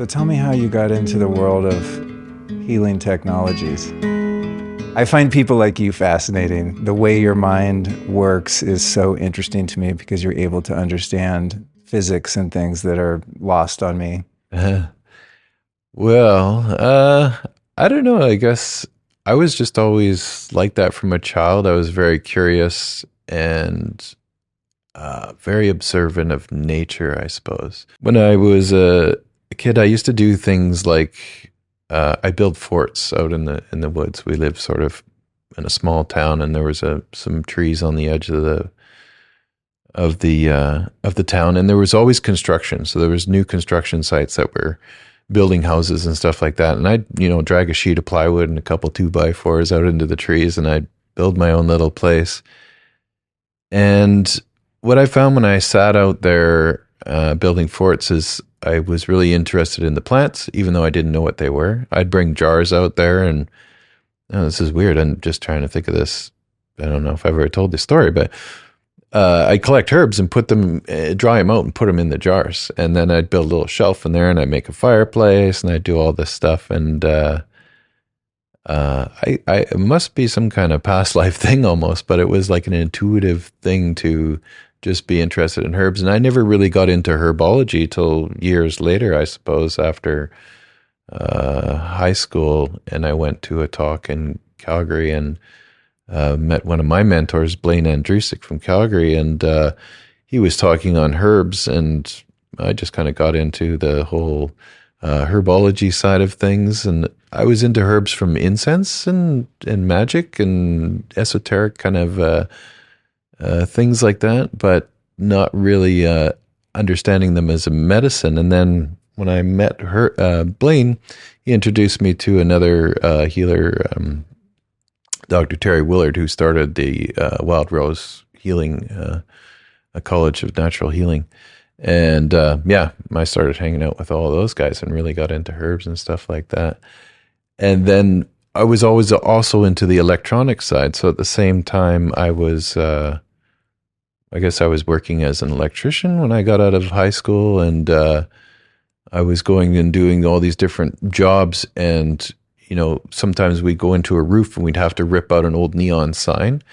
So tell me how you got into the world of healing technologies. I find people like you fascinating. The way your mind works is so interesting to me because you're able to understand physics and things that are lost on me. Well, I don't know. I guess I was just always like that from a child. I was very curious and very observant of nature, I suppose. When I was a kid, I used to do things like I built forts out in the woods. We lived sort of in a small town, and there was some trees on the edge of the town, and there was always construction. So there was new construction sites that were building houses and stuff like that. And I'd, drag a sheet of plywood and a couple 2x4s out into the trees, and I'd build my own little place. And what I found when I sat out there building forts is I was really interested in the plants, even though I didn't know what they were. I'd bring jars out there, and this is weird. I'm just trying to think of this. I don't know if I've ever told this story, but I'd collect herbs and put them, dry them out and put them in the jars. And then I'd build a little shelf in there, and I'd make a fireplace, and I'd do all this stuff. And it must be some kind of past life thing almost, but it was like an intuitive thing to just be interested in herbs. And I never really got into herbology till years later, I suppose, after high school. And I went to a talk in Calgary and met one of my mentors, Blaine Andrusic from Calgary, and he was talking on herbs, and I just kind of got into the whole herbology side of things. And I was into herbs from incense and magic and esoteric kind of things like that, but not really understanding them as a medicine. And then when I met Blaine, he introduced me to another healer, Dr. Terry Willard, who started the Wild Rose Healing, a College of Natural Healing. And I started hanging out with all of those guys and really got into herbs and stuff like that. And then I was always also into the electronic side. So at the same time, I was, I guess I was working as an electrician when I got out of high school, and I was going and doing all these different jobs. And sometimes we'd go into a roof and we'd have to rip out an old neon sign.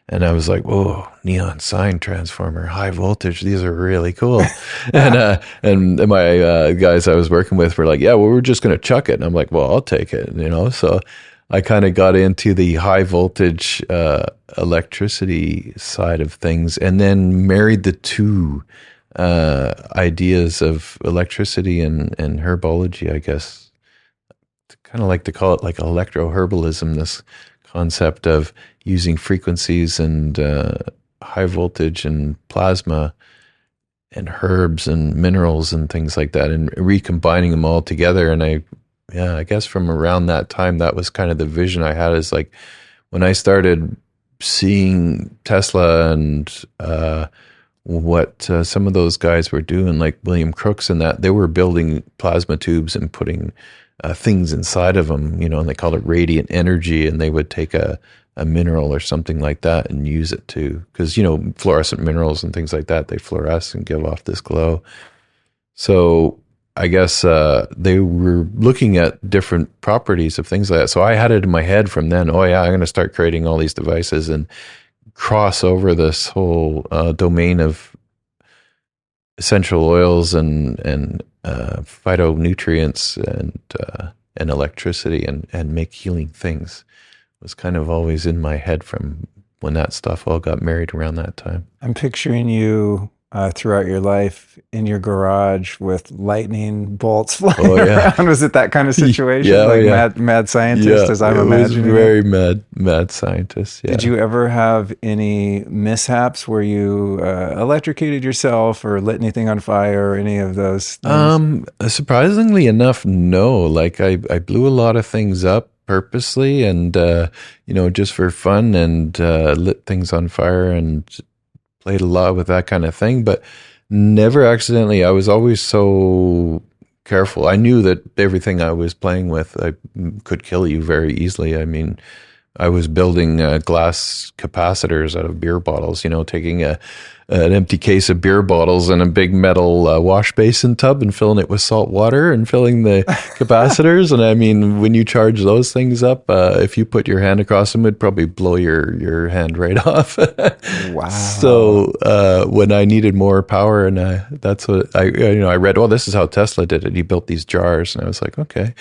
And I was like, whoa, neon sign transformer, high voltage. These are really cool. and my guys I was working with were like, yeah, well, we're just going to chuck it. And I'm like, well, I'll take it, So I kind of got into the high voltage electricity side of things, and then married the two ideas of electricity and herbology, I guess. Kind of like to call it like electroherbalism, this concept of using frequencies and high voltage and plasma and herbs and minerals and things like that, and recombining them all together. And I guess from around that time, that was kind of the vision I had, is like when I started seeing Tesla and what some of those guys were doing, like William Crookes and that, they were building plasma tubes and putting things inside of them, and they called it radiant energy, and they would take a mineral or something like that and use it because fluorescent minerals and things like that, they fluoresce and give off this glow. So I guess they were looking at different properties of things like that. So I had it in my head from then, I'm going to start creating all these devices and cross over this whole domain of essential oils and phytonutrients and electricity and make healing things. It was kind of always in my head from when that stuff all got married around that time. I'm picturing you throughout your life in your garage with lightning bolts flying around. Was it that kind of situation? Mad scientist, as I'm imagining? It was very mad scientist, yeah. Did you ever have any mishaps where you electrocuted yourself or lit anything on fire or any of those things? Surprisingly enough, no. Like I blew a lot of things up purposely and, just for fun, and lit things on fire and played a lot with that kind of thing, but never accidentally. I was always so careful. I knew that everything I was playing with, I could kill you very easily. I mean, I was building glass capacitors out of beer bottles, taking an empty case of beer bottles and a big metal wash basin tub and filling it with salt water and filling the capacitors. And I mean, when you charge those things up, if you put your hand across them, it'd probably blow your hand right off. Wow. So when I needed more power, and that's what I read, well, this is how Tesla did it. He built these jars. And I was like, okay,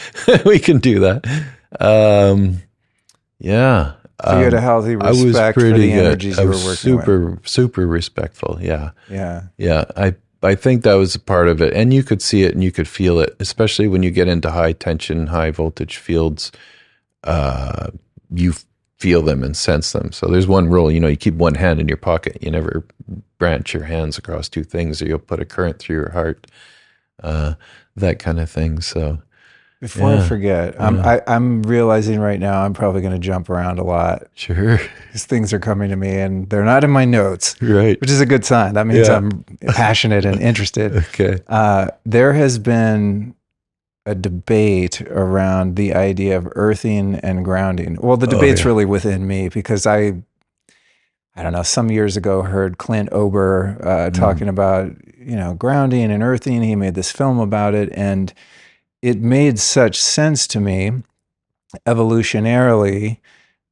we can do that. Yeah. So you had a healthy respect for the energies you were working with. Super respectful. Yeah. Yeah. Yeah. I think that was a part of it. And you could see it and you could feel it, especially when you get into high tension, high voltage fields. You feel them and sense them. So there's one rule, you keep one hand in your pocket. You never branch your hands across two things or you'll put a current through your heart. That kind of thing. So before I forget, I'm realizing right now I'm probably going to jump around a lot. Sure. Because things are coming to me and they're not in my notes. Right. Which is a good sign. That means I'm passionate and interested. Okay. There has been a debate around the idea of earthing and grounding. Well, the debate's really within me because I don't know, some years ago heard Clint Ober talking about, grounding and earthing. He made this film about it and it made such sense to me evolutionarily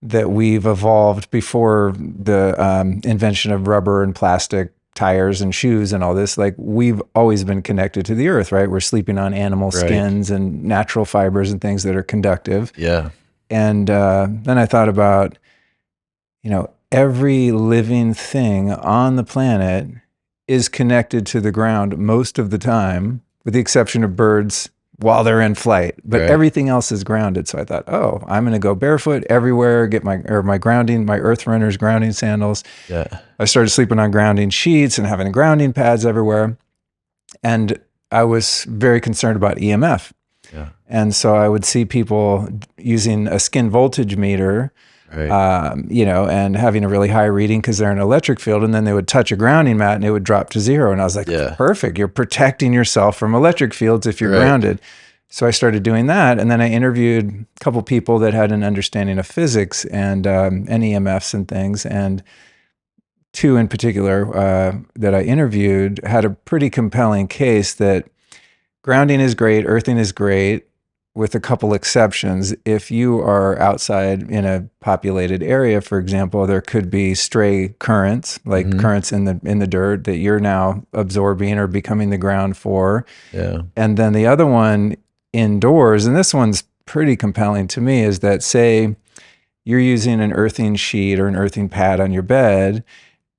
that we've evolved before the invention of rubber and plastic tires and shoes and all this. Like we've always been connected to the earth, right? We're sleeping on animal skins and natural fibers and things that are conductive. Yeah. And then I thought about, every living thing on the planet is connected to the ground most of the time, with the exception of birds while they're in flight, but everything else is grounded. So I thought, I'm going to go barefoot everywhere, get my grounding, my Earth Runners grounding sandals. Yeah. I started sleeping on grounding sheets and having grounding pads everywhere. And I was very concerned about EMF. Yeah. And so I would see people using a skin voltage meter, and having a really high reading because they're in an electric field, and then they would touch a grounding mat and it would drop to zero. And I was like, perfect. You're protecting yourself from electric fields if you're grounded. So I started doing that. And then I interviewed a couple people that had an understanding of physics and EMFs and things. And two in particular that I interviewed had a pretty compelling case that grounding is great, earthing is great, with a couple exceptions. If you are outside in a populated area, for example, there could be stray currents, like currents in the dirt that you're now absorbing or becoming the ground for. Yeah. And then the other one indoors, and this one's pretty compelling to me, is that say you're using an earthing sheet or an earthing pad on your bed,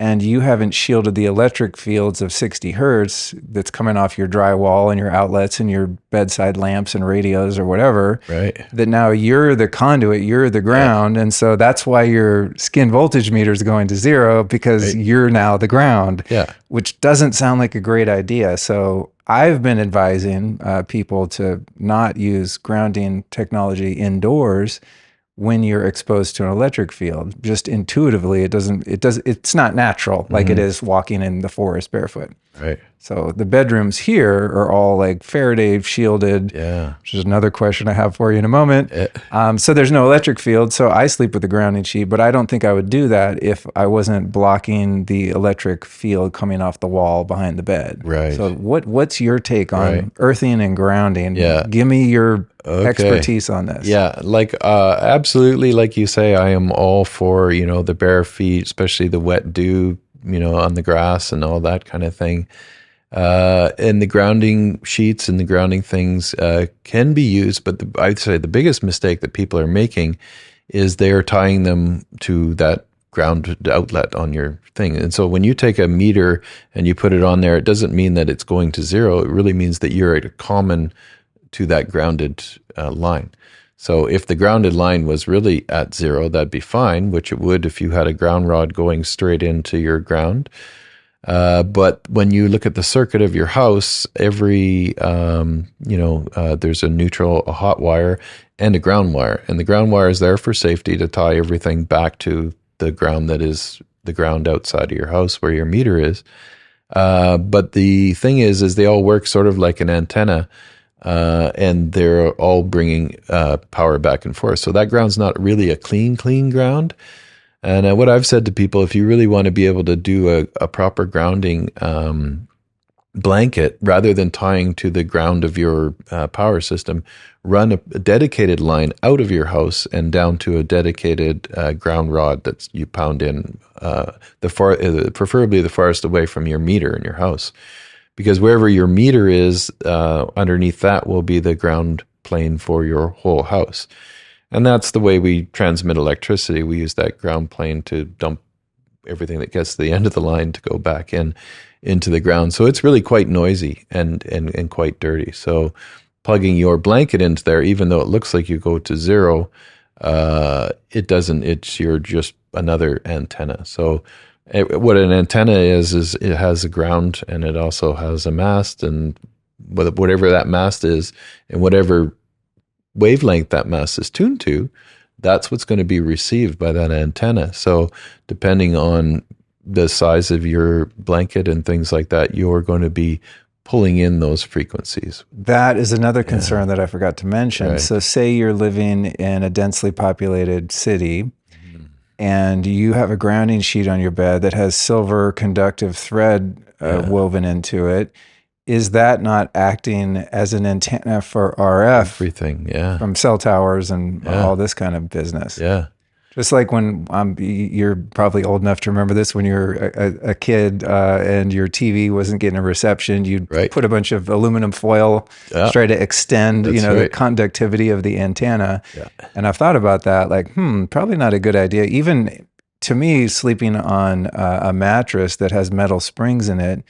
and you haven't shielded the electric fields of 60 hertz that's coming off your drywall and your outlets and your bedside lamps and radios or whatever, that now you're the conduit, you're the ground. And so that's why your skin voltage meter is going to zero, because you're now the ground, which doesn't sound like a great idea. So I've been advising people to not use grounding technology indoors when you're exposed to an electric field. Just intuitively, it's not natural like it is walking in the forest barefoot. Right. So the bedrooms here are all like Faraday shielded, which is another question I have for you in a moment. So there's no electric field. So I sleep with a grounding sheet, but I don't think I would do that if I wasn't blocking the electric field coming off the wall behind the bed. Right. So what's your take on earthing and grounding? Give me your expertise on this. Yeah, like absolutely, like you say, I am all for, the bare feet, especially the wet dew, on the grass and all that kind of thing. And the grounding sheets and the grounding things can be used, but I'd say the biggest mistake that people are making is they're tying them to that ground outlet on your thing. And so when you take a meter and you put it on there, it doesn't mean that it's going to zero. It really means that you're at a common to that grounded line. So if the grounded line was really at zero, that'd be fine, which it would if you had a ground rod going straight into your ground. But when you look at the circuit of your house, every, there's a neutral, a hot wire, and a ground wire. And the ground wire is there for safety to tie everything back to the ground that is the ground outside of your house where your meter is. But the thing is they all work sort of like an antenna. and they're all bringing power back and forth. So that ground's not really a clean ground. And what I've said to people, if you really want to be able to do a proper grounding blanket, rather than tying to the ground of your power system, run a dedicated line out of your house and down to a dedicated ground rod that you pound in, preferably the farthest away from your meter in your house. Because wherever your meter is, underneath that will be the ground plane for your whole house. And that's the way we transmit electricity. We use that ground plane to dump everything that gets to the end of the line to go back into the ground. So it's really quite noisy and quite dirty. So plugging your blanket into there, even though it looks like you go to zero, it doesn't. You're just another antenna. So what an antenna is it has a ground, and it also has a mast, and whatever that mast is and whatever wavelength that mast is tuned to, that's what's going to be received by that antenna. So depending on the size of your blanket and things like that, you're going to be pulling in those frequencies. That is another concern that I forgot to mention. Right. So say you're living in a densely populated city, and you have a grounding sheet on your bed that has silver conductive thread woven into it. Is that not acting as an antenna for RF? Everything, from cell towers and all this kind of business? Yeah. Just like when you're probably old enough to remember this, when you're a kid and your TV wasn't getting a reception, you'd put a bunch of aluminum foil to try to extend, the conductivity of the antenna. Yeah. And I've thought about that, like, probably not a good idea. Even to me, sleeping on a mattress that has metal springs in it,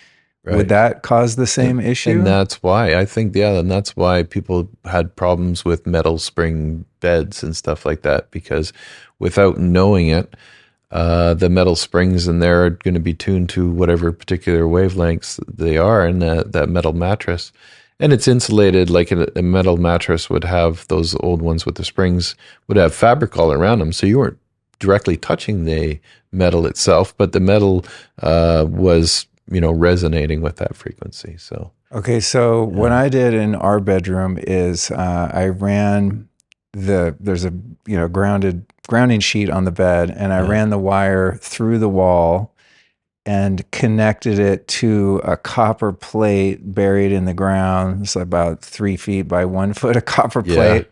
would that cause the same issue? And that's why I think, and that's why people had problems with metal spring beds and stuff like that, because without knowing it, the metal springs in there are going to be tuned to whatever particular wavelengths they are in that metal mattress. And it's insulated, like a metal mattress would have. Those old ones with the springs would have fabric all around them. So you weren't directly touching the metal itself, but the metal was resonating with that frequency. So okay, so what I did in our bedroom is I ran there's a grounding sheet on the bed, and I ran the wire through the wall and connected it to a copper plate buried in the ground. It's about 3 feet by 1 foot of copper plate.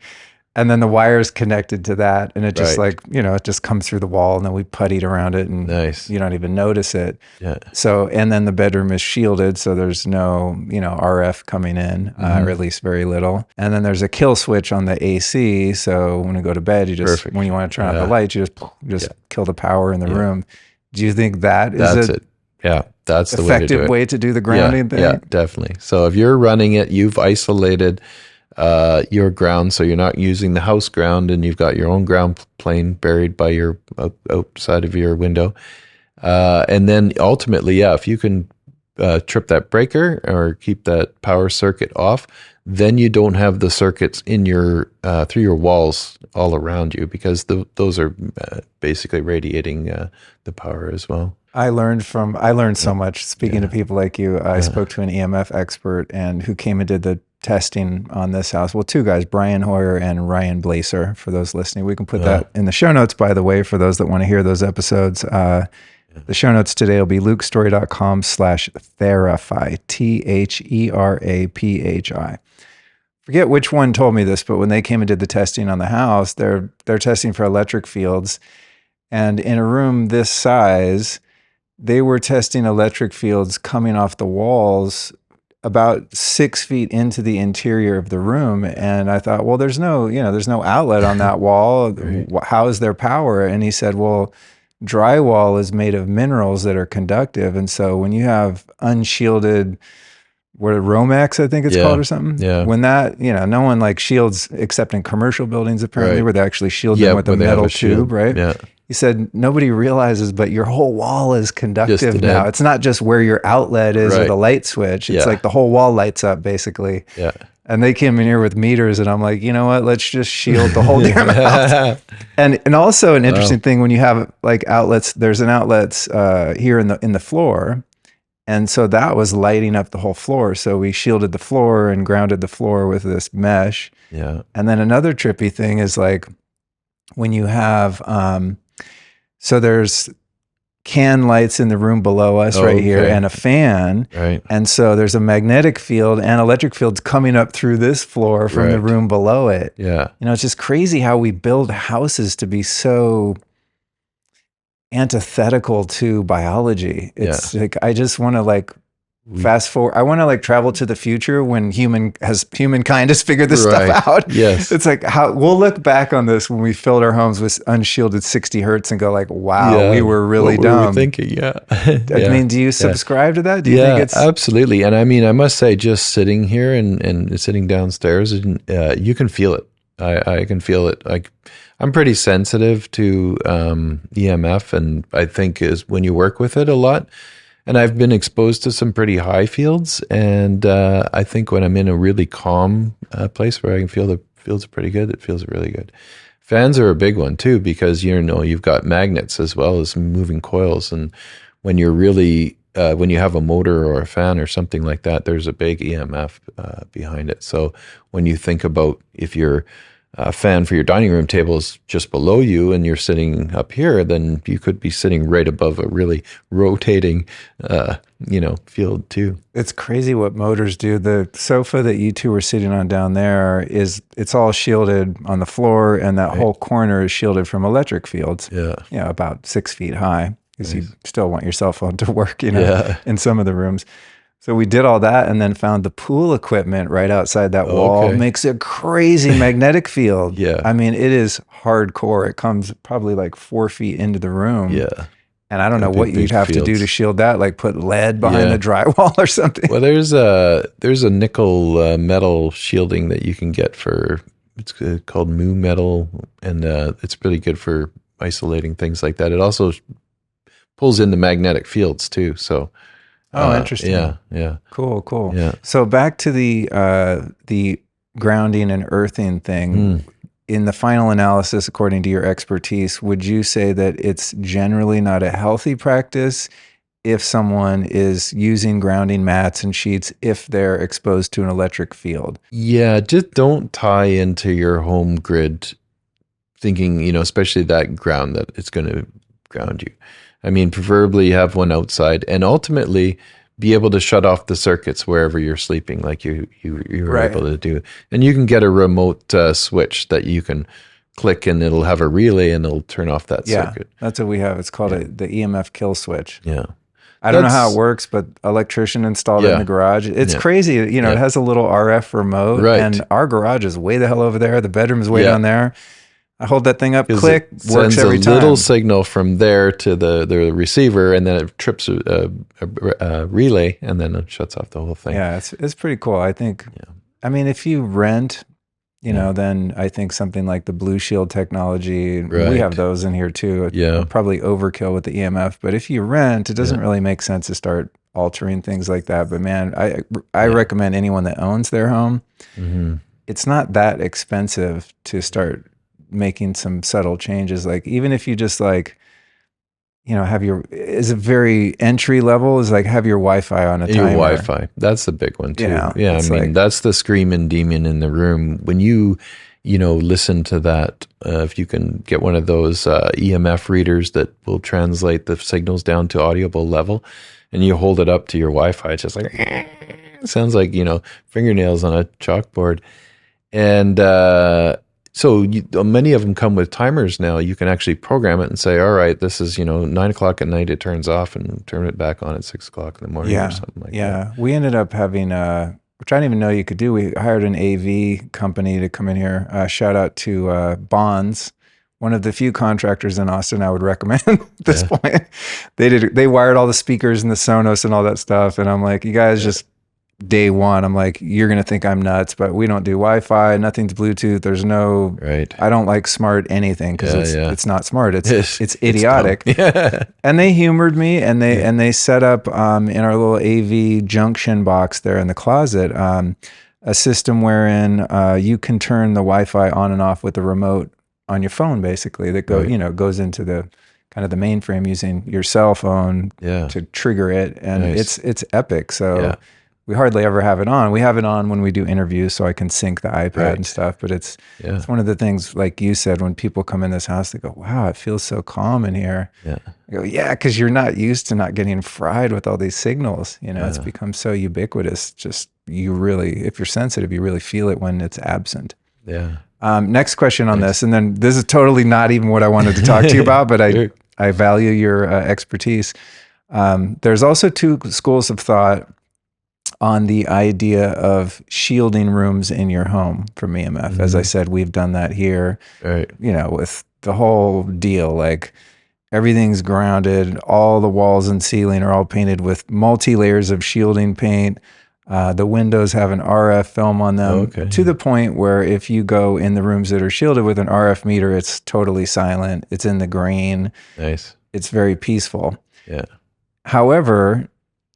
And then the wires connected to that, and it just it just comes through the wall, and then we puttied around it, and you don't even notice it. Yeah. So, and then the bedroom is shielded, so there's no, RF coming in, or at least very little. And then there's a kill switch on the AC, so when you go to bed, you just, when you want to turn out the lights, you just kill the power in the room. Do you think that's it? Yeah, that's the effective way to do the grounding thing? Yeah, definitely. So if you're running it, you've isolated your ground, so you're not using the house ground, and you've got your own ground plane buried by your outside of your window. And then ultimately, if you can trip that breaker or keep that power circuit off, then you don't have the circuits in your through your walls all around you, because those are basically radiating the power as well. I learned so much speaking to people like you. I spoke to an EMF expert who came and did the testing on this house. Well, two guys, Brian Hoyer and Ryan Blaser, for those listening. We can put that in the show notes, by the way, for those that want to hear those episodes. The show notes today will be lukestorey.com/theraphi, THERAPHI. Forget which one told me this, but when they came and did the testing on the house, they're testing for electric fields. And in a room this size, they were testing electric fields coming off the walls about 6 feet into the interior of the room. And I thought, well, there's no outlet on that wall. How is there power? And he said, well, drywall is made of minerals that are conductive. And so when you have unshielded, Romex, I think it's called, or something. Yeah. When that, no one shields, except in commercial buildings, apparently, where they actually shield them with a metal tube, right? Yeah. He said, nobody realizes, but your whole wall is conductive now. It's not just where your outlet is or the light switch. It's like the whole wall lights up, basically. Yeah. And they came in here with meters, and I'm like, you know what? Let's just shield the whole damn house. And also an interesting thing, when you have outlets, there's an outlet here in the floor, And so that was lighting up the whole floor. So we shielded the floor and grounded the floor with this mesh. Yeah. And then another trippy thing is like when you have, so there's can lights in the room below us right here and a fan. Right. And so there's a magnetic field and electric fields coming up through this floor from the room below it. Yeah. You know, it's just crazy how we build houses to be so antithetical to biology. It's like, I just want to like fast forward. I want to like travel to the future when humankind has figured this stuff out. Yes. It's like how we'll look back on this when we filled our homes with unshielded 60 hertz and go like, wow, we were really dumb. What were we thinking? I mean, do you subscribe to that? Do you think it's absolutely? And I mean, I must say, just sitting here and sitting downstairs, and you can feel it. I can feel it. Like, I'm pretty sensitive to EMF, and I think is when you work with it a lot. And I've been exposed to some pretty high fields, and I think when I'm in a really calm place where I can feel the fields are pretty good, it feels really good. Fans are a big one too, because you've got magnets as well as moving coils, and when you're really when you have a motor or a fan or something like that, there's a big EMF behind it. So when you think about if your fan for your dining room table is just below you and you're sitting up here, then you could be sitting right above a really rotating, field too. It's crazy what motors do. The sofa that you two were sitting on down there it's all shielded on the floor, and that whole corner is shielded from electric fields. Yeah. About 6 feet high, because you still want your cell phone to work, in some of the rooms. So we did all that and then found the pool equipment right outside that wall. Makes a crazy magnetic field. Yeah. I mean, it is hardcore. It comes probably like 4 feet into the room. Yeah. And I don't know what you'd have to do to shield that, like put lead behind the drywall or something. Well, there's a nickel metal shielding that you can get it's called Mu Metal, and it's really good for isolating things like that. It also pulls in the magnetic fields too. So. Interesting. Yeah. Cool. Yeah. So back to the grounding and earthing thing. In the final analysis, according to your expertise, would you say that it's generally not a healthy practice if someone is using grounding mats and sheets if they're exposed to an electric field? Yeah, just don't tie into your home grid thinking, especially that ground, that it's going to ground you. I mean, preferably have one outside, and ultimately be able to shut off the circuits wherever you're sleeping, like you were able to do. And you can get a remote switch that you can click, and it'll have a relay, and it'll turn off that circuit. That's what we have. It's called the EMF kill switch. Yeah. I don't know how it works, but electrician installed it in the garage. It's crazy. It has a little RF remote, and our garage is way the hell over there. The bedroom is way down there. I hold that thing up, click, works every time. Sends a little signal from there to the receiver, and then it trips a relay, and then it shuts off the whole thing. Yeah, it's pretty cool. I think, I mean, if you rent, then I think something like the Blue Shield technology, we have those in here too. Probably overkill with the EMF, but if you rent, it doesn't really make sense to start altering things like that. But man, I recommend anyone that owns their home, it's not that expensive to start making some subtle changes. Like even if you just like, have is a very entry level is like have your Wi-Fi on a timer. Your Wi-Fi, that's the big one too. I mean, that's the screaming demon in the room. When you listen to that, if you can get one of those EMF readers that will translate the signals down to audible level, and you hold it up to your Wi-Fi, it's just like it sounds like fingernails on a chalkboard. And so many of them come with timers now. You can actually program it and say, all right, this is, 9:00 at night, it turns off, and turn it back on at 6:00 in the morning or something like that. Yeah. We ended up having, which I didn't even know you could do. We hired an AV company to come in here. Shout out to Bonds, one of the few contractors in Austin I would recommend at this point. They wired all the speakers and the Sonos and all that stuff. And I'm like, you guys just day one, I'm like, you're going to think I'm nuts, but we don't do Wi-Fi, nothing's Bluetooth. There's no, I don't like smart anything because it's not smart. It's idiotic. And they humored me, and they set up in our little AV junction box there in the closet, a system wherein you can turn the Wi-Fi on and off with the remote on your phone, basically, that goes into the kind of the mainframe using your cell phone to trigger it. And it's epic. So we hardly ever have it on. We have it on when we do interviews so I can sync the iPad and stuff. But it's one of the things, like you said, when people come in this house, they go, wow, it feels so calm in here. I go, yeah, because you're not used to not getting fried with all these signals. You know, it's become so ubiquitous. Just you really, if you're sensitive, you really feel it when it's absent. Next question on this, and then this is totally not even what I wanted to talk to you about, but I value your expertise. There's also two schools of thought on the idea of shielding rooms in your home from EMF. As I said, we've done that here, you know, with the whole deal, like everything's grounded, all the walls and ceiling are all painted with multi-layers of shielding paint. The windows have an RF film on them to the point where if you go in the rooms that are shielded with an RF meter, it's totally silent. It's in the green. It's very peaceful. However,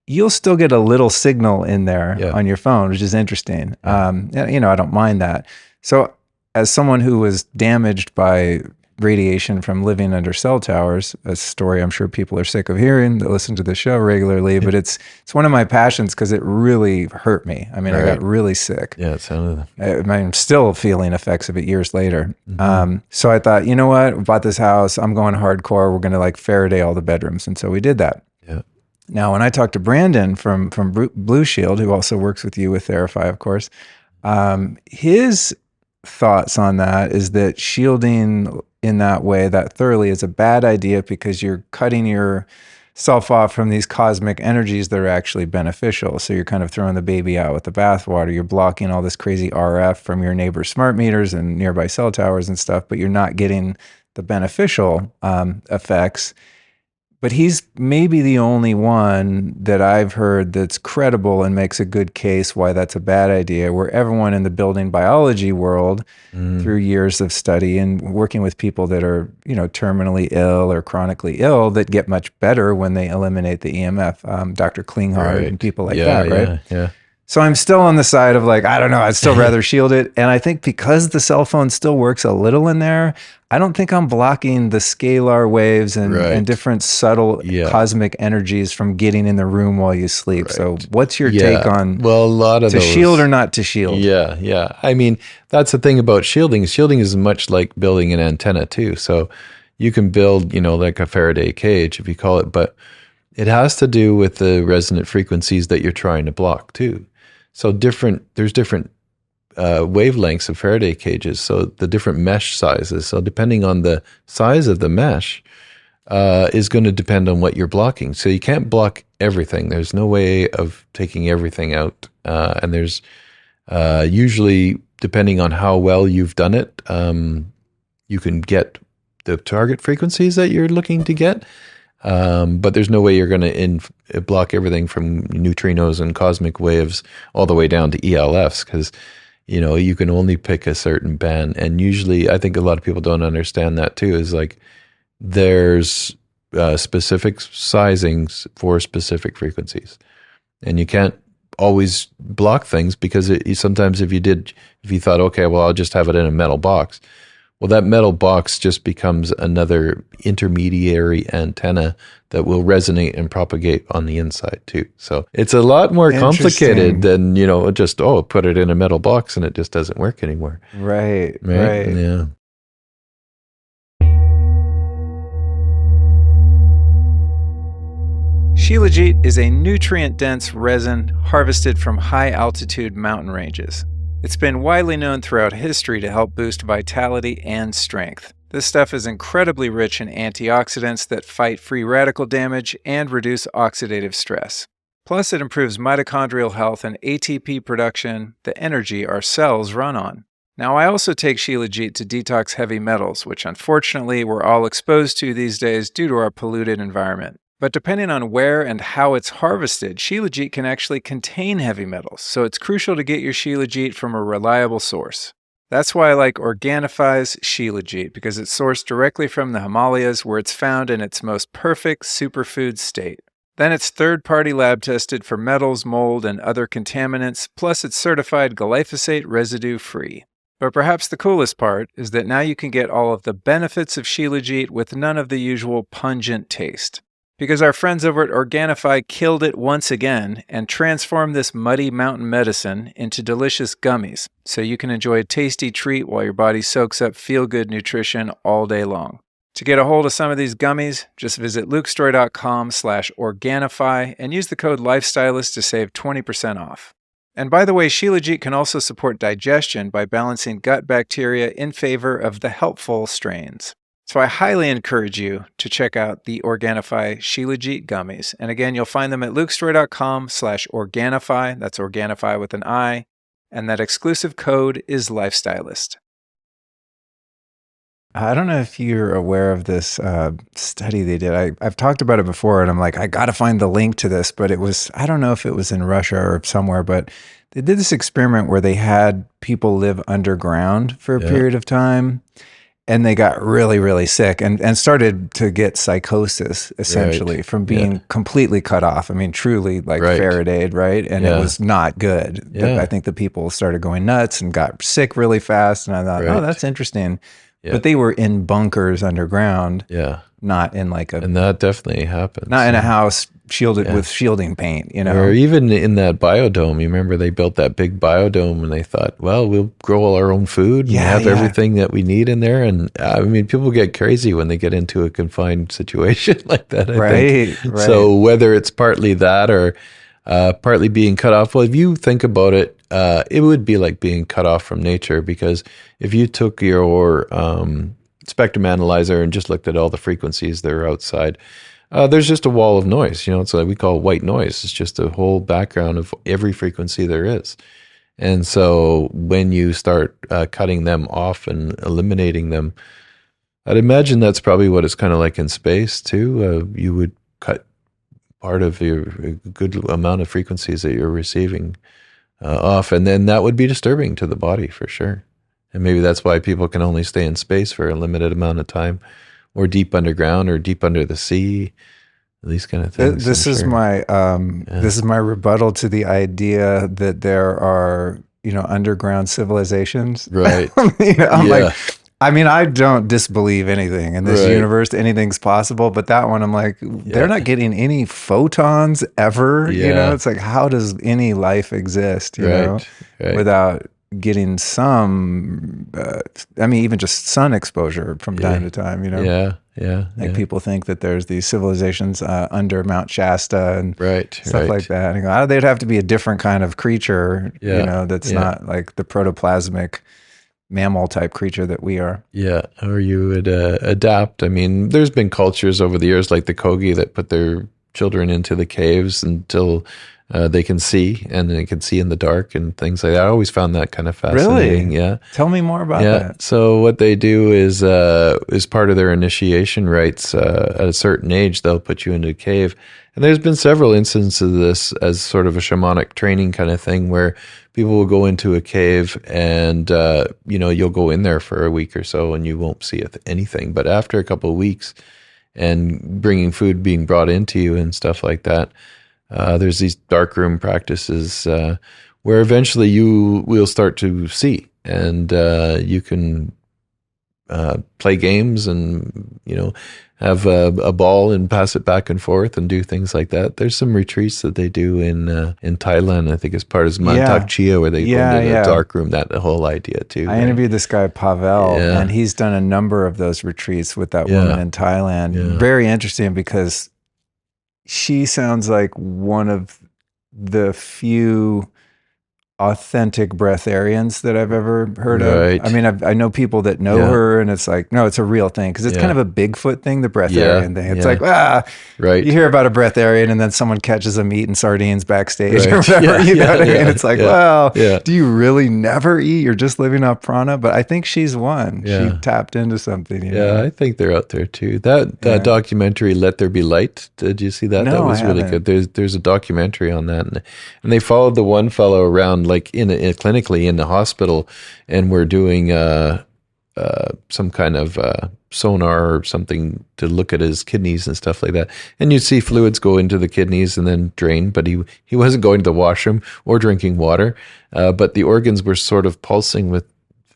you'll still get a little signal in there on your phone, which is interesting. You know, I don't mind that. So as someone who was damaged by radiation from living under cell towers, a story I'm sure people are sick of hearing that listen to the show regularly, but it's one of my passions because it really hurt me. I mean, I got really sick. It sounded. I'm still feeling effects of it years later. So I thought, you know what? We bought this house. I'm going hardcore. We're going to like Faraday all the bedrooms. And so we did that. Now, when I talked to Brandon from Blue Shield, who also works with you with Theraphi, of course, his thoughts on that is that shielding in that way, that thoroughly, is a bad idea because you're cutting yourself off from these cosmic energies that are actually beneficial. So you're kind of throwing the baby out with the bathwater. You're blocking all this crazy RF from your neighbor's smart meters and nearby cell towers and stuff, but you're not getting the beneficial effects. But he's maybe the only one that I've heard that's credible and makes a good case why that's a bad idea, where everyone in the building biology world, through years of study and working with people that are, you know, terminally ill or chronically ill, that get much better when they eliminate the EMF, Dr. Klinghardt and people like that, right? So I'm still on the side of like, I don't know, I'd still rather shield it. And I think because the cell phone still works a little in there, I don't think I'm blocking the scalar waves and different subtle cosmic energies from getting in the room while you sleep. So what's your take on a lot of to those, shield or not to shield? I mean, that's the thing about shielding. Shielding is much like building an antenna too. So you can build, you know, like a Faraday cage, if you call it, but it has to do with the resonant frequencies that you're trying to block too. So there's different wavelengths of Faraday cages. So the different mesh sizes. So depending on the size of the mesh is going to depend on what you're blocking. So you can't block everything. There's no way of taking everything out. And there's usually, depending on how well you've done it, you can get the target frequencies that you're looking to get. But there's no way you're going to block everything from neutrinos and cosmic waves all the way down to ELFs, because, you know, you can only pick a certain band. And usually, I think a lot of people don't understand that too, is like there's specific sizings for specific frequencies. And you can't always block things because sometimes if you thought, okay, well, I'll just have it in a metal box. Well, that metal box just becomes another intermediary antenna that will resonate and propagate on the inside too. So it's a lot more complicated than, you know, just, put it in a metal box and it just doesn't work anymore. Right. Yeah. Shilajit is a nutrient-dense resin harvested from high-altitude mountain ranges. It's been widely known throughout history to help boost vitality and strength. This stuff is incredibly rich in antioxidants that fight free radical damage and reduce oxidative stress. Plus, it improves mitochondrial health and ATP production, the energy our cells run on. Now, I also take Shilajit to detox heavy metals, which unfortunately we're all exposed to these days due to our polluted environment. But depending on where and how it's harvested, Shilajit can actually contain heavy metals, so it's crucial to get your Shilajit from a reliable source. That's why I like Organifi's Shilajit, because it's sourced directly from the Himalayas, where it's found in its most perfect superfood state. Then it's third-party lab tested for metals, mold, and other contaminants, plus it's certified glyphosate residue-free. But perhaps the coolest part is that now you can get all of the benefits of Shilajit with none of the usual pungent taste. Because our friends over at Organifi killed it once again and transformed this muddy mountain medicine into delicious gummies, so you can enjoy a tasty treat while your body soaks up feel-good nutrition all day long. To get a hold of some of these gummies, just visit lukestorey.com/Organifi and use the code LIFESTYLIST to save 20% off. And by the way, Shilajit can also support digestion by balancing gut bacteria in favor of the helpful strains. So I highly encourage you to check out the Organifi Shilajit gummies. And again, you'll find them at lukestorey.com/Organifi. That's Organifi with an I. And that exclusive code is LIFESTYLIST. I don't know if you're aware of this study they did. I've talked about it before, and I'm like, I got to find the link to this. But it was, I don't know if it was in Russia or somewhere, but they did this experiment where they had people live underground for a period of time. And they got really, really sick and started to get psychosis, essentially, from being completely cut off. I mean, truly like Faradayed, right? And it was not good. I think the people started going nuts and got sick really fast. And I thought, oh, that's interesting. Yeah. But they were in bunkers underground, not in like a... And that definitely happens. Not in a house shielded with shielding paint, you know? Or even in that biodome. You remember they built that big biodome and they thought, well, we'll grow all our own food and have everything that we need in there. And I mean, people get crazy when they get into a confined situation like that, I think. So whether it's partly that or partly being cut off, well, if you think about it, it would be like being cut off from nature, because if you took your spectrum analyzer and just looked at all the frequencies that are outside, there's just a wall of noise. You know, it's like we call white noise. It's just a whole background of every frequency there is. And so when you start cutting them off and eliminating them, I'd imagine that's probably what it's kind of like in space too. You would cut part of your good amount of frequencies that you're receiving off, and then that would be disturbing to the body for sure. And maybe that's why people can only stay in space for a limited amount of time, or deep underground, or deep under the sea, these kind of things. This is my this is my rebuttal to the idea that there are, you know, underground civilizations. Right. You know, I'm like, I mean, I don't disbelieve anything in this universe. Anything's possible. But that one, I'm like, they're not getting any photons ever. You know, it's like, how does any life exist, you know, without getting some, I mean, even just sun exposure from time to time, you know? Like people think that there's these civilizations under Mount Shasta and stuff like that. And go, they'd have to be a different kind of creature, you know, that's not like the protoplasmic mammal type creature that we are. Yeah, or you would adapt. I mean, there's been cultures over the years like the Kogi that put their children into the caves until they can see, and they can see in the dark and things like that. I always found that kind of fascinating. Really? Yeah. Tell me more about that. So what they do is part of their initiation rites, at a certain age, they'll put you into a cave. And there's been several instances of this as sort of a shamanic training kind of thing, where people will go into a cave and, you know, you'll go in there for a week or so and you won't see anything. But after a couple of weeks and bringing food being brought into you and stuff like that, there's these darkroom practices where eventually you will start to see, and you can play games and, you know, have a ball and pass it back and forth and do things like that. There's some retreats that they do in Thailand, I think, as part of Mantak Chia, where they go into the darkroom, that whole idea too. I interviewed this guy, Pavel, and he's done a number of those retreats with that woman in Thailand. Very interesting, because she sounds like one of the few authentic breatharians that I've ever heard of. I mean, I know people that know her, and it's like, no, it's a real thing, because it's kind of a Bigfoot thing, the breatharian thing. It's like, you hear about a breatharian, and then someone catches them eating sardines backstage or whatever. You know what I mean? It's like, well, do you really never eat? You're just living off prana. But I think she's one. She tapped into something. You know? I think they're out there too. That documentary, Let There Be Light. Did you see that? No, that was really good. There's a documentary on that, and they followed the one fellow around, like clinically in the hospital, and we're doing some kind of sonar or something to look at his kidneys and stuff like that. And you'd see fluids go into the kidneys and then drain, but he wasn't going to the washroom or drinking water, but the organs were sort of pulsing with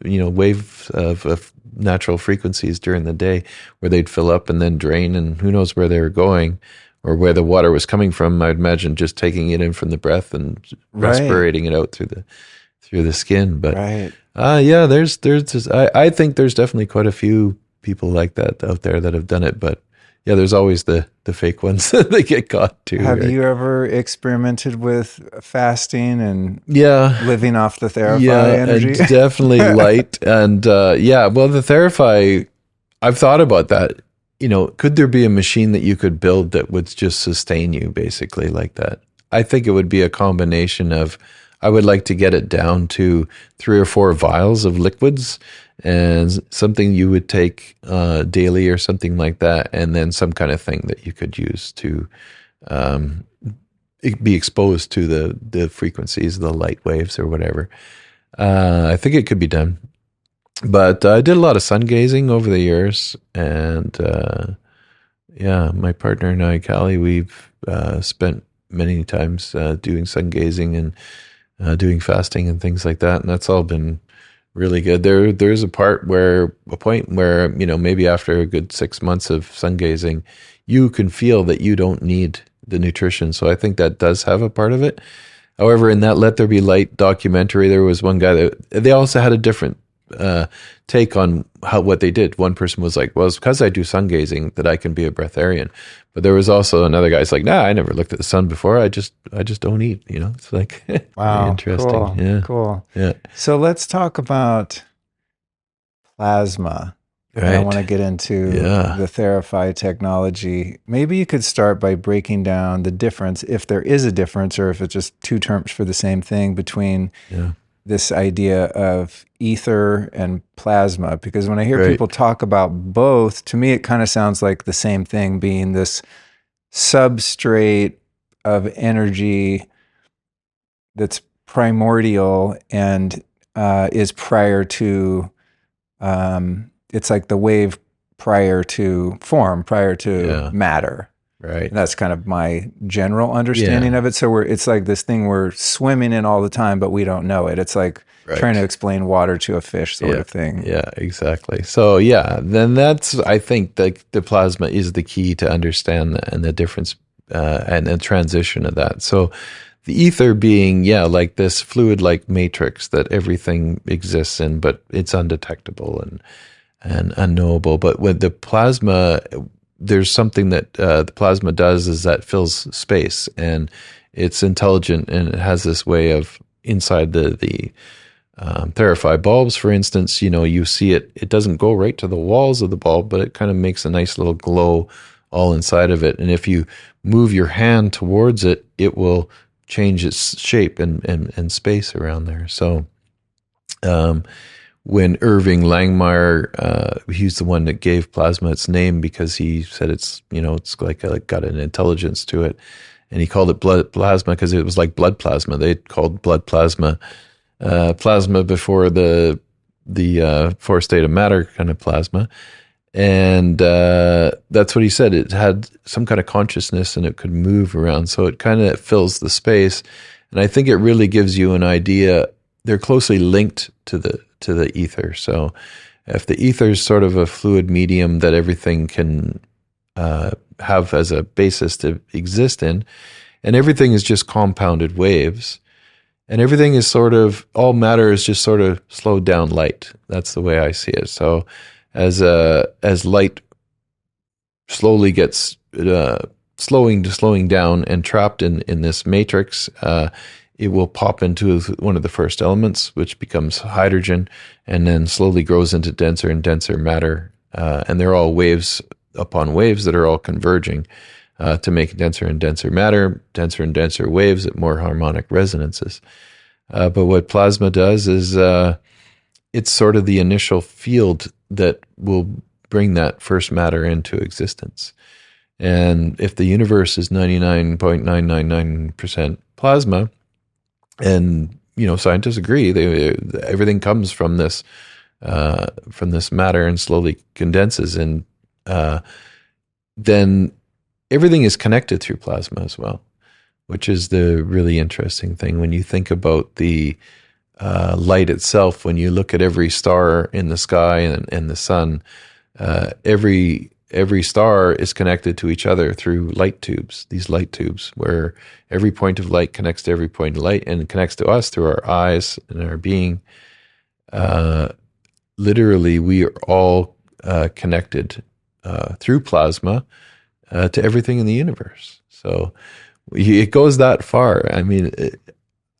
waves of natural frequencies during the day where they'd fill up and then drain, and who knows where they were going or where the water was coming from. I'd imagine just taking it in from the breath and respirating it out through the skin. But yeah, there's just, I think there's definitely quite a few people like that out there that have done it, but yeah, there's always the fake ones that they get caught too. Have you ever experimented with fasting and living off the Theraphi energy? And definitely light. And well, the Theraphi, I've thought about that. Could there be a machine that you could build that would just sustain you basically like that? I think it would be a combination of, I would like to get it down to 3 or 4 vials of liquids and something you would take daily or something like that, and then some kind of thing that you could use to be exposed to the frequencies, the light waves or whatever. I think it could be done. But I did a lot of sun gazing over the years, and my partner and I, Callie, we've spent many times doing sun gazing and doing fasting and things like that, and that's all been really good. There's a point where maybe after a good 6 months of sun gazing, you can feel that you don't need the nutrition. So I think that does have a part of it. However, in that Let There Be Light documentary, there was one guy that they also had a different take on what they did. One person was like, well, it's because I do sun gazing that I can be a breatharian. But there was also another guy's like, nah, I never looked at the sun before. I just don't eat, It's like, wow, interesting. Cool, yeah. Cool. Yeah. So let's talk about plasma. Right. I want to get into the Theraphi technology. Maybe you could start by breaking down the difference, if there is a difference, or if it's just 2 terms for the same thing, between this idea of ether and plasma. Because when I hear people talk about both, to me it kind of sounds like the same thing, being this substrate of energy that's primordial and is prior to, it's like the wave prior to form, prior to matter. Right. And that's kind of my general understanding of it. So it's like this thing we're swimming in all the time, but we don't know it. It's like trying to explain water to a fish sort of thing. Yeah, exactly. So then I think the plasma is the key to understand and the difference and the transition of that. So the ether being, like this fluid-like matrix that everything exists in, but it's undetectable and unknowable. But with the plasma, there's something that the plasma does is that fills space, and it's intelligent, and it has this way of inside the Theraphi bulbs, for instance, you see it doesn't go right to the walls of the bulb, but it kind of makes a nice little glow all inside of it. And if you move your hand towards it, it will change its shape and space around there. So when Irving Langmuir, he's the one that gave plasma its name because he said it's like got an intelligence to it, and he called it blood plasma because it was like blood plasma. They called blood plasma plasma before the fourth state of matter kind of plasma, and that's what he said. It had some kind of consciousness and it could move around, so it kind of fills the space. And I think it really gives you an idea. They're closely linked to the ether. So if the ether is sort of a fluid medium that everything can have as a basis to exist in, and everything is just compounded waves, and everything is sort of, all matter is just sort of slowed down light. That's the way I see it. So as light slowly gets slowing down and trapped in this matrix, it will pop into one of the first elements, which becomes hydrogen, and then slowly grows into denser and denser matter. And they're all waves upon waves that are all converging to make denser and denser matter, denser and denser waves at more harmonic resonances. But what plasma does is it's sort of the initial field that will bring that first matter into existence. And if the universe is 99.999% plasma, and scientists agree, everything comes from this matter and slowly condenses, and then everything is connected through plasma as well, which is the really interesting thing when you think about the light itself. When you look at every star in the sky and the sun, every star is connected to each other through light tubes, these light tubes, where every point of light connects to every point of light and connects to us through our eyes and our being. Literally, we are all connected through plasma to everything in the universe. So it goes that far. I mean,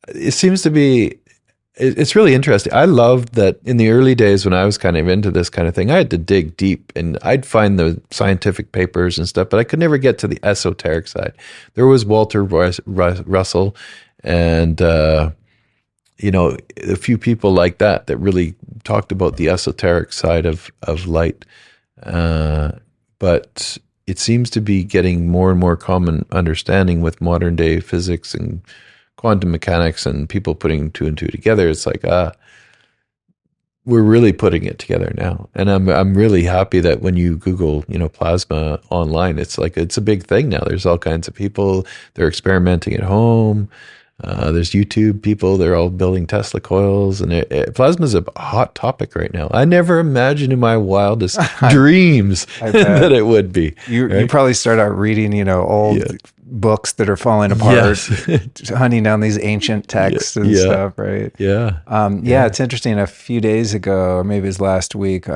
it seems to be, it's really interesting. I loved that in the early days when I was kind of into this kind of thing, I had to dig deep and I'd find the scientific papers and stuff, but I could never get to the esoteric side. There was Walter Russell and, a few people like that really talked about the esoteric side of light. But it seems to be getting more and more common understanding with modern day physics and quantum mechanics and people putting two and two together. It's like, we're really putting it together now. And I'm really happy that when you Google, plasma online, it's like, it's a big thing now. There's all kinds of people, they're experimenting at home. There's YouTube people, they're all building Tesla coils, and plasma is a hot topic right now. I never imagined in my wildest dreams that it would be. You probably start out reading, old books that are falling apart, hunting down these ancient texts and stuff, right? Yeah. It's interesting. A few days ago, or maybe it was last week,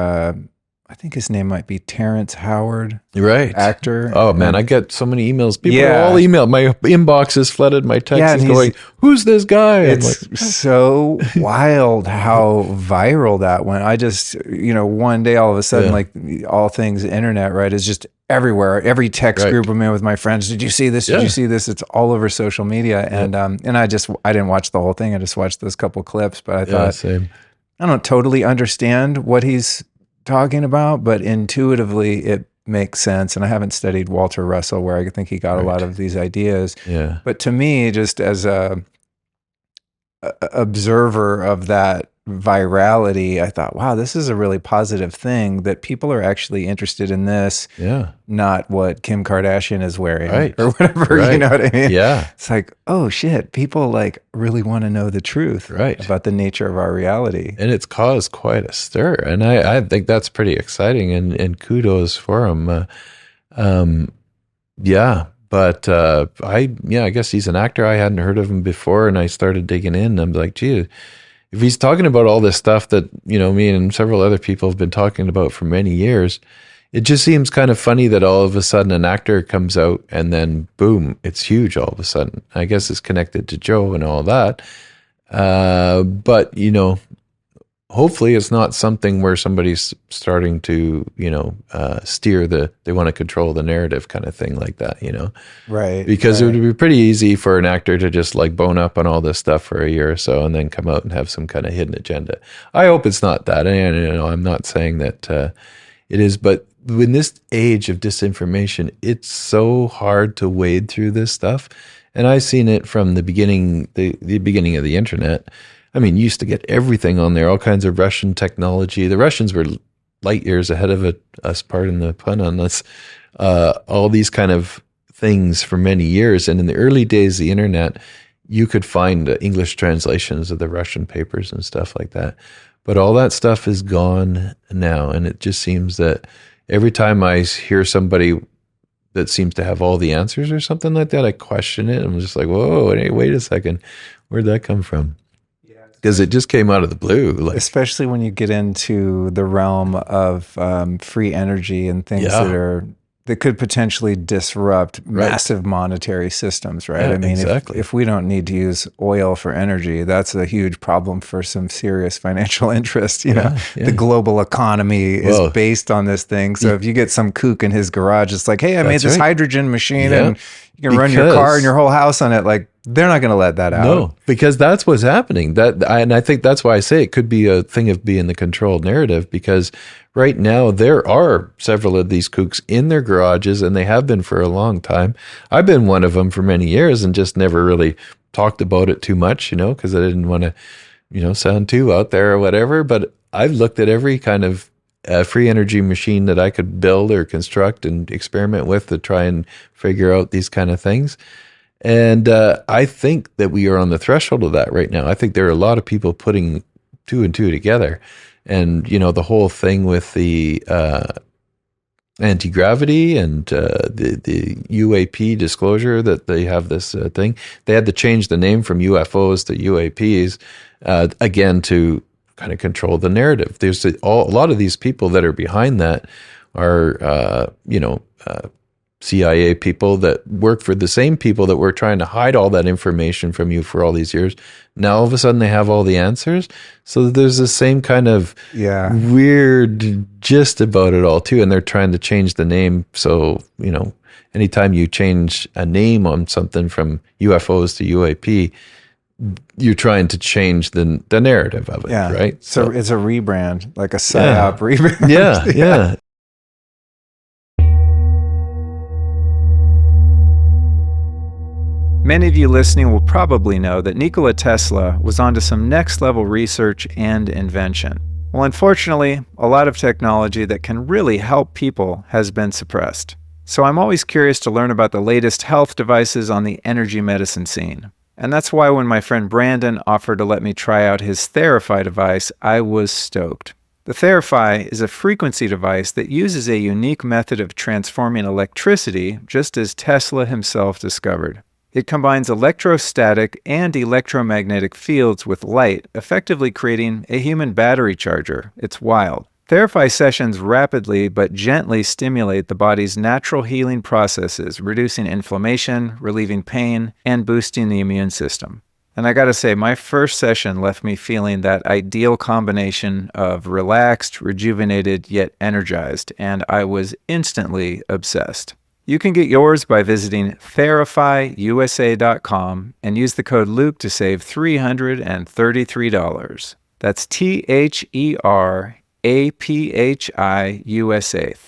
I think his name might be Terrence Howard, right? Actor. Oh man, I get so many emails. People all email. My inbox is flooded. My text is going, "Who's this guy?" It's so wild how viral that went. I just, one day all of a sudden, like all things internet, right, is just everywhere. Every text group I'm in with my friends. Did you see this? Did you see this? It's all over social media, and I didn't watch the whole thing. I just watched those couple clips, but I thought, same. I don't totally understand what he's talking about, but intuitively it makes sense. And I haven't studied Walter Russell, where I think he got a lot of these ideas. Yeah. But to me, just as a observer of that virality, I thought, wow, this is a really positive thing that people are actually interested in this. Yeah. Not what Kim Kardashian is wearing Right. or whatever, you know what I mean? Yeah. It's like, oh shit, people really want to know the truth about the nature of our reality. And it's caused quite a stir. And I think that's pretty exciting and kudos for him. But I guess he's an actor. I hadn't heard of him before, and I started digging in. And I'm like, gee, if he's talking about all this stuff that, me and several other people have been talking about for many years, it just seems kind of funny that all of a sudden an actor comes out and then boom, it's huge all of a sudden. I guess it's connected to Joe and all that. But, hopefully it's not something where somebody's starting to, steer they want to control the narrative kind of thing like that, Right. Because it would be pretty easy for an actor to just bone up on all this stuff for a year or so and then come out and have some kind of hidden agenda. I hope it's not that. And, I'm not saying that it is, but in this age of disinformation, it's so hard to wade through this stuff. And I've seen it from the beginning, the beginning of the internet. I mean, you used to get everything on there, all kinds of Russian technology. The Russians were light years ahead of us, pardon the pun on this, all these kind of things for many years. And in the early days of the internet, you could find English translations of the Russian papers and stuff like that. But all that stuff is gone now. And it just seems that every time I hear somebody that seems to have all the answers or something like that, I question it. I'm just like, whoa, wait a second. Where'd that come from? Because it just came out of the blue. Especially when you get into the realm of free energy and things that could potentially disrupt massive monetary systems, right? Yeah, I mean, exactly. if we don't need to use oil for energy, that's a huge problem for some serious financial interest. The global economy is based on this thing. So if you get some kook in his garage, it's like, hey, I made this hydrogen machine and you can run your car and your whole house on it. They're not going to let that out. No, because that's what's happening. And I think that's why I say it could be a thing of being the controlled narrative, because right now there are several of these kooks in their garages, and they have been for a long time. I've been one of them for many years and just never really talked about it too much, because I didn't want to, sound too out there or whatever. But I've looked at every kind of free energy machine that I could build or construct and experiment with to try and figure out these kind of things. And I think that we are on the threshold of that right now. I think there are a lot of people putting two and two together. And, the whole thing with the anti-gravity and the UAP disclosure that they have this thing. They had to change the name from UFOs to UAPs, again, to kind of control the narrative. There's a lot of these people that are behind that are, CIA people that work for the same people that were trying to hide all that information from you for all these years. Now, all of a sudden, they have all the answers. So there's the same kind of weird gist about it all, too. And they're trying to change the name. So, anytime you change a name on something from UFOs to UAP, you're trying to change the narrative of it, right? So it's a rebrand, like a psyop rebrand. Yeah. Many of you listening will probably know that Nikola Tesla was onto some next-level research and invention. Well, unfortunately, a lot of technology that can really help people has been suppressed. So I'm always curious to learn about the latest health devices on the energy medicine scene. And that's why when my friend Brandon offered to let me try out his Theraphi device, I was stoked. The Theraphi is a frequency device that uses a unique method of transforming electricity, just as Tesla himself discovered. It combines electrostatic and electromagnetic fields with light, effectively creating a human battery charger. It's wild. Theraphi sessions rapidly but gently stimulate the body's natural healing processes, reducing inflammation, relieving pain, and boosting the immune system. And I gotta say, my first session left me feeling that ideal combination of relaxed, rejuvenated, yet energized, and I was instantly obsessed. You can get yours by visiting theraphiusa.com and use the code Luke to save $333. That's THERAPHIUSA,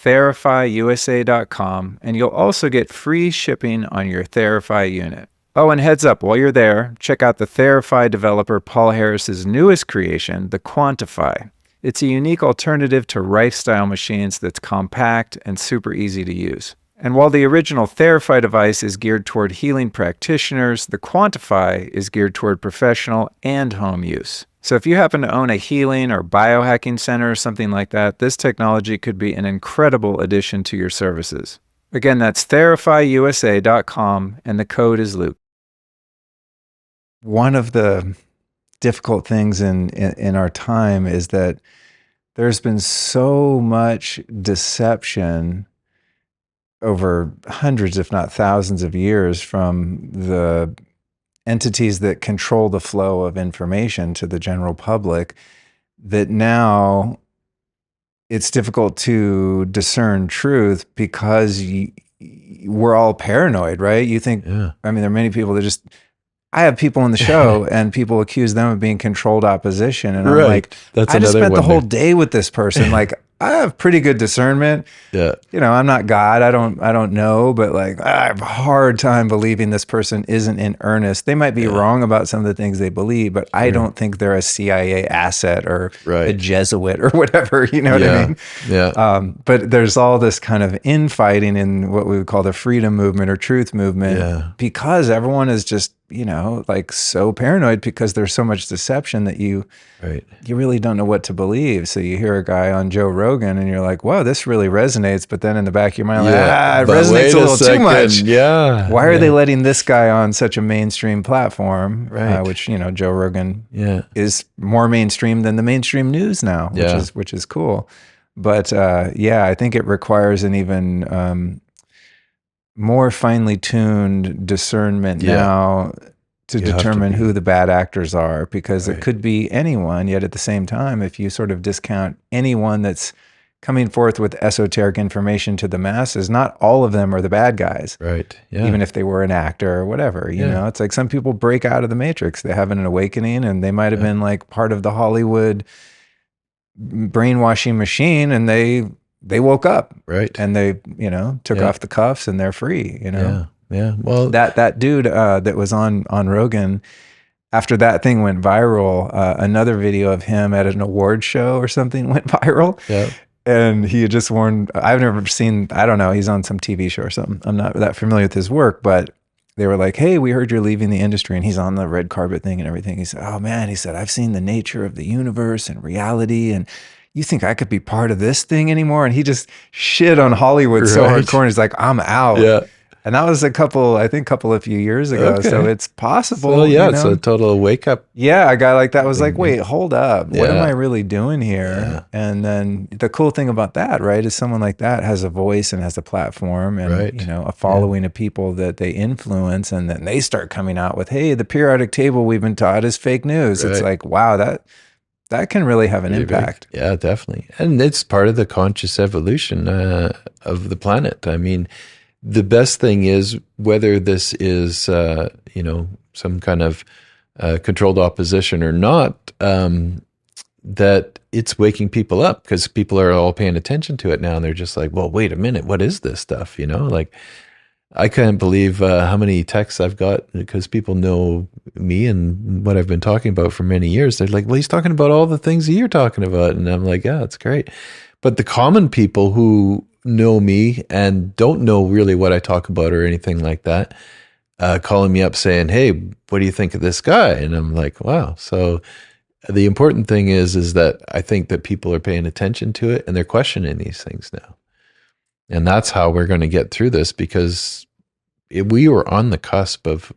theraphiusa.com, and you'll also get free shipping on your Theraphi unit. Oh, and heads up, while you're there, check out the Theraphi developer Paul Harris's newest creation, the Quantify. It's a unique alternative to lifestyle machines that's compact and super easy to use. And while the original Theraphi device is geared toward healing practitioners, the Quantify is geared toward professional and home use. So if you happen to own a healing or biohacking center or something like that, this technology could be an incredible addition to your services. Again, that's theraphiusa.com, and the code is Luke. One of the difficult things in our time is that there's been so much deception over hundreds, if not thousands of years, from the entities that control the flow of information to the general public, that now it's difficult to discern truth because we're all paranoid, right? You think, there are many people that I have people on the show and people accuse them of being controlled opposition. And I'm like, I just spent the whole day with this person. Like, I have pretty good discernment. Yeah. I'm not God. I don't know, but like, I have a hard time believing this person isn't in earnest. They might be wrong about some of the things they believe, but I don't think they're a CIA asset or a Jesuit or whatever, what I mean? Yeah. But there's all this kind of infighting in what we would call the freedom movement or truth movement because everyone is just, like so paranoid because there's so much deception that you really don't know what to believe. So you hear a guy on Joe Rogan and you're like, whoa, this really resonates. But then in the back of your mind, it resonates a little too much. Yeah. Why are they letting this guy on such a mainstream platform? Which, Joe Rogan is more mainstream than the mainstream news now, which is cool. But I think it requires an even more finely tuned discernment now to determine who the bad actors are, because it could be anyone, yet at the same time, if you sort of discount anyone that's coming forth with esoteric information to the masses, not all of them are the bad guys. Right. Yeah. Even if they were an actor or whatever, you know, it's like some people break out of the matrix, they have an awakening and they might've been like part of the Hollywood brainwashing machine and they woke up, and they, took off the cuffs and they're free, Yeah. Well, that dude that was on Rogan, after that thing went viral, another video of him at an award show or something went viral. Yeah. And he had just worn, I've never seen, I don't know, he's on some TV show or something. I'm not that familiar with his work, but they were like, hey, we heard you're leaving the industry. And he's on the red carpet thing and everything. He said, oh man, he said, I've seen the nature of the universe and reality. And you think I could be part of this thing anymore? And he just shit on Hollywood so Right. hardcore. And he's like, I'm out. Yeah. And that was a few years ago. Okay. So it's possible. So yeah, you it's know? a total wake up. Yeah, a guy like that was like, wait, hold up. What am Yeah. I really doing here? Yeah. And then the cool thing about that, right, is someone like that has a voice and has a platform and, Right. you know, a following of people that they influence. And then they start coming out with, hey, the periodic table we've been taught is fake news. It's Right. like, wow, that can really have an impact. Yeah, definitely. And it's part of the conscious evolution of the planet. I mean, the best thing is whether this is, you know, some kind of controlled opposition or not, that it's waking people up because people are all paying attention to it now. And they're just like, well, wait a minute, what is this stuff? You know, like I can't believe how many texts I've got because people know me and what I've been talking about for many years. They're like, well, he's talking about all the things that you're talking about. And I'm like, yeah, it's great. But the common people who know me and don't know really what I talk about or anything like that, calling me up saying, hey, what do you think of this guy? And I'm like, wow. So the important thing is that I think that people are paying attention to it and they're questioning these things now. And that's how we're going to get through this because we were on the cusp of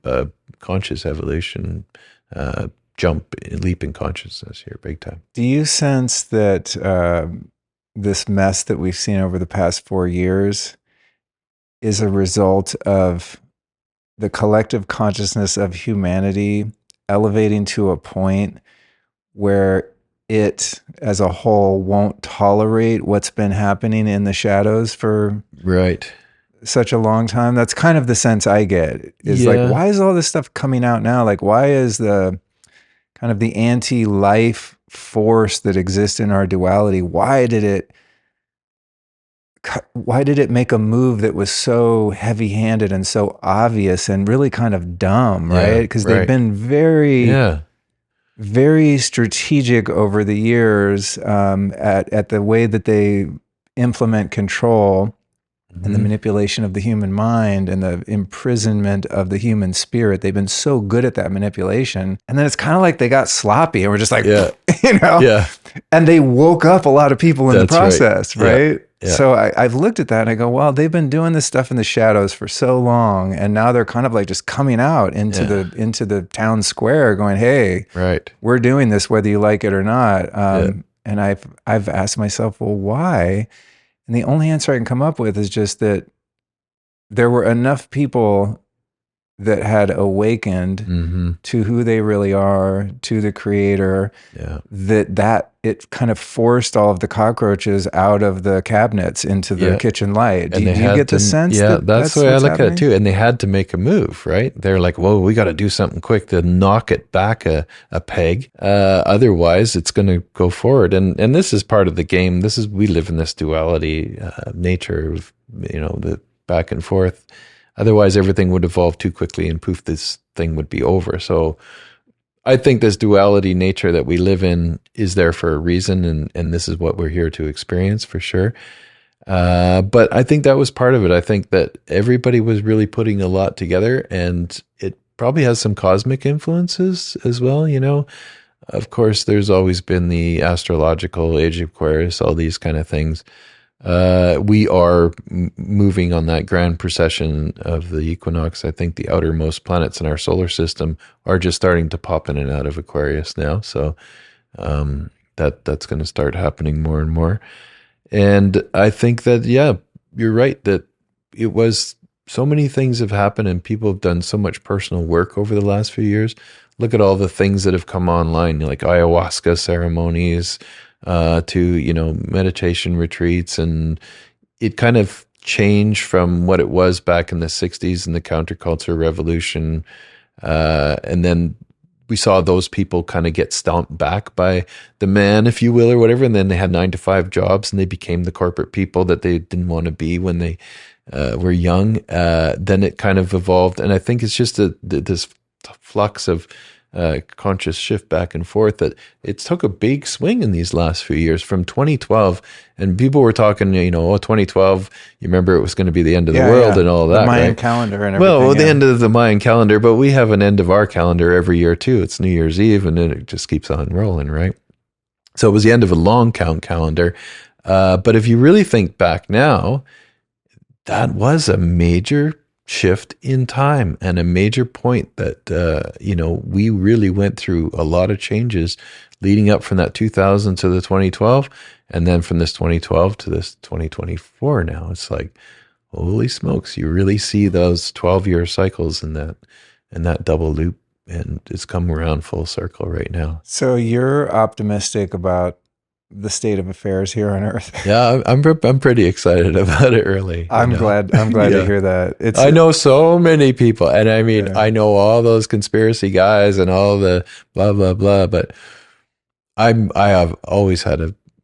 conscious evolution, leap in consciousness here, big time. Do you sense that this mess that we've seen over the past 4 years is a result of the collective consciousness of humanity elevating to a point where it as a whole won't tolerate what's been happening in the shadows for right such a long time? That's kind of the sense I get is like, why is all this stuff coming out now? Like, why is the kind of the anti-life force that exists in our duality, why did it make a move that was so heavy-handed and so obvious and really kind of dumb, right? Because they've been very strategic over the years at the way that they implement control and the manipulation of the human mind and the imprisonment of the human spirit. They've been so good at that manipulation. And then it's kind of like they got sloppy and we're just like, you know, and they woke up a lot of people in the process, right? Yeah. So I've looked at that and I go, well, they've been doing this stuff in the shadows for so long. And now they're kind of like just coming out into the town square going, hey, we're doing this whether you like it or not. And I've asked myself, well, why? And the only answer I can come up with is just that there were enough people that had awakened to who they really are, to the creator, that it kind of forced all of the cockroaches out of the cabinets into the kitchen light. Do you get the sense? Yeah, that's the way I look at it too. And they had to make a move, right? They're like, whoa, we got to do something quick to knock it back a peg. Otherwise, it's going to go forward. And this is part of the game. We live in this duality nature of, you know, the back and forth. Otherwise, everything would evolve too quickly and poof, this thing would be over. So I think this duality nature that we live in is there for a reason, and this is what we're here to experience for sure. But I think that was part of it. I think that everybody was really putting a lot together, and it probably has some cosmic influences as well, you know. Of course, there's always been the astrological age of Aquarius, all these kind of things. We are moving on that grand procession of the equinox. I think the outermost planets in our solar system are just starting to pop in and out of Aquarius now. So that's going to start happening more and more. And I think that, you're right, that it was so many things have happened and people have done so much personal work over the last few years. Look at all the things that have come online, like ayahuasca ceremonies, to, you know, meditation retreats, and it kind of changed from what it was back in the 60s and the counterculture revolution. And then we saw those people kind of get stomped back by the man, if you will, or whatever. And then they had 9-to-5 jobs and they became the corporate people that they didn't want to be when they were young. Then it kind of evolved. And I think it's just this flux of conscious shift back and forth, that it took a big swing in these last few years from 2012. And people were talking, 2012, you remember it was going to be the end of the world and all that, the Mayan right? calendar and everything. Well, the end of the Mayan calendar, but we have an end of our calendar every year too. It's New Year's Eve, and then it just keeps on rolling, right? So it was the end of a long count calendar. But if you really think back now, that was a major shift in time and a major point that, we really went through a lot of changes leading up from that 2000 to the 2012. And then from this 2012 to this 2024 now, it's like, holy smokes, you really see those 12-year cycles in that double loop. And it's come around full circle right now. So you're optimistic about the state of affairs here on Earth? Yeah, I'm pretty excited about it. Really, I'm glad to hear that. I know so many people, and I mean, I know all those conspiracy guys and all the blah blah blah. But I have always had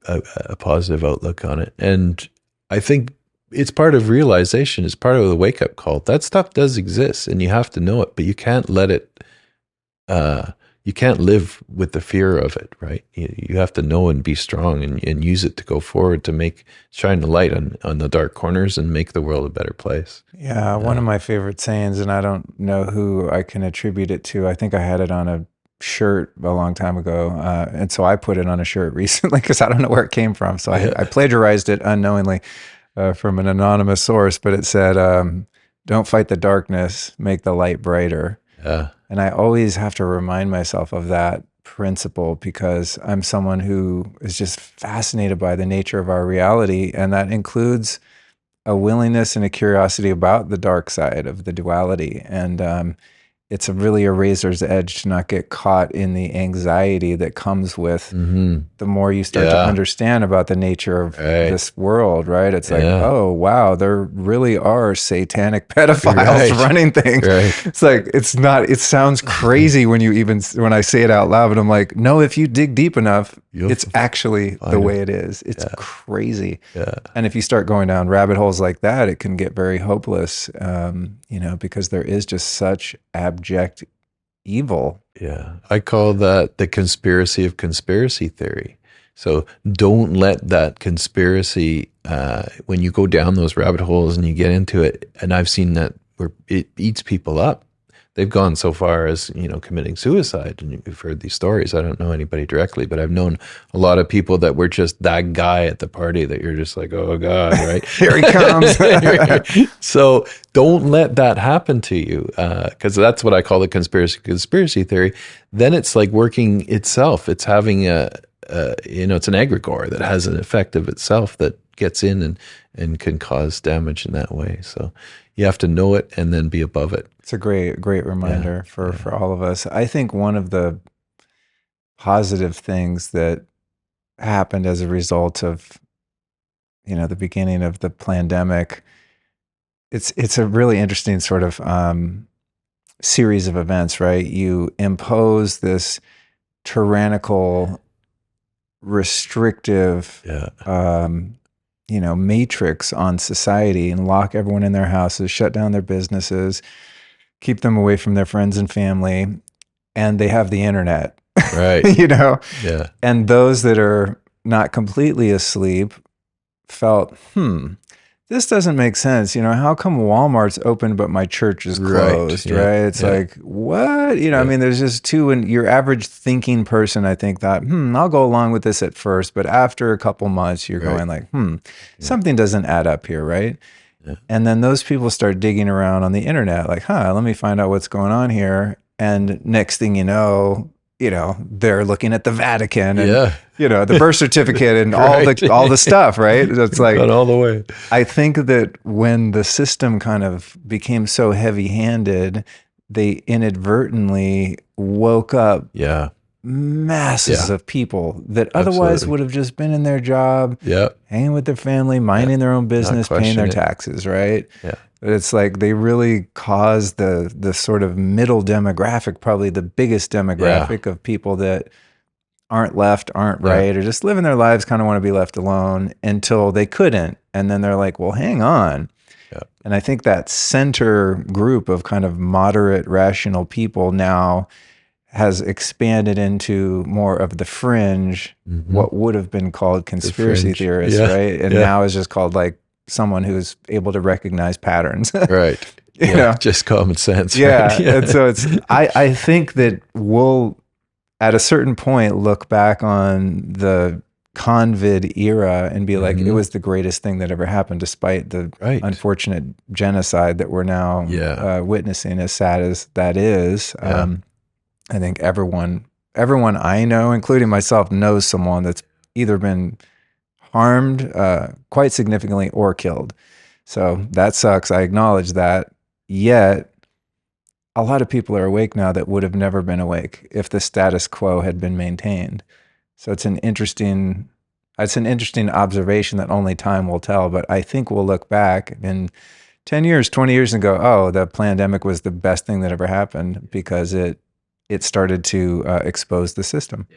a positive outlook on it, and I think it's part of realization. It's part of the wake up call. That stuff does exist, and you have to know it, but you can't let it. You can't live with the fear of it, right? You have to know and be strong and use it to go forward, to shine the light on the dark corners and make the world a better place. Yeah, one of my favorite sayings, and I don't know who I can attribute it to. I think I had it on a shirt a long time ago. And so I put it on a shirt recently because I don't know where it came from. So I plagiarized it unknowingly from an anonymous source, but it said, don't fight the darkness, make the light brighter. Yeah. And I always have to remind myself of that principle because I'm someone who is just fascinated by the nature of our reality. And that includes a willingness and a curiosity about the dark side of the duality. And it's really a razor's edge to not get caught in the anxiety that comes with the more you start to understand about the nature of this world, right? It's like, oh, wow, there really are satanic pedophiles running things. Right. It's like, it sounds crazy when I say it out loud, but I'm like, no, if you dig deep enough, it's actually the way it is. It's crazy. Yeah. And if you start going down rabbit holes like that, it can get very hopeless, because there is just such abject evil. Yeah. I call that the conspiracy of conspiracy theory. So don't let that conspiracy, when you go down those rabbit holes and you get into it, and I've seen that where it eats people up. They've gone so far as, committing suicide. And you've heard these stories. I don't know anybody directly, but I've known a lot of people that were just that guy at the party that you're just like, oh God, right? Here he comes. So don't let that happen to you. Cause that's what I call the conspiracy theory. Then it's like working itself. It's having it's an egregore that has an effect of itself that gets in and can cause damage in that way. So you have to know it and then be above it. It's a great reminder for all of us. I think one of the positive things that happened as a result of, the beginning of the pandemic, it's a really interesting sort of series of events, right? You impose this tyrannical, restrictive, matrix on society and lock everyone in their houses, shut down their businesses, keep them away from their friends and family, and they have the internet, right? Yeah. And those that are not completely asleep felt, this doesn't make sense. How come Walmart's open but my church is closed, right? It's like, what? I mean, there's just two, and your average thinking person, I think, thought, I'll go along with this at first, but after a couple months, you're going like, something doesn't add up here, right? Yeah. And then those people start digging around on the internet, like, let me find out what's going on here. And next thing you know, they're looking at the Vatican and, the birth certificate and all the stuff, right? It's like all the way. I think that when the system kind of became so heavy-handed, they inadvertently woke up masses of people that otherwise would have just been in their job, hanging with their family, minding their own business, paying their taxes, right? Yeah. But it's like they really caused the sort of middle demographic, probably the biggest demographic of people that aren't left, aren't right, or just living their lives, kind of want to be left alone until they couldn't. And then they're like, well, hang on. Yeah. And I think that center group of kind of moderate, rational people now has expanded into more of the fringe, what would have been called conspiracy theorists, right? And now is just called like someone who's able to recognize patterns. Right. You know? Just common sense. Yeah. Right? And so I think that we'll, at a certain point, look back on the Convid era and be like, it was the greatest thing that ever happened, despite the unfortunate genocide that we're now witnessing, as sad as that is. I think everyone I know, including myself, knows someone that's either been harmed quite significantly or killed. So that sucks. I acknowledge that. Yet, a lot of people are awake now that would have never been awake if the status quo had been maintained. So it's an interesting observation that only time will tell. But I think we'll look back in 10 years, 20 years and go, oh, the pandemic was the best thing that ever happened because it started to expose the system.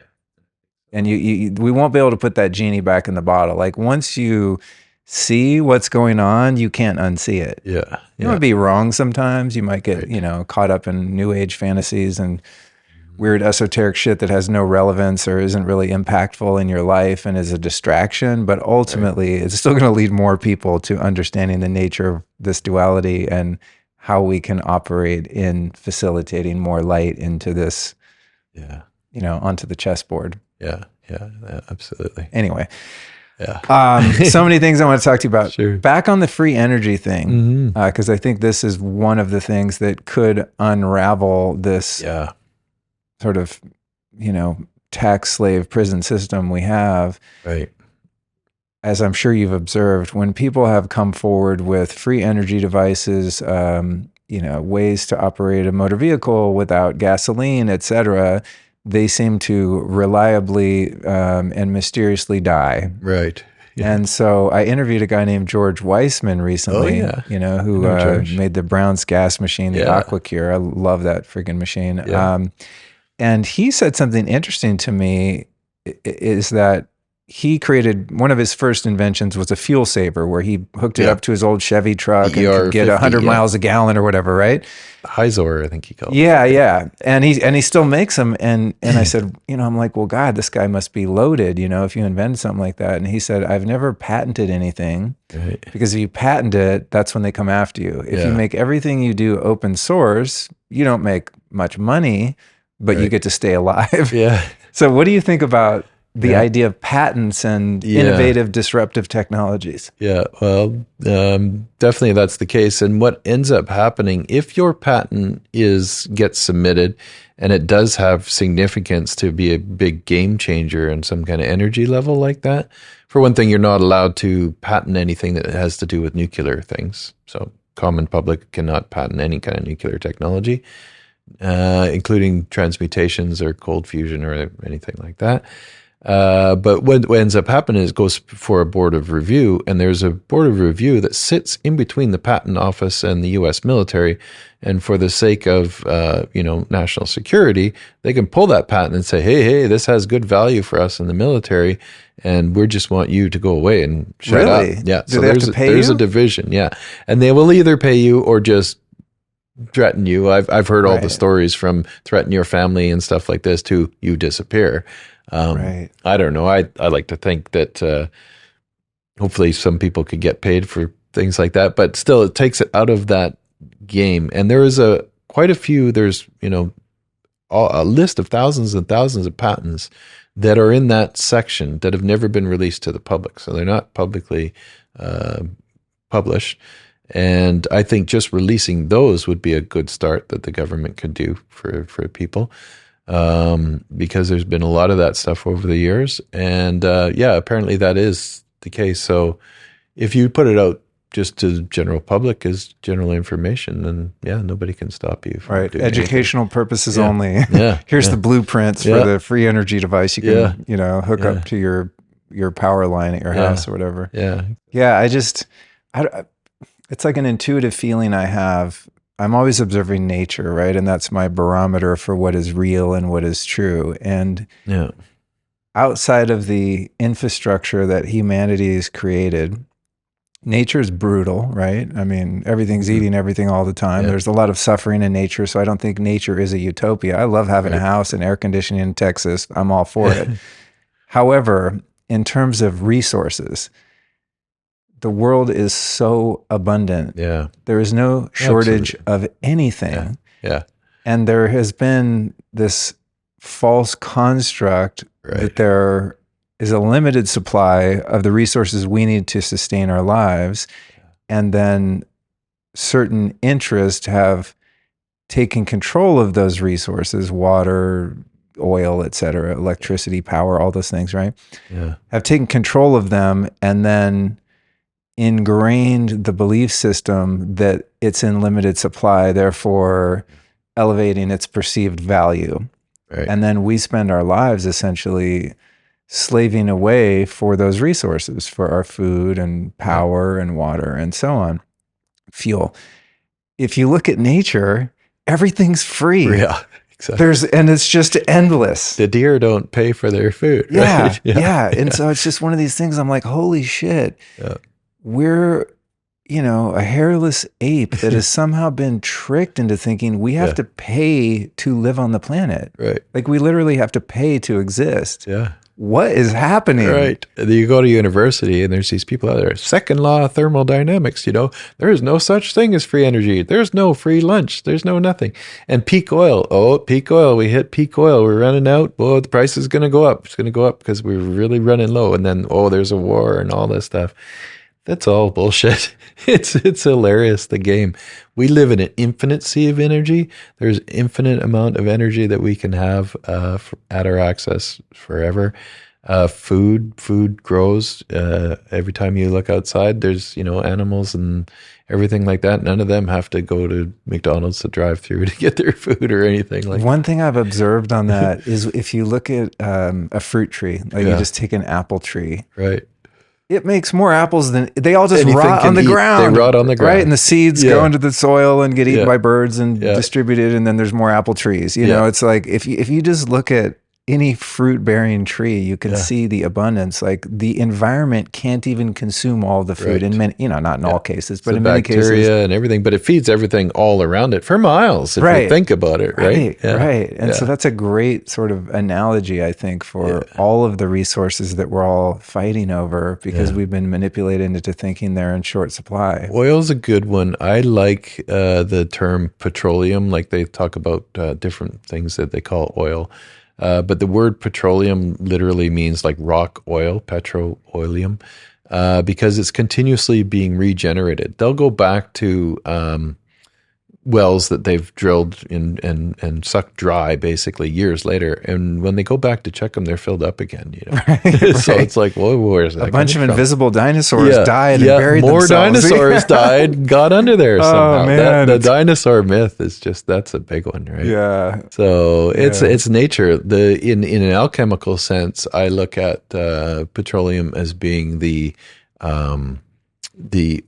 And we won't be able to put that genie back in the bottle. Like once you see what's going on, you can't unsee it. You might be wrong sometimes. You might get, caught up in new age fantasies and weird esoteric shit that has no relevance or isn't really impactful in your life and is a distraction. But ultimately, it's still going to lead more people to understanding the nature of this duality and how we can operate in facilitating more light into this, onto the chessboard. Yeah, absolutely. Anyway. So many things I want to talk to you about. Sure. Back on the free energy thing, because I think this is one of the things that could unravel this sort of, tax slave prison system we have. Right. As I'm sure you've observed, when people have come forward with free energy devices, ways to operate a motor vehicle without gasoline, etc., they seem to reliably and mysteriously die. Right. Yeah. And so I interviewed a guy named George Weissman recently, who made the Brown's gas machine, the AquaCure. I love that friggin' machine. Yeah. And he said something interesting to me is that he created, one of his first inventions was a fuel saver where he hooked it up to his old Chevy truck and could get 100 miles a gallon or whatever, right? Hyzor, I think he called it. Yeah. And he still makes them. And I said, I'm like, well, God, this guy must be loaded, if you invent something like that. And he said, I've never patented anything because if you patent it, that's when they come after you. If you make everything you do open source, you don't make much money, but you get to stay alive. Yeah. So what do you think about the idea of patents and innovative, disruptive technologies? Yeah, well, definitely that's the case. And what ends up happening, if your patent gets submitted and it does have significance to be a big game changer in some kind of energy level like that, for one thing, you're not allowed to patent anything that has to do with nuclear things. So common public cannot patent any kind of nuclear technology, including transmutations or cold fusion or anything like that. But what ends up happening is it goes for a board of review, and there's a board of review that sits in between the patent office and the U.S. military. And for the sake of, national security, they can pull that patent and say, hey, this has good value for us in the military, and we just want you to go away and shut up. Yeah. Do they have to pay there's you? a division. Yeah. And they will either pay you or just threaten you. I've heard all the stories from threaten your family and stuff like this to you disappear. I don't know. I like to think that hopefully some people could get paid for things like that, but still it takes it out of that game. And there is quite a few, there's, a list of thousands and thousands of patents that are in that section that have never been released to the public. So they're not publicly published. And I think just releasing those would be a good start that the government could do for people. Because there's been a lot of that stuff over the years. And apparently that is the case. So if you put it out just to the general public as general information, then nobody can stop you from doing educational anything. purposes only. Here's the blueprints for the free energy device you can hook up to your power line at your house or whatever. It's like an intuitive feeling I have. I'm always observing nature, right? And that's my barometer for what is real and what is true. And outside of the infrastructure that humanity has created, nature's brutal, right? I mean, everything's eating everything all the time. Yeah. There's a lot of suffering in nature, so I don't think nature is a utopia. I love having a Right. house and air conditioning in Texas. I'm all for it. However, in terms of resources, the world is so abundant. Yeah. There is no shortage of anything. Yeah. And there has been this false construct that there is a limited supply of the resources we need to sustain our lives. And then certain interests have taken control of those resources, water, oil, et cetera, electricity, power, all those things, right? Yeah. Have taken control of them and then ingrained the belief system that it's in limited supply, therefore elevating its perceived value. Right. And then we spend our lives essentially slaving away for those resources, for our food and power and water and so on, fuel. If you look at nature, everything's free. Yeah. Exactly. And it's just endless. The deer don't pay for their food. Yeah, Right? yeah. And so it's just one of these things I'm like, holy shit. Yeah. We're, a hairless ape that has somehow been tricked into thinking we have to pay to live on the planet. Right. Like we literally have to pay to exist. Yeah. What is happening? Right. You go to university and there's these people out there. Second law of thermodynamics, there is no such thing as free energy. There's no free lunch. There's no nothing. And peak oil. Oh, peak oil. We hit peak oil. We're running out. Oh, the price is going to go up. It's going to go up because we're really running low. And then, there's a war and all this stuff. That's all bullshit. It's hilarious, the game. We live in an infinite sea of energy. There's infinite amount of energy that we can have at our access forever. Food grows. Every time you look outside, there's, animals and everything like that. None of them have to go to McDonald's to drive through to get their food or anything like that. One thing I've observed on that is if you look at a fruit tree, like you just take an apple tree. Right. It makes more apples than they all just Anything rot on the ground. They rot on the ground. Right? And the seeds go into the soil and get eaten by birds and distributed. And then there's more apple trees. It's like, if you just look at any fruit bearing tree, you can see the abundance. Like the environment can't even consume all the food in many, not in all cases, but in many cases. Bacteria and everything, but it feeds everything all around it for miles if you think about it, right? Right. And so that's a great sort of analogy, I think, for all of the resources that we're all fighting over because we've been manipulated into thinking they're in short supply. Oil's a good one. I like the term petroleum, like they talk about different things that they call oil. But the word petroleum literally means like rock oil, petroleum, because it's continuously being regenerated. They'll go back to wells that they've drilled and sucked dry basically years later. And when they go back to check them, they're filled up again, Right. So it's like, whoa, where's that? A bunch of invisible dinosaurs died and buried more themselves. dinosaurs died, got under there somehow. Oh, man. The dinosaur myth is that's a big one, right? Yeah. So it's nature. In an alchemical sense, I look at petroleum as being the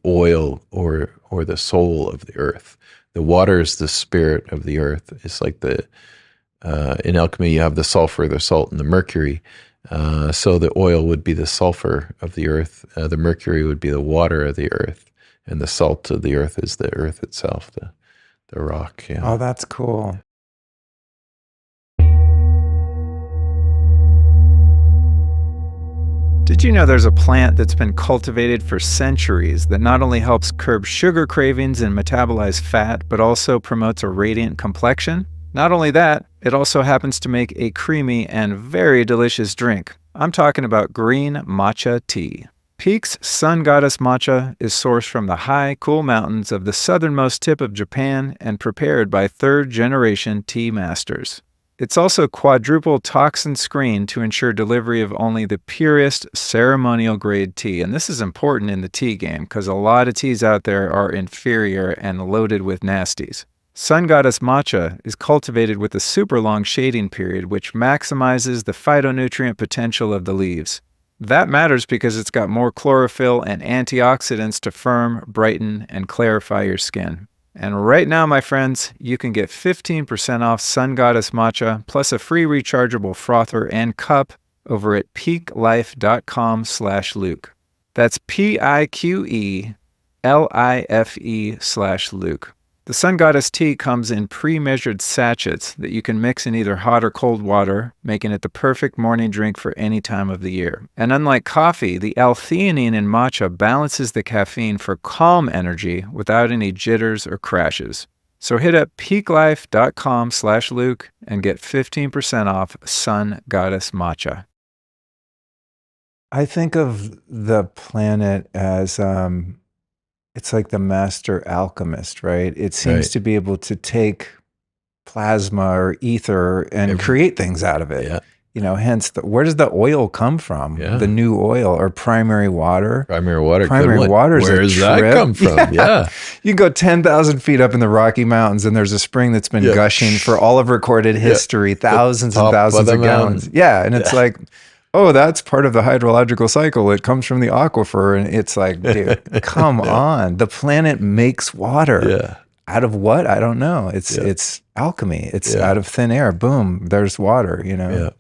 oil or the soul of the earth. The water is the spirit of the earth. It's like in alchemy, you have the sulfur, the salt, and the mercury. So the oil would be the sulfur of the earth. The mercury would be the water of the earth. And the salt of the earth is the earth itself, the rock. Yeah. Oh, that's cool. Did you know there's a plant that's been cultivated for centuries that not only helps curb sugar cravings and metabolize fat, but also promotes a radiant complexion? Not only that, it also happens to make a creamy and very delicious drink. I'm talking about green matcha tea. Peak's Sun Goddess matcha is sourced from the high, cool mountains of the southernmost tip of Japan and prepared by third-generation tea masters. It's also quadruple toxin screened to ensure delivery of only the purest ceremonial grade tea. And this is important in the tea game because a lot of teas out there are inferior and loaded with nasties. Sun Goddess matcha is cultivated with a super long shading period, which maximizes the phytonutrient potential of the leaves. That matters because it's got more chlorophyll and antioxidants to firm, brighten, and clarify your skin. And right now, my friends, you can get 15% off Sun Goddess Matcha plus a free rechargeable frother and cup over at peaklife.com/Luke. That's PIQELIFE/Luke. The Sun Goddess tea comes in pre-measured sachets that you can mix in either hot or cold water, making it the perfect morning drink for any time of the year. And unlike coffee, the L-theanine in matcha balances the caffeine for calm energy without any jitters or crashes. So hit up peaklife.com/Luke and get 15% off Sun Goddess matcha. I think of the planet as it's like the master alchemist, right? It seems Right. to be able to take plasma or ether and create things out of it. Yeah. You know, hence, where does the oil come from? Yeah. The new oil or primary water? Primary water. Primary water is Where does that come from? Yeah. You can go 10,000 feet up in the Rocky Mountains and there's a spring that's been gushing for all of recorded history, thousands and thousands of gallons. Yeah. And it's like, oh, that's part of the hydrological cycle. It comes from the aquifer. And it's like, dude, come on. The planet makes water. Yeah. Out of what? I don't know. It's alchemy. It's out of thin air. Boom, there's water, you know. Yeah.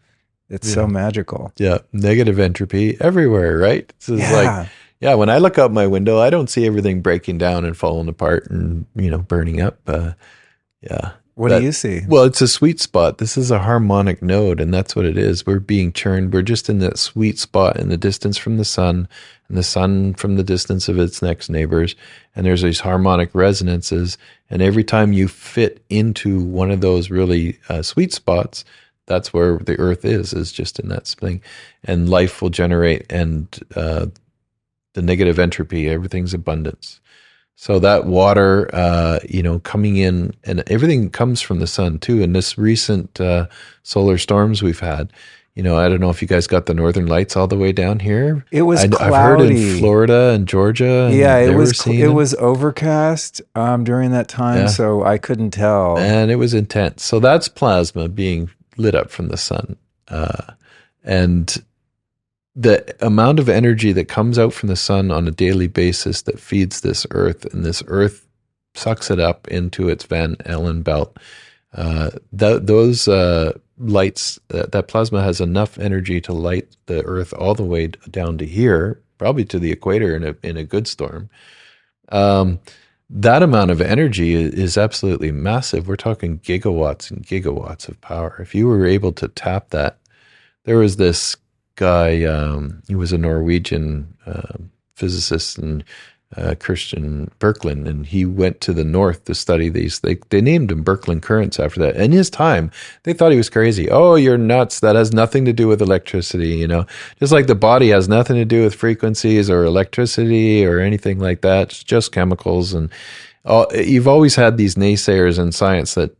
It's so magical. Yeah. Negative entropy everywhere, right? So it's like, when I look out my window, I don't see everything breaking down and falling apart and, burning up. What do you see? Well, it's a sweet spot. This is a harmonic node, and that's what it is. We're being churned. We're just in that sweet spot in the distance from the sun, and the sun from the distance of its next neighbors. And there's these harmonic resonances. And every time you fit into one of those really sweet spots, that's where the earth is just in that thing. And life will generate, and the negative entropy, everything's abundance. So that water, coming in, and everything comes from the sun too. And this recent solar storms we've had, I don't know if you guys got the northern lights all the way down here. It was cloudy. I've heard in Florida and Georgia. And it was overcast during that time, so I couldn't tell. And it was intense. So that's plasma being lit up from the sun, and the amount of energy that comes out from the sun on a daily basis that feeds this earth, and this earth sucks it up into its Van Allen belt. Those lights, that plasma has enough energy to light the earth all the way down to here, probably to the equator in a good storm. That amount of energy is absolutely massive. We're talking gigawatts and gigawatts of power. If you were able to tap that, there was this guy, he was a Norwegian physicist, and Christian Birkeland, and he went to the north to study these. They named him Birkeland currents after that. In his time, they thought he was crazy. Oh, you're nuts. That has nothing to do with electricity, Just like the body has nothing to do with frequencies or electricity or anything like that. It's just chemicals. And you've always had these naysayers in science that,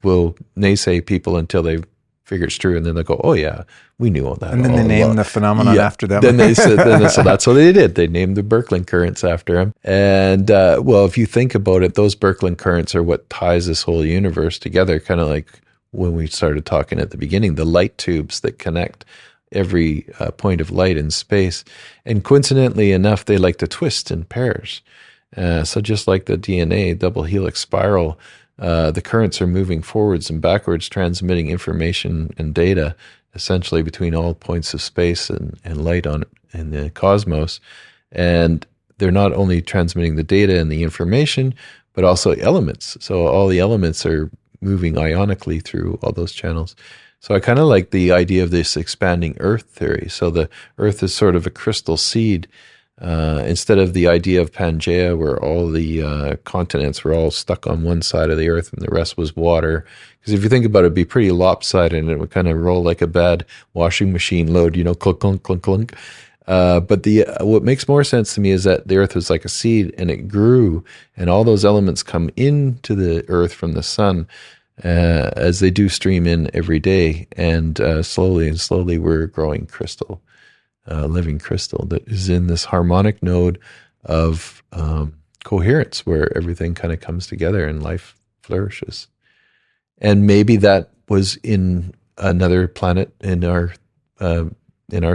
will naysay people until they figure it's true, and then they go, oh yeah, we knew all that. And then they named the phenomenon after them. Then so that's what they did. They named the Birkeland currents after him. And if you think about it, those Birkeland currents are what ties this whole universe together, kind of like when we started talking at the beginning, the light tubes that connect every point of light in space. And coincidentally enough, they like to twist in pairs. So just like the DNA double helix spiral, the currents are moving forwards and backwards, transmitting information and data essentially between all points of space and light in the cosmos. And they're not only transmitting the data and the information, but also elements. So all the elements are moving ionically through all those channels. So I kind of like the idea of this expanding Earth theory. So the Earth is sort of a crystal seed. Instead of the idea of Pangea, where all the continents were all stuck on one side of the earth and the rest was water. Because if you think about it, it'd be pretty lopsided and it would kind of roll like a bad washing machine load, clunk, clunk, clunk, clunk. But what makes more sense to me is that the earth was like a seed and it grew, and all those elements come into the earth from the sun as they do stream in every day. And slowly and slowly we're growing crystal. Living crystal that is in this harmonic node of coherence where everything kind of comes together and life flourishes. And maybe that was in another planet in our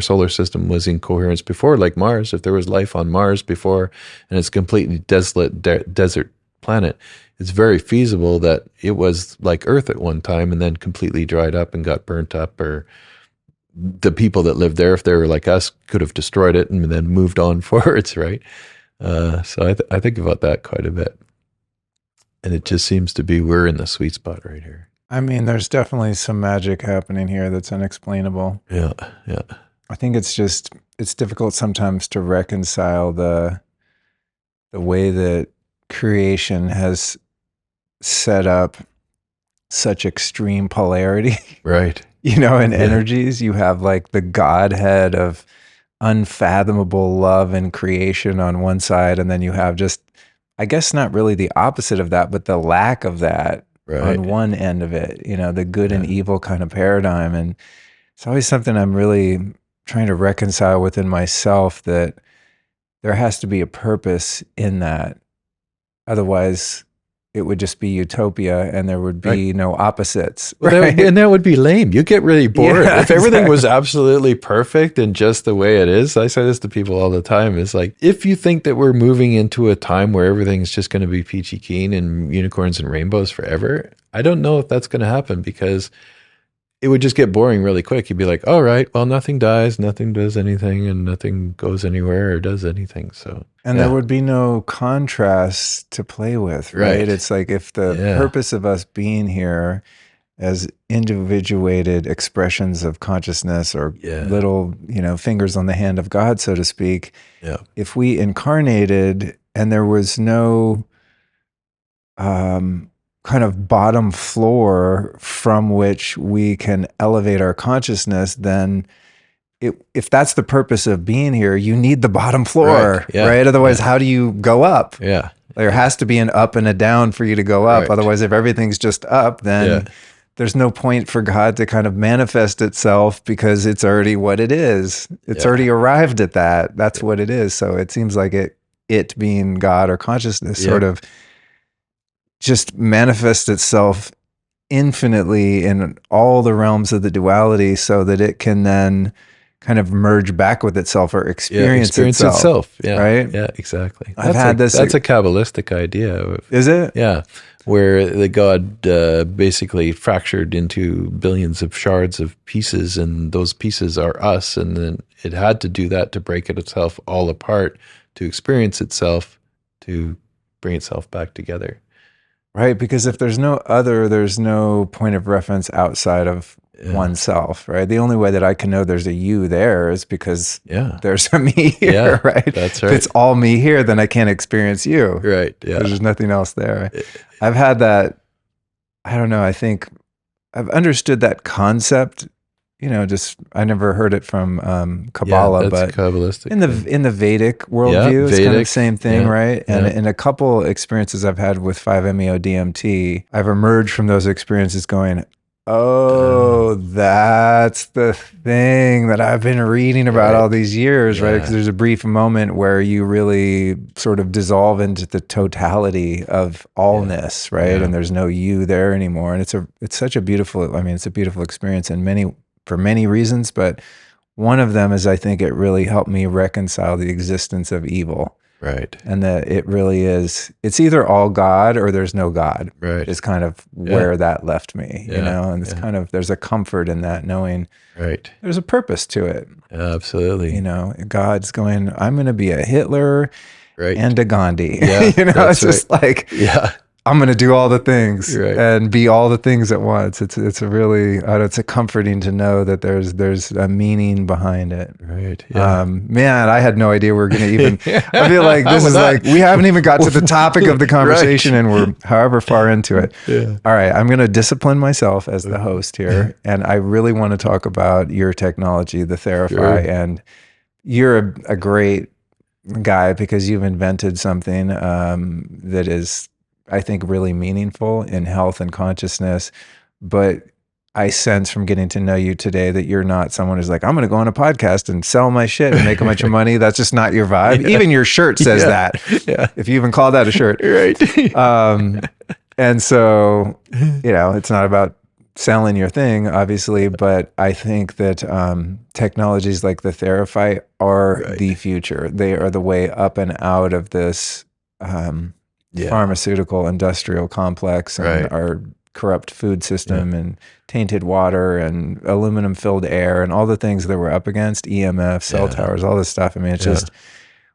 solar system was in coherence before, like Mars. If there was life on Mars before and it's a completely desolate desert planet, it's very feasible that it was like Earth at one time and then completely dried up and got burnt up or the people that lived there, if they were like us, could have destroyed it and then moved on forwards, right? So I think about that quite a bit. And it just seems to be we're in the sweet spot right here. I mean, there's definitely some magic happening here that's unexplainable. Yeah. I think it's difficult sometimes to reconcile the way that creation has set up such extreme polarity. Right. In energies. You have like the godhead of unfathomable love and creation on one side, and then you have just, I guess not really the opposite of that, but the lack of that on one end of it, the good and evil kind of paradigm. And it's always something I'm really trying to reconcile within myself, that there has to be a purpose in that. Otherwise, it would just be utopia and there would be no opposites. Right? And that would be lame. You get really bored. If everything was absolutely perfect and just the way it is, I say this to people all the time, is like, if you think that we're moving into a time where everything's just going to be peachy keen and unicorns and rainbows forever, I don't know if that's going to happen, because it would just get boring really quick. You'd be like, all right, well, nothing dies, nothing does anything, and nothing goes anywhere or does anything. So, and there would be no contrast to play with, right? It's like, if the purpose of us being here as individuated expressions of consciousness, or little, fingers on the hand of God, so to speak, if we incarnated and there was no kind of bottom floor from which we can elevate our consciousness, then if that's the purpose of being here, you need the bottom floor, right? Otherwise, how do you go up? There has to be an up and a down for you to go up. Otherwise, if everything's just up, then there's no point for God to kind of manifest itself, because it's already what it is. It's already arrived at that. That's what it is. So it seems like it being God or consciousness sort of just manifests itself infinitely in all the realms of the duality, so that it can then kind of merge back with itself, or experience itself. Right? Yeah, exactly. That's a Kabbalistic idea. Is it? Yeah. Where the God basically fractured into billions of shards of pieces, and those pieces are us. And then it had to do that to break itself all apart, to experience itself, to bring itself back together. Right, because if there's no other, there's no point of reference outside of oneself, right? The only way that I can know there's a you there is because there's a me here, right? That's right. If it's all me here, then I can't experience you. Right, yeah. There's nothing else there. I've had that, I don't know, I think I've understood that concept, I never heard it from Kabbalah, but Kabbalistic. In the Vedic worldview, it's kind of the same thing, right? And in a couple experiences I've had with 5-MeO-DMT, I've emerged from those experiences going, oh, that's the thing that I've been reading about all these years, right? Because there's a brief moment where you really sort of dissolve into the totality of allness, right? And there's no you there anymore. And it's such a beautiful, it's a beautiful experience for many reasons, but one of them is, I think it really helped me reconcile the existence of evil. Right. And that it really is, it's either all God or there's no God. Right. Is kind of where that left me, and it's kind of, there's a comfort in that, knowing there's a purpose to it. Absolutely. God's going, I'm going to be a Hitler and a Gandhi. It's just like, I'm going to do all the things and be all the things at once. It's a really, it's a comforting to know that there's a meaning behind it. Right. Yeah. Man, I had no idea we were going to even, I feel like this is like, we haven't even got to the topic of the conversation and we're however far into it. All right. I'm going to discipline myself as the host here. And I really want to talk about your technology, the Theraphi, and you're a great guy because you've invented something that is, I think, really meaningful in health and consciousness. But I sense from getting to know you today that you're not someone who's like, I'm going to go on a podcast and sell my shit and make a bunch of money. That's just not your vibe. Even your shirt says that. If you even call that a shirt. And so, it's not about selling your thing, obviously, but I think that technologies like the Theraphi are the future. They are the way up and out of this pharmaceutical industrial complex, and are corrupt food system and tainted water and aluminum filled air and all the things that we're up against, EMF, cell towers, all this stuff. I mean, it's just,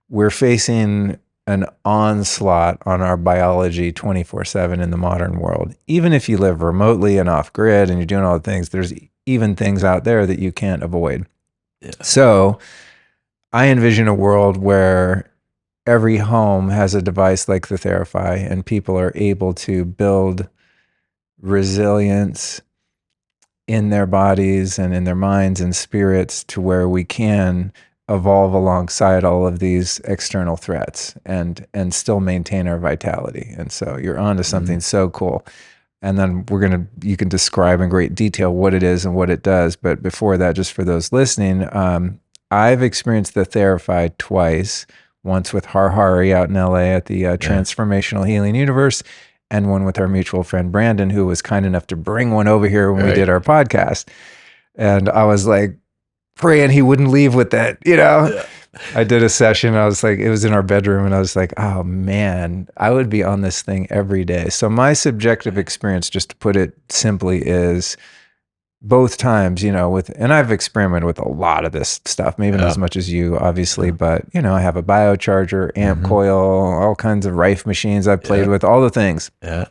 we're facing an onslaught on our biology 24/7 in the modern world. Even if you live remotely and off grid and you're doing all the things, there's even things out there that you can't avoid. Yeah. So I envision a world where every home has a device like the Theraphi, and people are able to build resilience in their bodies and in their minds and spirits to where we can evolve alongside all of these external threats and still maintain our vitality. And so you're onto something so cool. And then you can describe in great detail what it is and what it does. But before that, just for those listening, I've experienced the Theraphi twice, once with Harhari out in LA at the Transformational Healing Universe, and one with our mutual friend Brandon, who was kind enough to bring one over here when we did our podcast. And I was like praying he wouldn't leave with that, I did a session. I was like, it was in our bedroom, and I was like, oh man, I would be on this thing every day. So my subjective experience, just to put it simply, is both times, and I've experimented with a lot of this stuff, maybe not as much as you, obviously, but, I have a biocharger, amp coil, all kinds of Rife machines I've played with, all the things. Yeah.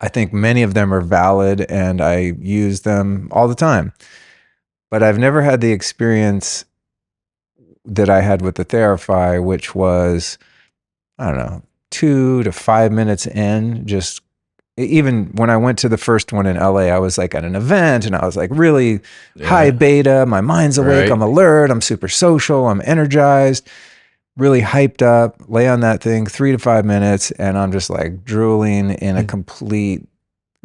I think many of them are valid, and I use them all the time. But I've never had the experience that I had with the Theraphi, which was, I don't know, 2 to 5 minutes in, just even when I went to the first one in LA, I was like at an event and I was like really high beta. My mind's awake. I'm alert. I'm super social. I'm energized, really hyped up, lay on that thing 3 to 5 minutes. And I'm just like drooling in a complete,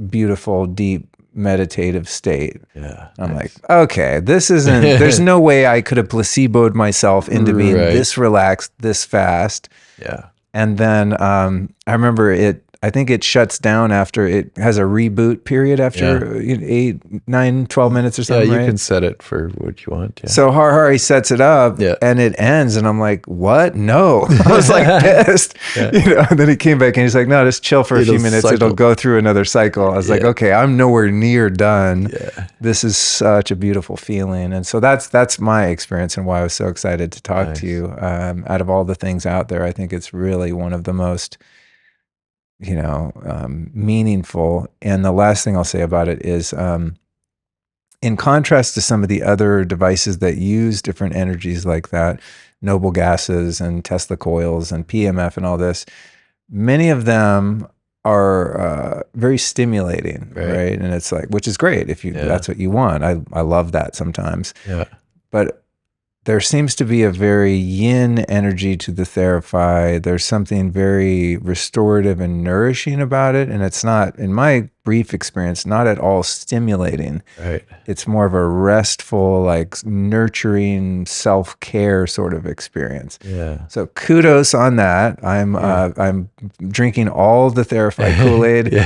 beautiful, deep, meditative state. Yeah. I'm like, okay, this isn't, there's no way I could have placeboed myself into being this relaxed, this fast. Yeah. And then I remember I think it shuts down after, it has a reboot period after 8, 9, 12 minutes or something. Yeah, you right? can set it for what you want. Yeah. So Harhari sets it up and it ends, and I'm like, what? No. I was like pissed. And then he came back and he's like, no, just chill for a few minutes. It'll go through another cycle. I was like, okay, I'm nowhere near done. Yeah. This is such a beautiful feeling. And so that's my experience and why I was so excited to talk to you. Out of all the things out there, I think it's really one of the most meaningful. And the last thing I'll say about it is, in contrast to some of the other devices that use different energies like that, noble gases and Tesla coils and PMF and all this, many of them are very stimulating, right? And it's like, which is great if that's what you want. I love that sometimes. Yeah. But there seems to be a very yin energy to the Theraphi. There's something very restorative and nourishing about it. And it's not, in my brief experience, not at all stimulating. Right. It's more of a restful, like nurturing self-care sort of experience. Yeah. So kudos on that. I'm drinking all the Theraphi Kool-Aid.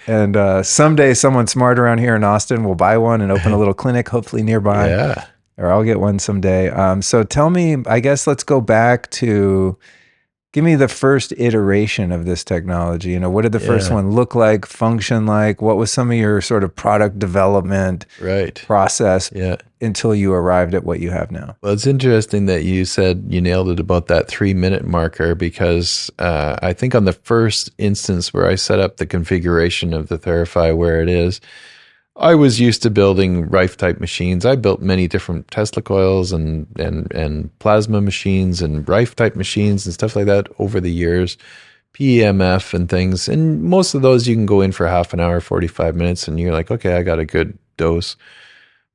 And someday someone smart around here in Austin will buy one and open a little clinic, hopefully nearby. Yeah. Or I'll get one someday. So tell me, I guess let's go back to, give me the first iteration of this technology. What did the first one look like, function like? What was some of your sort of product development process until you arrived at what you have now? Well, it's interesting that you said you nailed it about that 3-minute marker, because I think on the first instance where I set up the configuration of the Theraphi where it is, I was used to building Rife type machines. I built many different Tesla coils and plasma machines and Rife type machines and stuff like that over the years, PEMF and things. And most of those you can go in for half an hour, 45 minutes, and you're like, okay, I got a good dose.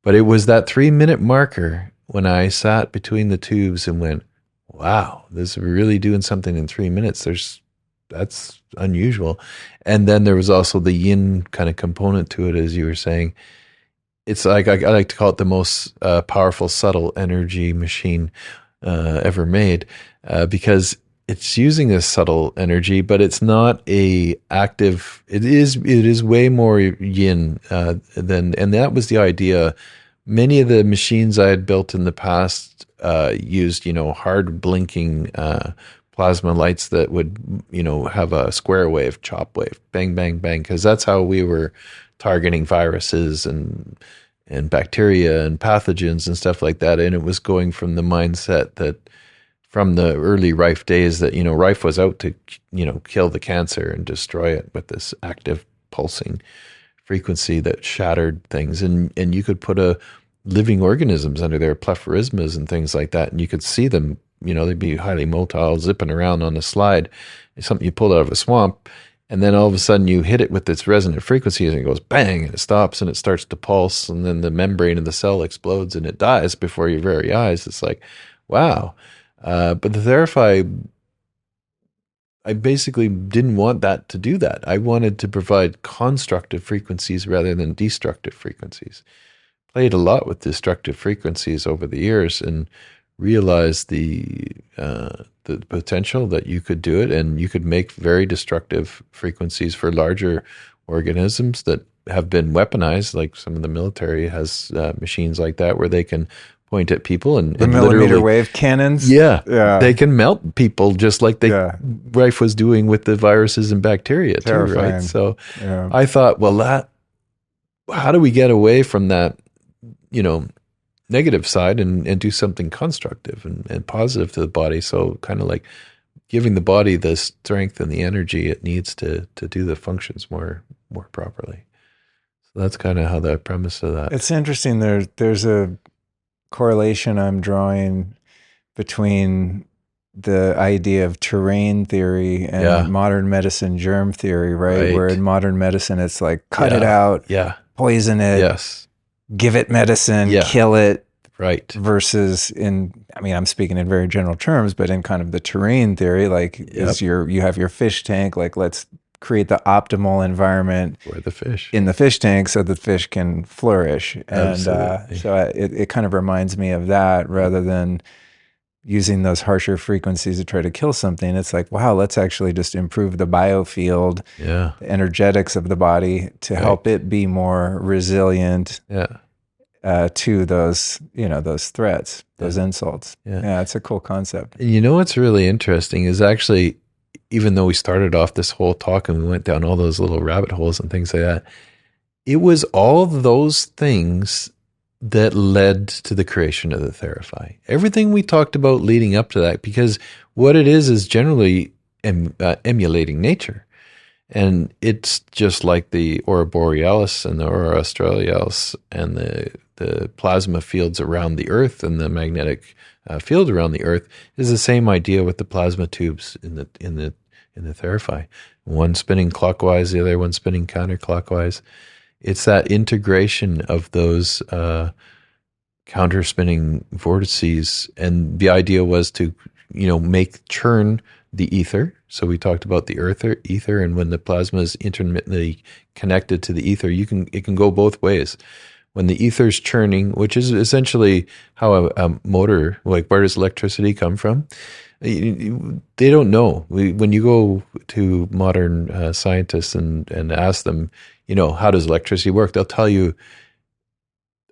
But it was that 3-minute marker when I sat between the tubes and went, wow, this is really doing something in 3 minutes. That's unusual. And then there was also the yin kind of component to it, as you were saying. It's like, I like to call it the most powerful, subtle energy machine ever made, because it's using this subtle energy, but it's not a active, it is way more yin and that was the idea. Many of the machines I had built in the past used, hard blinking plasma lights that would, have a square wave, chop wave, bang, bang, bang, because that's how we were targeting viruses and bacteria and pathogens and stuff like that. And it was going from the mindset that from the early Rife days that, Rife was out to, kill the cancer and destroy it with this active pulsing frequency that shattered things. And you could put living organisms under there, plepharismas and things like that, and you could see them, they'd be highly motile, zipping around on a slide. It's something you pulled out of a swamp, and then all of a sudden you hit it with its resonant frequency and it goes bang, and it stops and it starts to pulse, and then the membrane of the cell explodes and it dies before your very eyes. It's like, wow. But the Theraphi, I basically didn't want that to do that. I wanted to provide constructive frequencies rather than destructive frequencies. Played a lot with destructive frequencies over the years and realized the potential that you could do it, and you could make very destructive frequencies for larger organisms that have been weaponized. Like some of the military has machines like that where they can point at people and millimeter wave cannons. Yeah, they can melt people just like Rife was doing with the viruses and bacteria too, right? So I thought, well, how do we get away from that, negative side and do something constructive and positive to the body? So kind of like giving the body the strength and the energy it needs to do the functions more properly. So that's kind of how the premise of that. It's interesting. There's a correlation I'm drawing between the idea of terrain theory and modern medicine germ theory, right? Where in modern medicine, it's like cut it out, poison it, give it medicine, kill it. Right. Versus I'm speaking in very general terms, but in kind of the terrain theory, like you have your fish tank, like let's create the optimal environment for the fish in the fish tank so the fish can flourish. And so it kind of reminds me of that rather than using those harsher frequencies to try to kill something. It's like, wow, let's actually just improve the biofield, the energetics of the body to help it be more resilient to those, those threats, those insults. Yeah, it's a cool concept. And what's really interesting is actually, even though we started off this whole talk and we went down all those little rabbit holes and things like that, it was all those things that led to the creation of the Theraphi. Everything we talked about leading up to that, because what it is generally emulating nature. And it's just like the Aurora Borealis and the Aurora Australis and the plasma fields around the Earth and the magnetic field around the Earth is the same idea with the plasma tubes in the Theraphi. One spinning clockwise, the other one spinning counterclockwise. It's that integration of those counter spinning vortices, and the idea was to churn the ether. So we talked about the ether, and when the plasma is intermittently connected to the ether, it can go both ways. When the ether's churning, which is essentially how a motor, like where does electricity come from? They don't know. When you go to modern scientists and ask them, how does electricity work? They'll tell you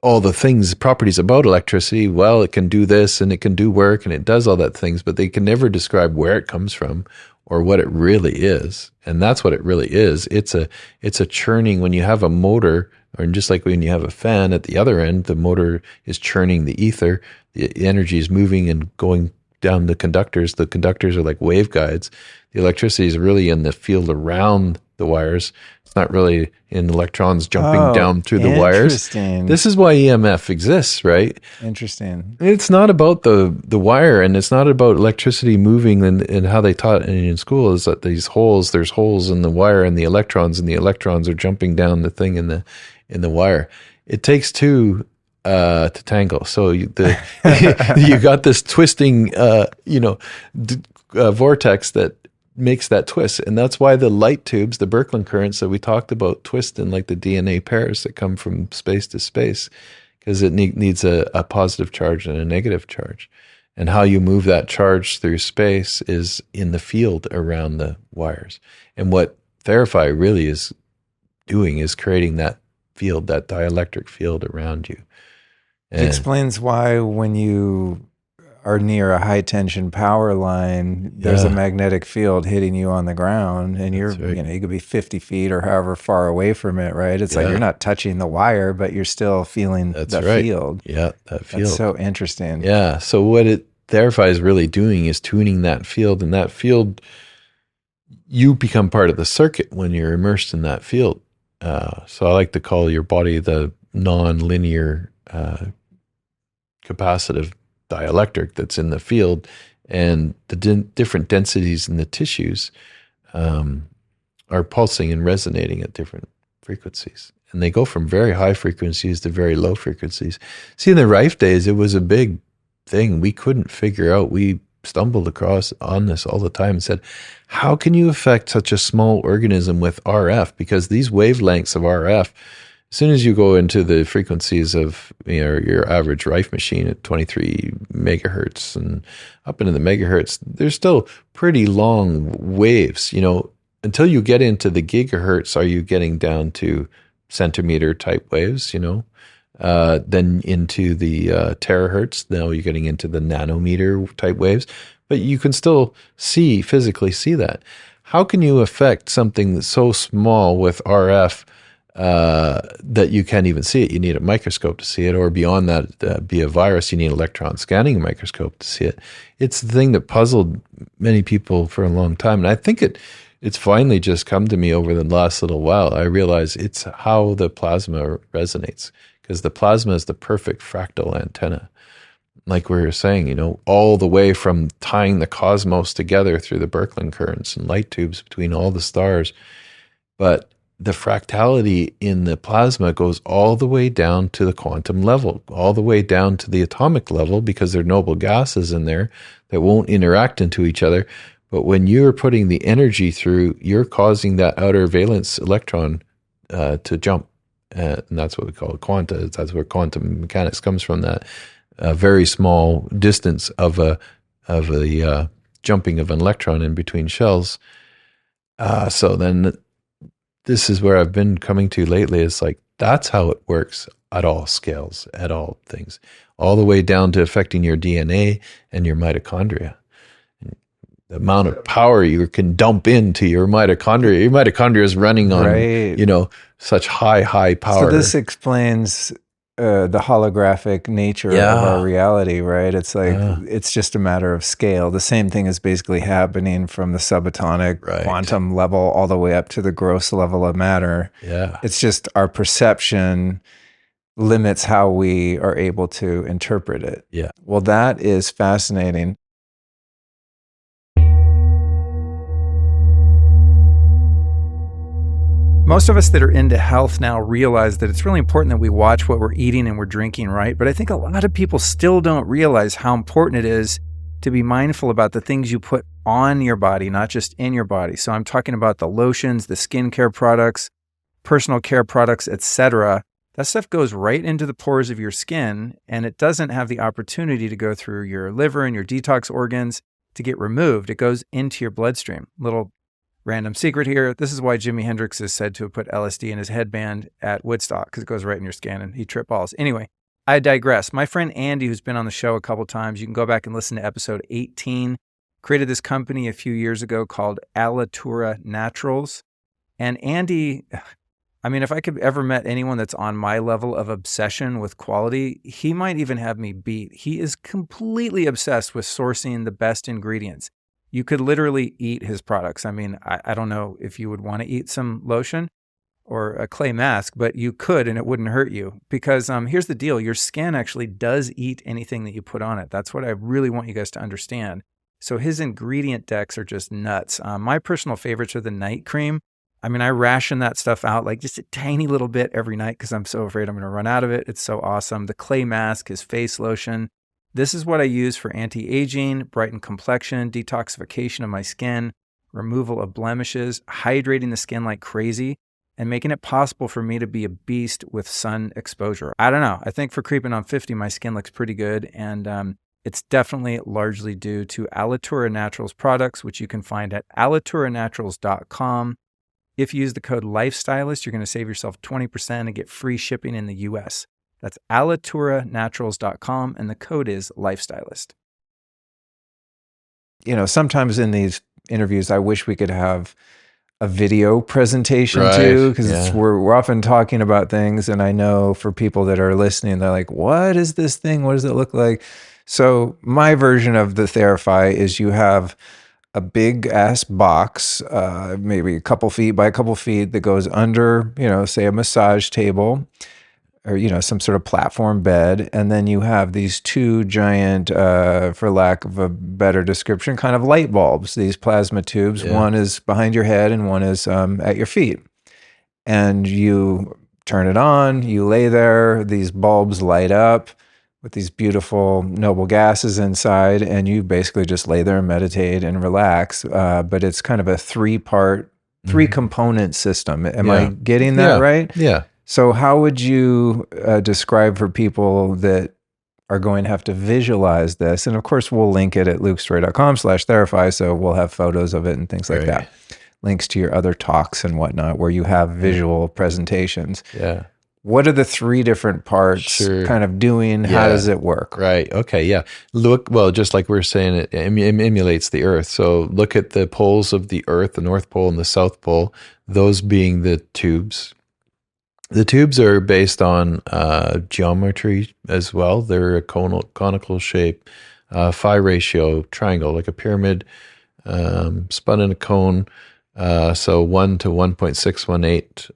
all the properties about electricity. Well, it can do this and it can do work and it does all that things, but they can never describe where it comes from or what it really is. And that's what it really is. It's a churning. When you have a motor, or just like when you have a fan at the other end, the motor is churning the ether. The energy is moving and going down the conductors. The conductors are like waveguides. The electricity is really in the field around the wires. It's not really in electrons jumping down through the wires. This is why EMF exists, right? Interesting. It's not about the wire, and it's not about electricity moving and how they taught in school is that there's holes in the wire and the electrons are jumping down the thing in the wire. It takes two to tangle. So you got this twisting, vortex that makes that twist. And that's why the light tubes, the Birkeland currents that we talked about, twist in like the DNA pairs that come from space to space, because it needs a positive charge and a negative charge. And how you move that charge through space is in the field around the wires. And what Theraphi really is doing is creating that field, that dielectric field around you. It explains why when you are near a high tension power line, there's a Yeah. magnetic field hitting you on the ground, and you're, That's right. you could be 50 feet or however far away from it, right? It's like Yeah. you're not touching the wire, but you're still feeling That's the right. field. Yeah, that That's field. so interesting. Yeah. So what Theraphi is really doing is tuning that field, and that field, you become part of the circuit when you're immersed in that field. So I like to call your body the non-linear capacitive dielectric that's in the field, and the different densities in the tissues are pulsing and resonating at different frequencies. And they go from very high frequencies to very low frequencies. See, in the Rife days, it was a big thing. We couldn't figure out. We stumbled across on this all the time and said, how can you affect such a small organism with RF? Because these wavelengths of RF, as soon as you go into the frequencies of your average Rife machine at 23 megahertz and up into the megahertz, there's still pretty long waves. Until you get into the gigahertz, are you getting down to centimeter type waves? Then into the terahertz. Now you're getting into the nanometer type waves, but you can still physically see that. How can you affect something that's so small with RF that you can't even see it? You need a microscope to see it, or beyond that, be a virus, you need an electron scanning microscope to see it. It's the thing that puzzled many people for a long time, and I think it's finally just come to me over the last little while. I realize it's how the plasma resonates, because the plasma is the perfect fractal antenna. Like we were saying, all the way from tying the cosmos together through the Birkeland currents and light tubes between all the stars. But the fractality in the plasma goes all the way down to the quantum level, all the way down to the atomic level, because there are noble gases in there that won't interact into each other. But when you're putting the energy through, you're causing that outer valence electron to jump. And that's what we call quanta. That's where quantum mechanics comes from, that very small distance of a jumping of an electron in between shells. So then this is where I've been coming to lately. It's like, that's how it works at all scales, at all things, all the way down to affecting your DNA and your mitochondria. The amount of power you can dump into your mitochondria. Your mitochondria is running on, such high power. So this explains the holographic nature of our reality, right? It's like, it's just a matter of scale. The same thing is basically happening from the subatomic quantum level all the way up to the gross level of matter. Yeah. It's just our perception limits how we are able to interpret it. Yeah. Well, that is fascinating. Most of us that are into health now realize that it's really important that we watch what we're eating and we're drinking, right? But I think a lot of people still don't realize how important it is to be mindful about the things you put on your body, not just in your body. So I'm talking about the lotions, the skincare products, personal care products, etc. That stuff goes right into the pores of your skin, and it doesn't have the opportunity to go through your liver and your detox organs to get removed. It goes into your bloodstream. Little random secret here. This is why Jimi Hendrix is said to have put LSD in his headband at Woodstock, because it goes right in your skin and he tripped balls. Anyway, I digress. My friend Andy, who's been on the show a couple times, you can go back and listen to episode 18, created this company a few years ago called Alitura Naturals. And Andy, I mean, if I could ever met anyone that's on my level of obsession with quality, he might even have me beat. He is completely obsessed with sourcing the best ingredients. You could literally eat his products. I mean, I don't know if you would want to eat some lotion or a clay mask, but you could, and it wouldn't hurt you. Because here's the deal. Your skin actually does eat anything that you put on it. That's what I really want you guys to understand. So his ingredient decks are just nuts. My personal favorites are the night cream. I mean, I ration that stuff out like just a tiny little bit every night because I'm so afraid I'm going to run out of it. It's so awesome. The clay mask, his face lotion. This is what I use for anti-aging, brighten complexion, detoxification of my skin, removal of blemishes, hydrating the skin like crazy, and making it possible for me to be a beast with sun exposure. I don't know. I think for creeping on 50, my skin looks pretty good, and it's definitely largely due to Alitura Naturals products, which you can find at alituraturals.com. If you use the code LIFESTYLIST, you're going to save yourself 20% and get free shipping in the US. That's alituraturals.com, and the code is LIFESTYLIST. sometimes in these interviews, I wish we could have a video presentation Right. too, because Yeah. we're often talking about things, and I know for people that are listening, they're like, "What is this thing? What does it look like?" So my version of the Theraphi is you have a big ass box, maybe a couple feet by a couple feet, that goes under, say a massage table, or some sort of platform bed, and then you have these two giant, for lack of a better description, kind of light bulbs, these plasma tubes. Yeah. One is behind your head and one is at your feet, and you turn it on, you lay there, these bulbs light up with these beautiful noble gases inside, and you basically just lay there and meditate and relax. But it's kind of a three component system. Am I getting that right? Yeah. So how would you describe for people that are going to have to visualize this? And of course, we'll link it at lukestory.com/Theraphi. So we'll have photos of it and things like that. Links to your other talks and whatnot, where you have visual presentations. Yeah. What are the three different parts kind of doing? How does it work? Right. Okay. Yeah. Just like we were saying, it emulates the Earth. So look at the poles of the Earth, the North Pole and the South Pole, those being the tubes. The tubes are based on geometry as well. They're a conical shape, phi ratio triangle, like a pyramid, spun in a cone. So 1 to 1.618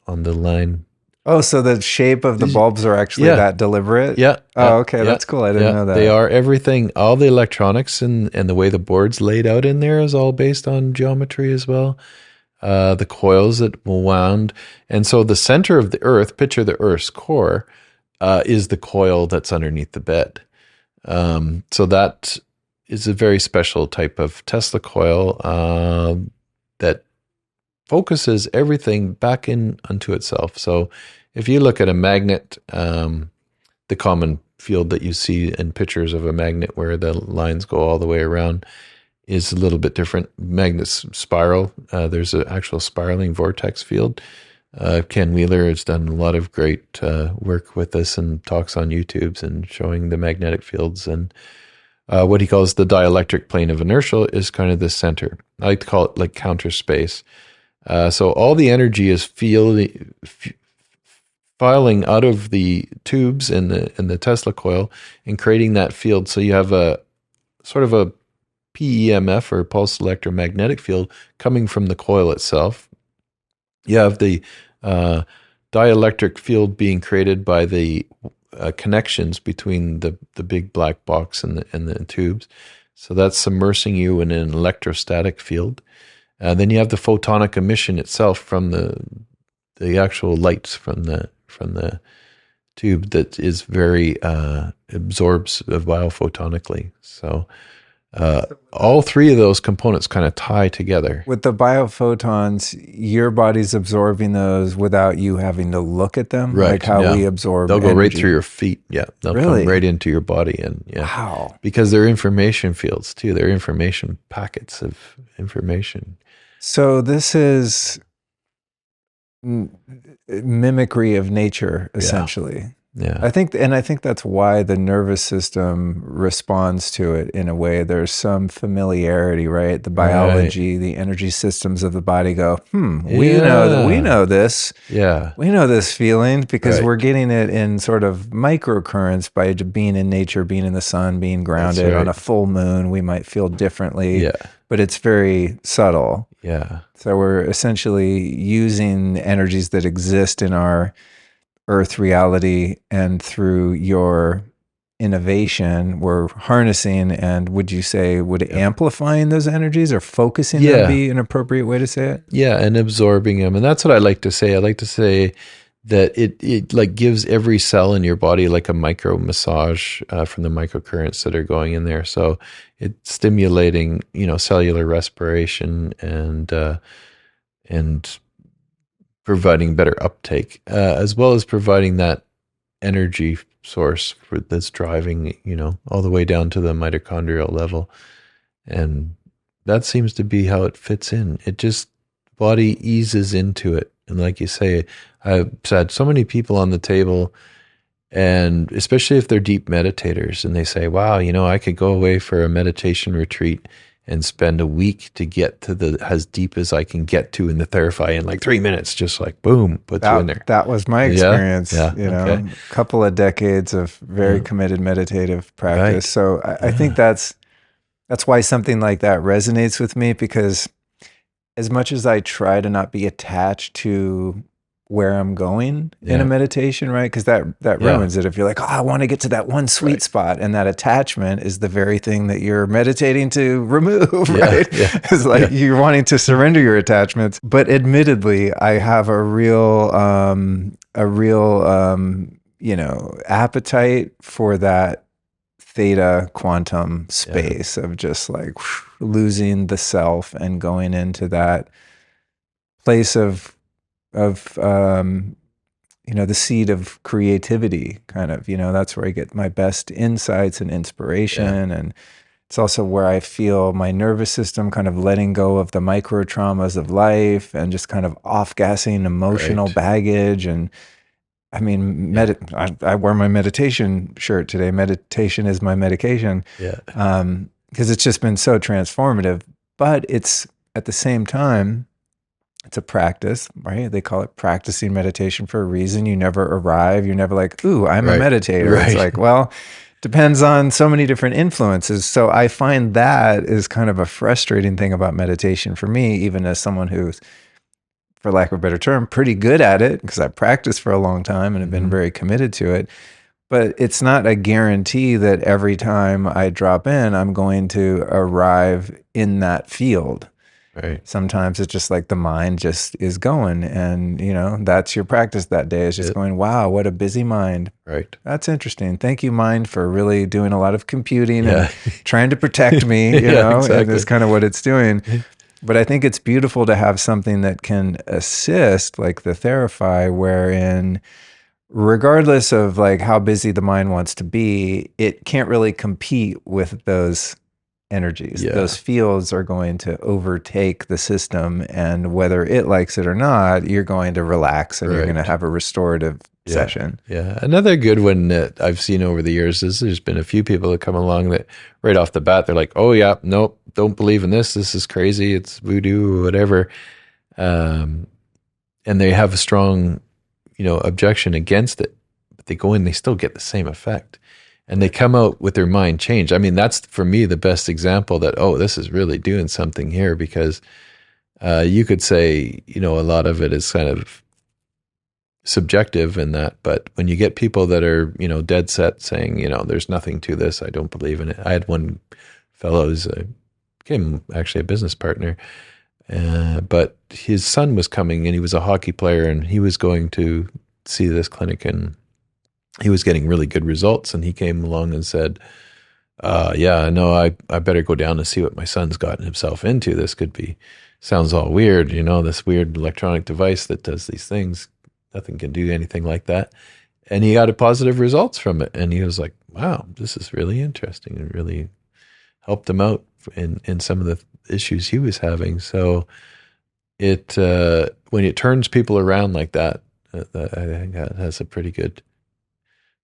on the line. Oh, so the shape of the bulbs are actually that deliberate? Yeah. Oh, okay. That's cool. I didn't know that. They are everything. All the electronics and the way the board's laid out in there is all based on geometry as well. The coils that will wound. And so the center of the Earth, picture the Earth's core, is the coil that's underneath the bed. So that is a very special type of Tesla coil that focuses everything back in unto itself. So if you look at a magnet, the common field that you see in pictures of a magnet where the lines go all the way around is a little bit different. Magnets spiral. There's an actual spiraling vortex field. Ken Wheeler has done a lot of great work with this and talks on YouTubes and showing the magnetic fields. And what he calls the dielectric plane of inertia is kind of the center. I like to call it like counter space. So all the energy is filing out of the tubes in the Tesla coil and creating that field. So you have a sort of a PEMF, or pulse electromagnetic field, coming from the coil itself. You have the dielectric field being created by the connections between the big black box and the tubes. So that's submersing you in an electrostatic field. Then you have the photonic emission itself from the actual lights from the tube that is very absorbs biophotonically. So all three of those components kind of tie together. With the biophotons, your body's absorbing those without you having to look at them, right? Like how we absorb. They'll go energy. right through your feet. Yeah, they'll come right into your body, and wow, because they're information fields too. They're information packets of information. So this is mimicry of nature, essentially. Yeah. I think that's why the nervous system responds to it in a way. There's some familiarity, right? The biology, the energy systems of the body go, we know this. Yeah. We know this feeling because we're getting it in sort of microcurrents by being in nature, being in the sun, being grounded. On a full moon, we might feel differently. Yeah. But it's very subtle. Yeah. So we're essentially using energies that exist in our Earth reality, and through your innovation, we're harnessing, and would you say, amplifying those energies, or focusing them be an appropriate way to say it? Yeah, and absorbing them. And that's what I like to say. I like to say that it like gives every cell in your body like a micro massage from the microcurrents that are going in there. So it's stimulating, cellular respiration and providing better uptake, as well as providing that energy source that's driving, all the way down to the mitochondrial level. And that seems to be how it fits in. It just, body eases into it. And like you say, I've had so many people on the table And especially if they're deep meditators and they say, wow, I could go away for a meditation retreat and spend a week to get to as deep as I can get to in the Theraphi in like 3 minutes, just like boom, puts you in there. That was my experience, Okay. a couple of decades of very committed meditative practice. Right. So I think that's why something like that resonates with me, because as much as I try to not be attached to where I'm going in a meditation, right? Because that ruins it. If you're like, oh, I want to get to that one sweet spot, and that attachment is the very thing that you're meditating to remove, right? Yeah. It's like you're wanting to surrender your attachments. But admittedly, I have a real appetite for that theta quantum space of just like losing the self and going into that place of the seed of creativity, kind of, that's where I get my best insights and inspiration. And it's also where I feel my nervous system kind of letting go of the micro traumas of life and just kind of off-gassing emotional baggage. And I mean, I wear my meditation shirt today. Meditation is my medication. Because it's just been so transformative. But it's, at the same time, it's a practice, right? They call it practicing meditation for a reason. You never arrive. You're never like, ooh, I'm a meditator. It's like, well, depends on so many different influences. So I find that is kind of a frustrating thing about meditation for me, even as someone who's, for lack of a better term, pretty good at it, because I practiced for a long time and have been very committed to it. But it's not a guarantee that every time I drop in, I'm going to arrive in that field. Right. Sometimes it's just like the mind just is going, and that's your practice that day, is just going, wow, what a busy mind. Right. That's interesting. Thank you, mind, for really doing a lot of computing and trying to protect me, exactly. And that's kind of what it's doing. But I think it's beautiful to have something that can assist, like the Theraphi, wherein regardless of like how busy the mind wants to be, it can't really compete with those energies. Those fields are going to overtake the system, and whether it likes it or not, you're going to relax and you're going to have a restorative session. Another good one that I've seen over the years is there's been a few people that come along that right off the bat, they're like, oh yeah, nope, don't believe in this. This is crazy. It's voodoo or whatever. And they have a strong, objection against it, but they go in, they still get the same effect. And they come out with their mind changed. I mean, that's for me the best example that, oh, this is really doing something here, because you could say, a lot of it is kind of subjective in that. But when you get people that are, dead set saying, there's nothing to this, I don't believe in it. I had one fellow who's became actually a business partner, but his son was coming, and he was a hockey player, and he was going to see this clinic, and he was getting really good results, and he came along and said, I better go down and see what my son's gotten himself into. This sounds all weird, this weird electronic device that does these things. Nothing can do anything like that. And he got positive results from it. And he was like, wow, this is really interesting. It really helped him out in some of the issues he was having. So when it turns people around like that, I think that has a pretty good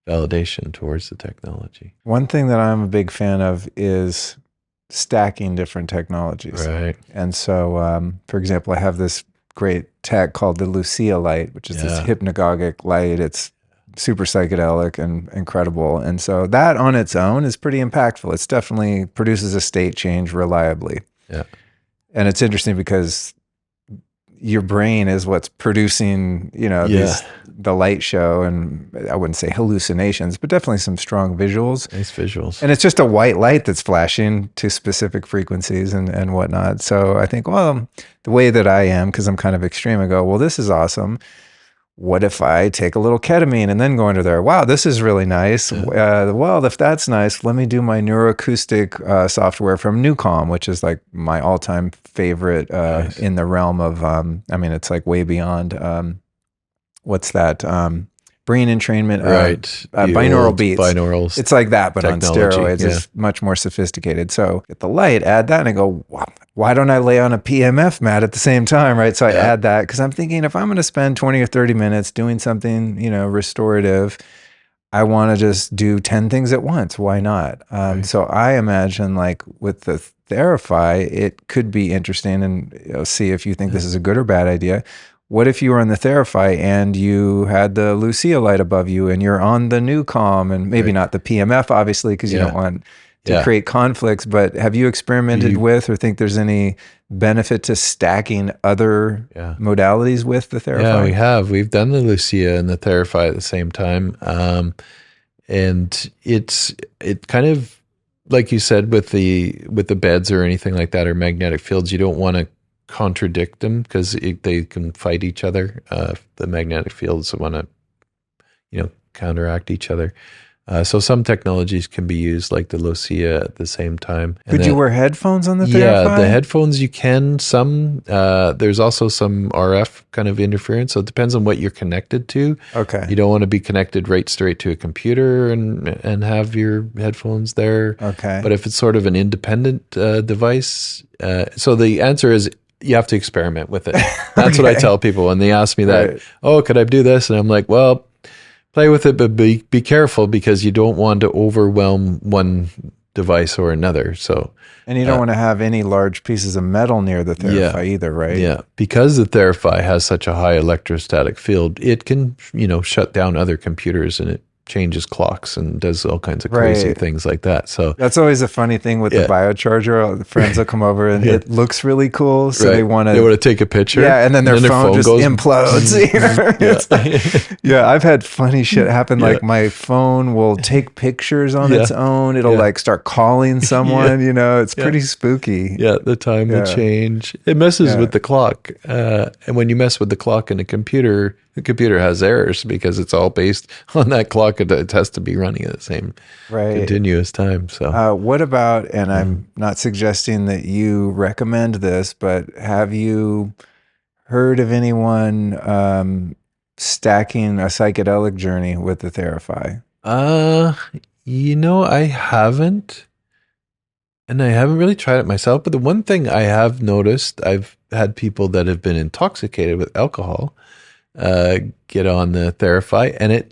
validation towards the technology. One thing that I'm a big fan of is stacking different technologies. Right. And so, for example, I have this great tech called the Lucia light, which is this hypnagogic light. It's super psychedelic and incredible. And so that on its own is pretty impactful. It's definitely produces a state change reliably. Yeah. And it's interesting because your brain is what's producing, the light show, and I wouldn't say hallucinations, but definitely some strong visuals. Nice visuals. And it's just a white light that's flashing to specific frequencies and whatnot. So I think, well, the way that I am, because I'm kind of extreme, I go, well, this is awesome. What if I take a little ketamine and then go under there? Wow, this is really nice. Well, if that's nice, let me do my neuroacoustic software from Newcom, which is like my all-time favorite in the realm of, it's like way beyond, what's that? Brain entrainment, binaural beats. Binaural. It's like that, but technology, on steroids. It's much more sophisticated. So get the light, add that, and I go, wow, why don't I lay on a PMF mat at the same time, right? So I add that because I'm thinking if I'm going to spend 20 or 30 minutes doing something, restorative, I want to just do 10 things at once. Why not? So I imagine like with the Theraphi, it could be interesting, and see if you think this is a good or bad idea. What if you were on the Theraphi and you had the Lucia light above you and you're on the new calm, and maybe not the PMF, obviously, because you don't want to create conflicts, but have you experimented with or think there's any benefit to stacking other modalities with the Theraphi? Yeah, we have. We've done the Lucia and the Theraphi at the same time. And it kind of, like you said, with the beds or anything like that, or magnetic fields, you don't want to contradict them because they can fight each other. The magnetic fields want to, counteract each other. So some technologies can be used, like the Lucia, at the same time. Could you wear headphones on the Theraphi? Yeah, the headphones you can. Some there's also some RF kind of interference, so it depends on what you're connected to. Okay. You don't want to be connected straight to a computer and have your headphones there. Okay. But if it's sort of an independent device, so the answer is you have to experiment with it. That's what I tell people when they ask me that. Oh, could I do this? And I'm like, well, play with it, but be careful because you don't want to overwhelm one device or another. So, and you don't want to have any large pieces of metal near the Theraphi either, right? Yeah, because the Theraphi has such a high electrostatic field, it can shut down other computers, and it changes clocks and does all kinds of crazy things like that. So that's always a funny thing with the biocharger. The friends will come over and it looks really cool, so they want to take a picture. Yeah, and then their phone just implodes. I've had funny shit happen. Like my phone will take pictures on its own. It'll like start calling someone. It's pretty spooky. Yeah, the time will change. It messes with the clock, and when you mess with the clock in a computer, the computer has errors because it's all based on that clock. It has to be running at the same continuous time. So, what about, and I'm not suggesting that you recommend this, but have you heard of anyone stacking a psychedelic journey with the Theraphi? I haven't. And I haven't really tried it myself. But the one thing I have noticed, I've had people that have been intoxicated with alcohol get on the Theraphi, and it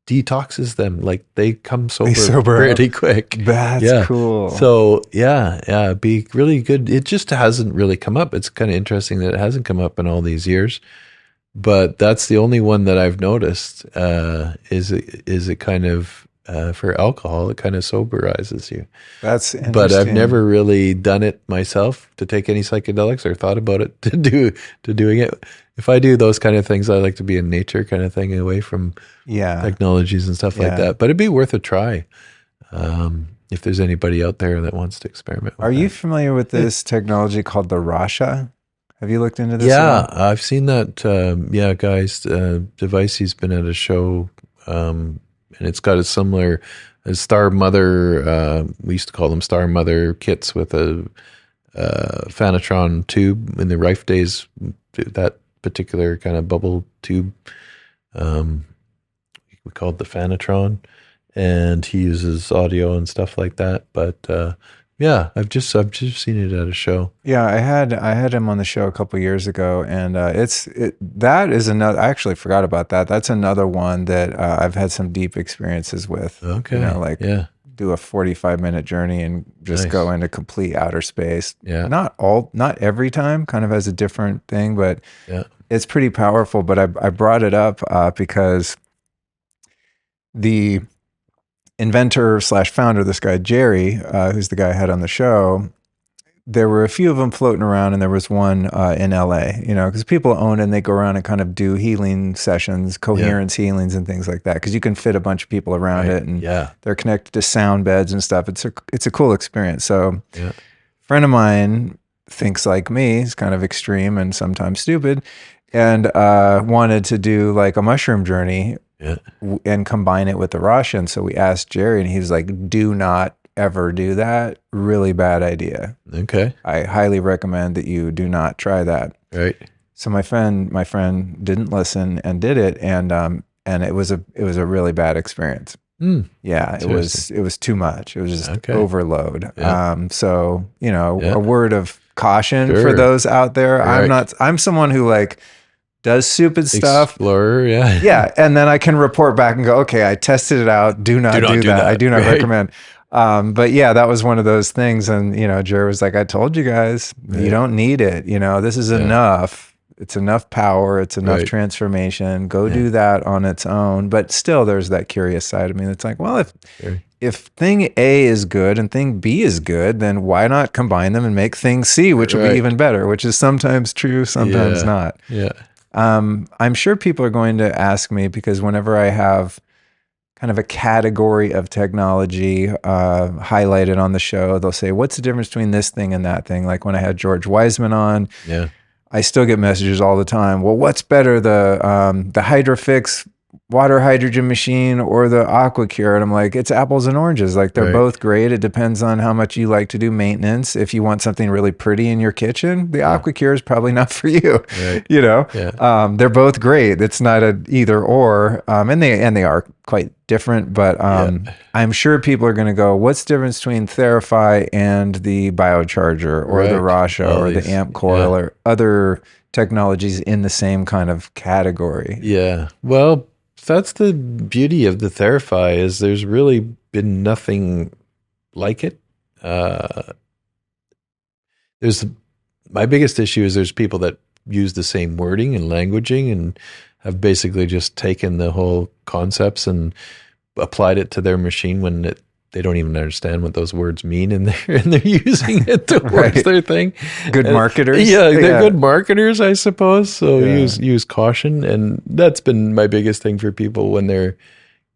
detoxes them. Like they come sober pretty quick. That's cool. So be really good. It just hasn't really come up. It's kind of interesting that it hasn't come up in all these years. But that's the only one that I've noticed. Is it kind of for alcohol? It kind of soberizes you. That's interesting. But I've never really done it myself to take any psychedelics or thought about it to doing it. If I do those kind of things, I like to be in nature kind of thing, away from technologies and stuff like that. But it'd be worth a try if there's anybody out there that wants to experiment with Are you familiar with this technology called the Rasha? Have you looked into this? Yeah, I've seen that. Guy's device. He's been at a show, and it's got a similar Star Mother. We used to call them Star Mother kits with a Fanatron tube in the Rife days. That particular kind of bubble tube, we called the Fanatron, and he uses audio and stuff like that. But I've just seen it at a show. Yeah, I had him on the show a couple of years ago, and that is another. I actually forgot about that. That's another one that I've had some deep experiences with. Okay, do a 45-minute journey and just go into complete outer space. Yeah. Not every time, kind of as a different thing, but it's pretty powerful. But I brought it up because the inventor / founder, this guy, Jerry, who's the guy I had on the show, there were a few of them floating around, and there was one in LA, because people own it and they go around and kind of do healing sessions, coherence healings and things like that, because you can fit a bunch of people around it, and they're connected to sound beds and stuff. It's a cool experience. So a friend of mine thinks like me, he's kind of extreme and sometimes stupid, and wanted to do like a mushroom journey and combine it with the Russian. So we asked Jerry, and he's like, do not ever do that. Really bad idea. Okay. I highly recommend that you do not try that. Right. So my friend didn't listen and did it, and it was a really bad experience. Yeah, it was too much. It was just overload. Yeah. So a word of caution for those out there. Right. I'm someone who, like, does stupid stuff. Explorer, yeah. Yeah, and then I can report back and go, okay, I tested it out. Do not do that. I do not recommend. But yeah, that was one of those things. And, Jerry was like, I told you guys, you don't need it. This is enough. It's enough power. It's enough transformation. Go do that on its own. But still, there's that curious side of me that's like, well, if thing A is good and thing B is good, then why not combine them and make thing C, which will be even better, which is sometimes true, sometimes not. Yeah. I'm sure people are going to ask me, because whenever I have kind of a category of technology highlighted on the show, they'll say, what's the difference between this thing and that thing? Like when I had George Wiseman on, I still get messages all the time. Well, what's better, the Hydrofix water hydrogen machine or the AquaCure? And I'm like, it's apples and oranges. Like they're both great. It depends on how much you like to do maintenance. If you want something really pretty in your kitchen, the AquaCure is probably not for you. They're both great. It's not an either or, and they are quite different. But I'm sure people are going to go, what's the difference between Theraphi and the Biocharger or the Rasha or the Amp Coil or other technologies in the same kind of category? Yeah. Well, that's the beauty of the Theraphi, is there's really been nothing like it. My biggest issue is there's people that use the same wording and languaging and have basically just taken the whole concepts and applied it to their machine when they don't even understand what those words mean, and they're using it towards their thing. Good marketers. Yeah, they're good marketers, I suppose. So use caution. And that's been my biggest thing for people when they're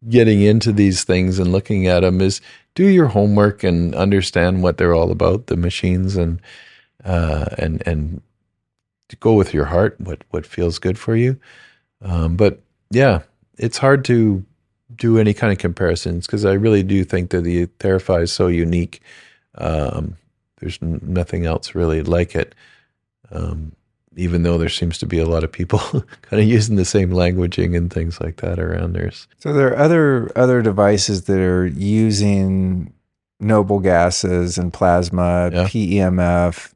getting into these things and looking at them, is do your homework and understand what they're all about, the machines, and go with your heart, what feels good for you. But yeah, it's hard to do any kind of comparisons, because I really do think that the Theraphi is so unique. There's nothing else really like it, even though there seems to be a lot of people kind of using the same languaging and things like that around there. So there are other devices that are using noble gases and plasma, PEMF,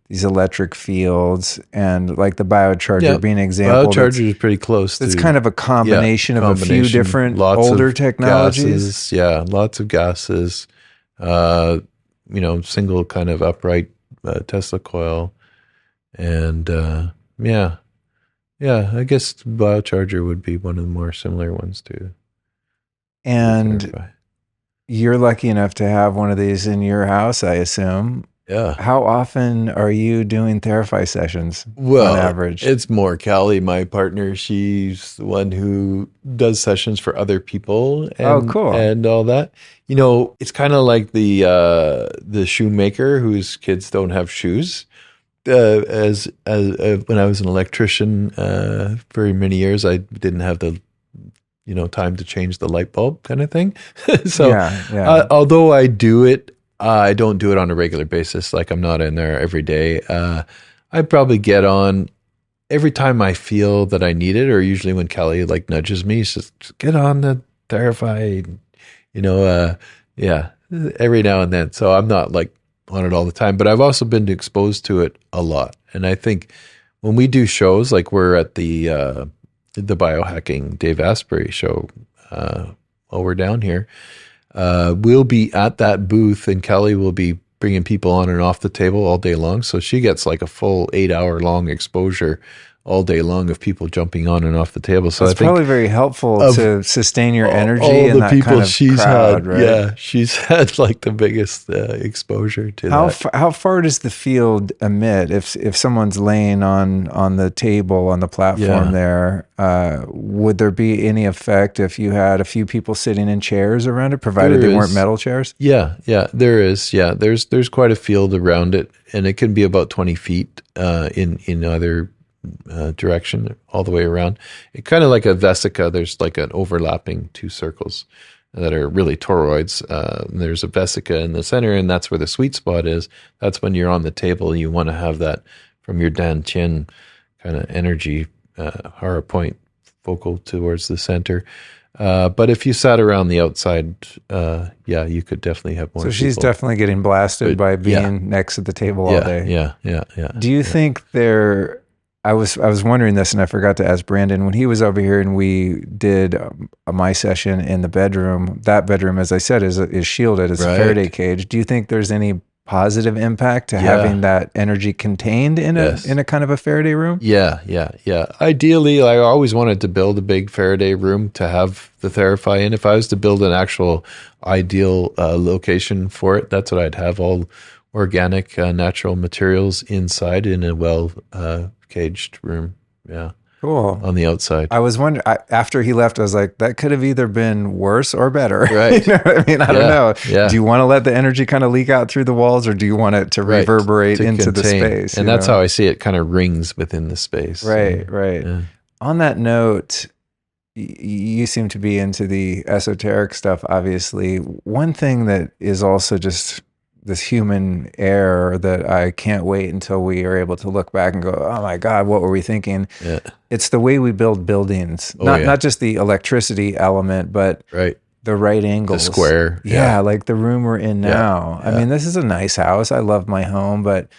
these electric fields, and like the Biocharger being an example. Biocharger is pretty close. It's kind of a combination of a few different older technologies. Gases, lots of gases. Single kind of upright Tesla coil, and I guess Biocharger would be one of the more similar ones too. And you're lucky enough to have one of these in your house, I assume. Yeah. How often are you doing Theraphi sessions on average? It's more Callie, my partner. She's the one who does sessions for other people. And, cool. And all that. It's kind of like the shoemaker whose kids don't have shoes. As when I was an electrician for many years, I didn't have the time to change the light bulb kind of thing. So although I do it, I don't do it on a regular basis. Like I'm not in there every day. I probably get on every time I feel that I need it, or usually when Kelly nudges me, she says, get on the Theraphi, every now and then. So I'm not on it all the time, but I've also been exposed to it a lot. And I think when we do shows, like we're at the biohacking Dave Asprey show while we're down here, we'll be at that booth, and Kelly will be bringing people on and off the table all day long. So she gets a full 8-hour long exposure all day long of people jumping on and off the table. So it's probably very helpful to sustain your energy all in the that people kind of she's crowd, had. right? Yeah, she's had the biggest exposure to that. How far does the field emit if someone's laying on the table on the platform there? Would there be any effect if you had a few people sitting in chairs around it, provided they weren't metal chairs? Yeah, there is. Yeah, there's quite a field around it, and it can be about 20 feet in either direction all the way around. It kind of like a vesica. There's an overlapping two circles that are really toroids. There's a vesica in the center, and that's where the sweet spot is. That's when you're on the table. You want to have that from your dantian kind of energy, hara point focal towards the center. But if you sat around the outside, you could definitely have more. So she's people. Definitely getting blasted by being next to the table all day. Yeah. Do you think there I was wondering this, and I forgot to ask Brandon when he was over here, and we did my session in the bedroom. That bedroom, as I said, is shielded. It's a Faraday cage. Do you think there's any positive impact to having that energy contained in a kind of a Faraday room? Yeah. Ideally, I always wanted to build a big Faraday room to have the Theraphi in. If I was to build an actual ideal location for it, that's what I'd have, all organic, natural materials inside in a well caged room. Yeah. Cool. On the outside. I was wondering, after he left, I was like, that could have either been worse or better. Right. You know what I mean? I don't know. Yeah. Do you want to let the energy kind of leak out through the walls, or do you want it to reverberate into the space? And that's how I see it, kind of rings within the space. Right. Yeah. On that note, you seem to be into the esoteric stuff, obviously. One thing that is also just this human error that I can't wait until we are able to look back and go, oh my God, what were we thinking? Yeah. It's the way we build buildings, not just the electricity element, but the right angles. The square. Yeah, like the room we're in now. I mean, this is a nice house. I love my home, but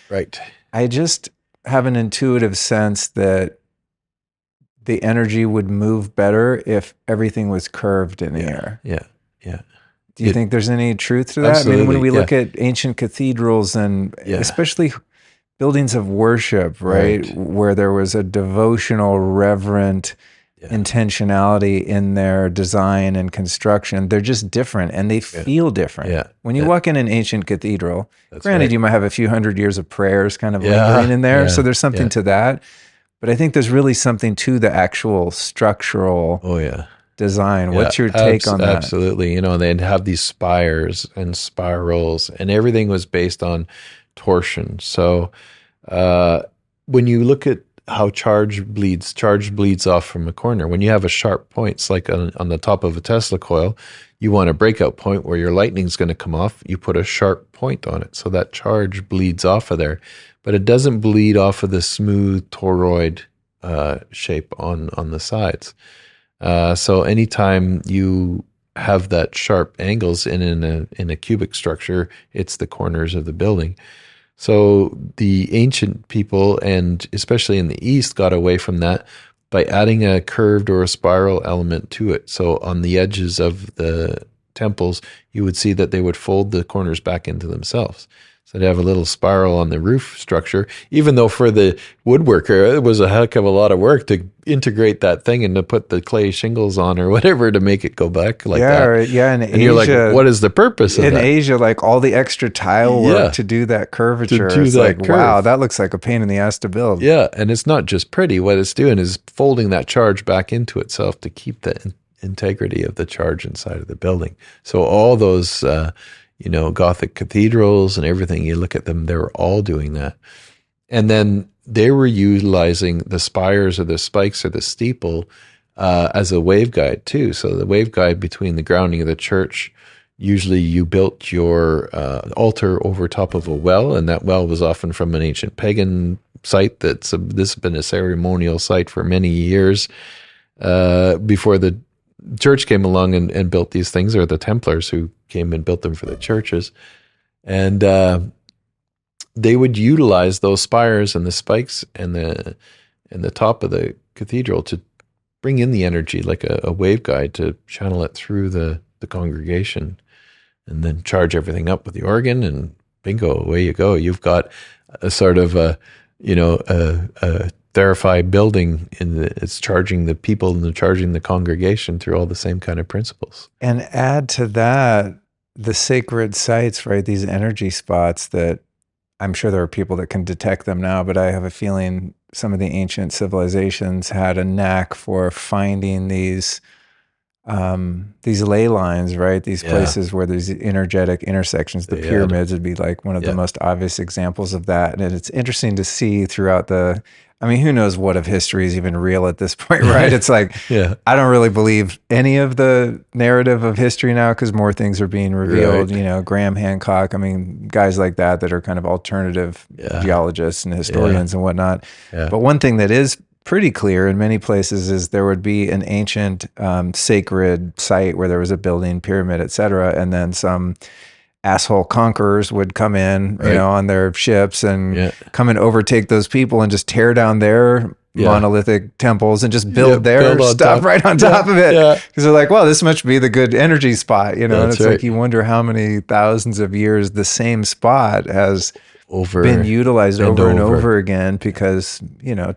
I just have an intuitive sense that the energy would move better if everything was curved in the air. Yeah. Do you think there's any truth to that? Absolutely, I mean, when we look at ancient cathedrals and especially buildings of worship, right, where there was a devotional, reverent intentionality in their design and construction, they're just different and they feel different. Yeah. When you walk in an ancient cathedral, granted, you might have a few hundred years of prayers kind of lingering in there, so there's something to that. But I think there's really something to the actual structural design. What's your take on that? Absolutely. You know, they'd have these spires and spirals, and everything was based on torsion. So when you look at how charge bleeds off from a corner. When you have a sharp point, it's like on the top of a Tesla coil, you want a breakout point where your lightning's going to come off. You put a sharp point on it, so that charge bleeds off of there. But it doesn't bleed off of the smooth toroid shape on the sides. So anytime you have that sharp angles in a cubic structure, it's the corners of the building. So the ancient people, and especially in the East, got away from that by adding a curved or a spiral element to it. So on the edges of the temples, you would see that they would fold the corners back into themselves. So they have a little spiral on the roof structure, even though for the woodworker, it was a heck of a lot of work to integrate that thing and to put the clay shingles on or whatever to make it go back like that. Yeah, in and Asia, you're like, what is the purpose of that? In Asia, like all the extra tile work to do that curvature, it's like, wow, that looks like a pain in the ass to build. Yeah, and it's not just pretty. What it's doing is folding that charge back into itself to keep the integrity of the charge inside of the building. So all those Gothic cathedrals and everything, you look at them, they were all doing that. And then they were utilizing the spires or the spikes or the steeple as a waveguide too. So the waveguide between the grounding of the church, usually you built your altar over top of a well, and that well was often from an ancient pagan site. This has been a ceremonial site for many years before the church came along and built these things, or the Templars who came and built them for the churches. And they would utilize those spires and the spikes and the top of the cathedral to bring in the energy like a waveguide to channel it through the congregation, and then charge everything up with the organ, and bingo, away you go. You've got a sort of a Theraphi building it's charging the people and charging the congregation through all the same kind of principles. And add to that the sacred sites, right? These energy spots that I'm sure there are people that can detect them now, but I have a feeling some of the ancient civilizations had a knack for finding these ley lines, right? These places where there's energetic intersections. The pyramids would be like one of the most obvious examples of that. And it's interesting to see throughout who knows what of history is even real at this point, right? It's like, I don't really believe any of the narrative of history now because more things are being revealed, Graham Hancock, guys like that are kind of alternative geologists and historians and whatnot. Yeah. But one thing that is pretty clear in many places is there would be an ancient sacred site where there was a building, pyramid, etc., and then some asshole conquerors would come in, Right. on their ships and Yeah. come and overtake those people and just tear down their monolithic temples and just build their build on stuff top. right on top of it. Yeah. Because they're like, well, this must be the good energy spot, and That's it's like right. you wonder how many thousands of years the same spot has been utilized over and over again because,